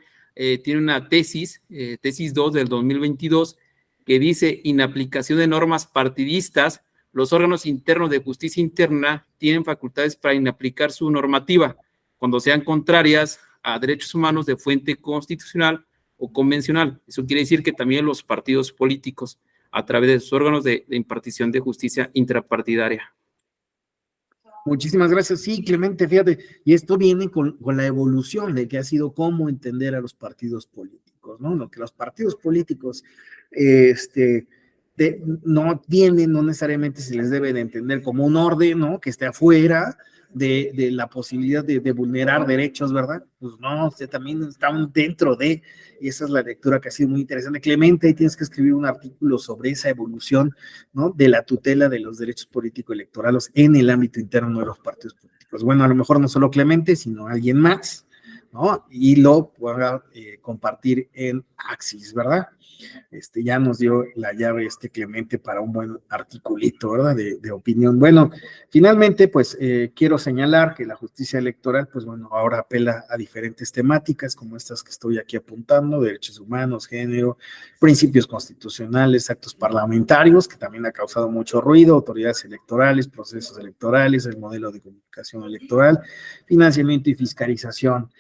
tiene una tesis 2 del 2022, que dice: inaplicación de normas partidistas, los órganos internos de justicia interna tienen facultades para inaplicar su normativa cuando sean contrarias a derechos humanos de fuente constitucional o convencional. Eso quiere decir que también los partidos políticos, a través de sus órganos de impartición de justicia intrapartidaria. Muchísimas gracias. Sí, Clemente, fíjate, y esto viene con la evolución de que ha sido cómo entender a los partidos políticos, ¿no? Lo que los partidos políticos no tienen, no necesariamente se les debe de entender como un orden, ¿no? Que esté afuera de la posibilidad de vulnerar derechos, ¿verdad? Pues no, también están dentro de, y esa es la lectura que ha sido muy interesante. Clemente, ahí tienes que escribir un artículo sobre esa evolución, ¿no? De la tutela de los derechos político-electorales en el ámbito interno de los partidos políticos. Bueno, a lo mejor no solo Clemente, sino alguien más, ¿no? Y lo pueda compartir en Axis, ¿verdad? Ya nos dio la llave Clemente para un buen articulito, ¿verdad? De opinión. Bueno, finalmente, pues quiero señalar que la justicia electoral, pues bueno, ahora apela a diferentes temáticas como estas que estoy aquí apuntando: derechos humanos, género, principios constitucionales, actos parlamentarios, que también ha causado mucho ruido, autoridades electorales, procesos electorales, el modelo de comunicación electoral, financiamiento y fiscalización.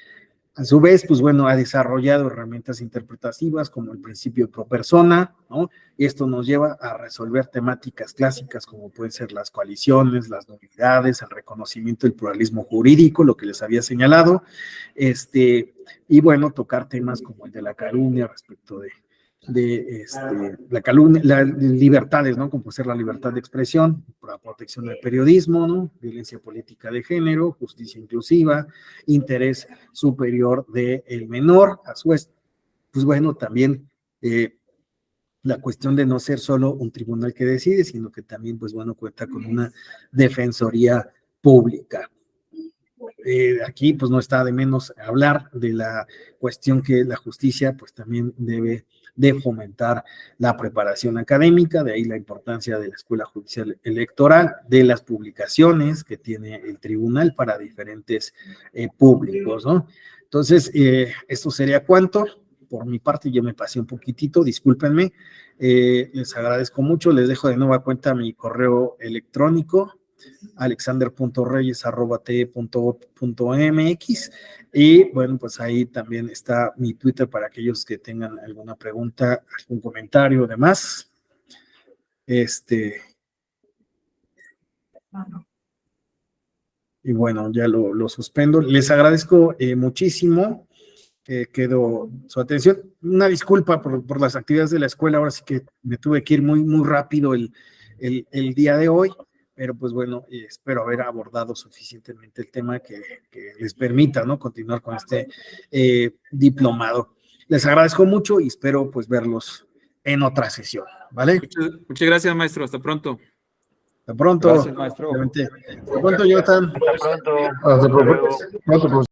A su vez, pues bueno, ha desarrollado herramientas interpretativas como el principio pro persona, ¿no? Y esto nos lleva a resolver temáticas clásicas como pueden ser las coaliciones, las nulidades, el reconocimiento del pluralismo jurídico, lo que les había señalado, y bueno, tocar temas como el de la calumnia respecto de la calumnia, las libertades, ¿no? Como puede ser la libertad de expresión, la protección del periodismo, ¿no? Violencia política de género, justicia inclusiva, interés superior del menor. A su vez, pues bueno, también la cuestión de no ser solo un tribunal que decide, sino que también, pues bueno, cuenta con una defensoría pública. Aquí, pues no está de menos hablar de la cuestión que la justicia, pues también debe de fomentar la preparación académica, de ahí la importancia de la Escuela Judicial Electoral, de las publicaciones que tiene el tribunal para diferentes públicos, ¿no? Entonces, esto sería cuanto. Por mi parte, yo me pasé un poquitito, discúlpenme, les agradezco mucho, les dejo de nueva cuenta mi correo electrónico, alexander.reyes@te.mx, y bueno, pues ahí también está mi Twitter para aquellos que tengan alguna pregunta, algún comentario, demás. Y bueno, ya lo suspendo. Les agradezco muchísimo. Quedó su atención. Una disculpa por las actividades de la escuela, ahora sí que me tuve que ir muy rápido el día de hoy, pero pues bueno, espero haber abordado suficientemente el tema que les permita, ¿no?, continuar con este diplomado. Les agradezco mucho y espero pues verlos en otra sesión, ¿vale? Muchas gracias, maestro. Hasta pronto. Hasta pronto. Gracias, maestro. Hasta pronto, Jonathan. Hasta pronto. Hasta pronto.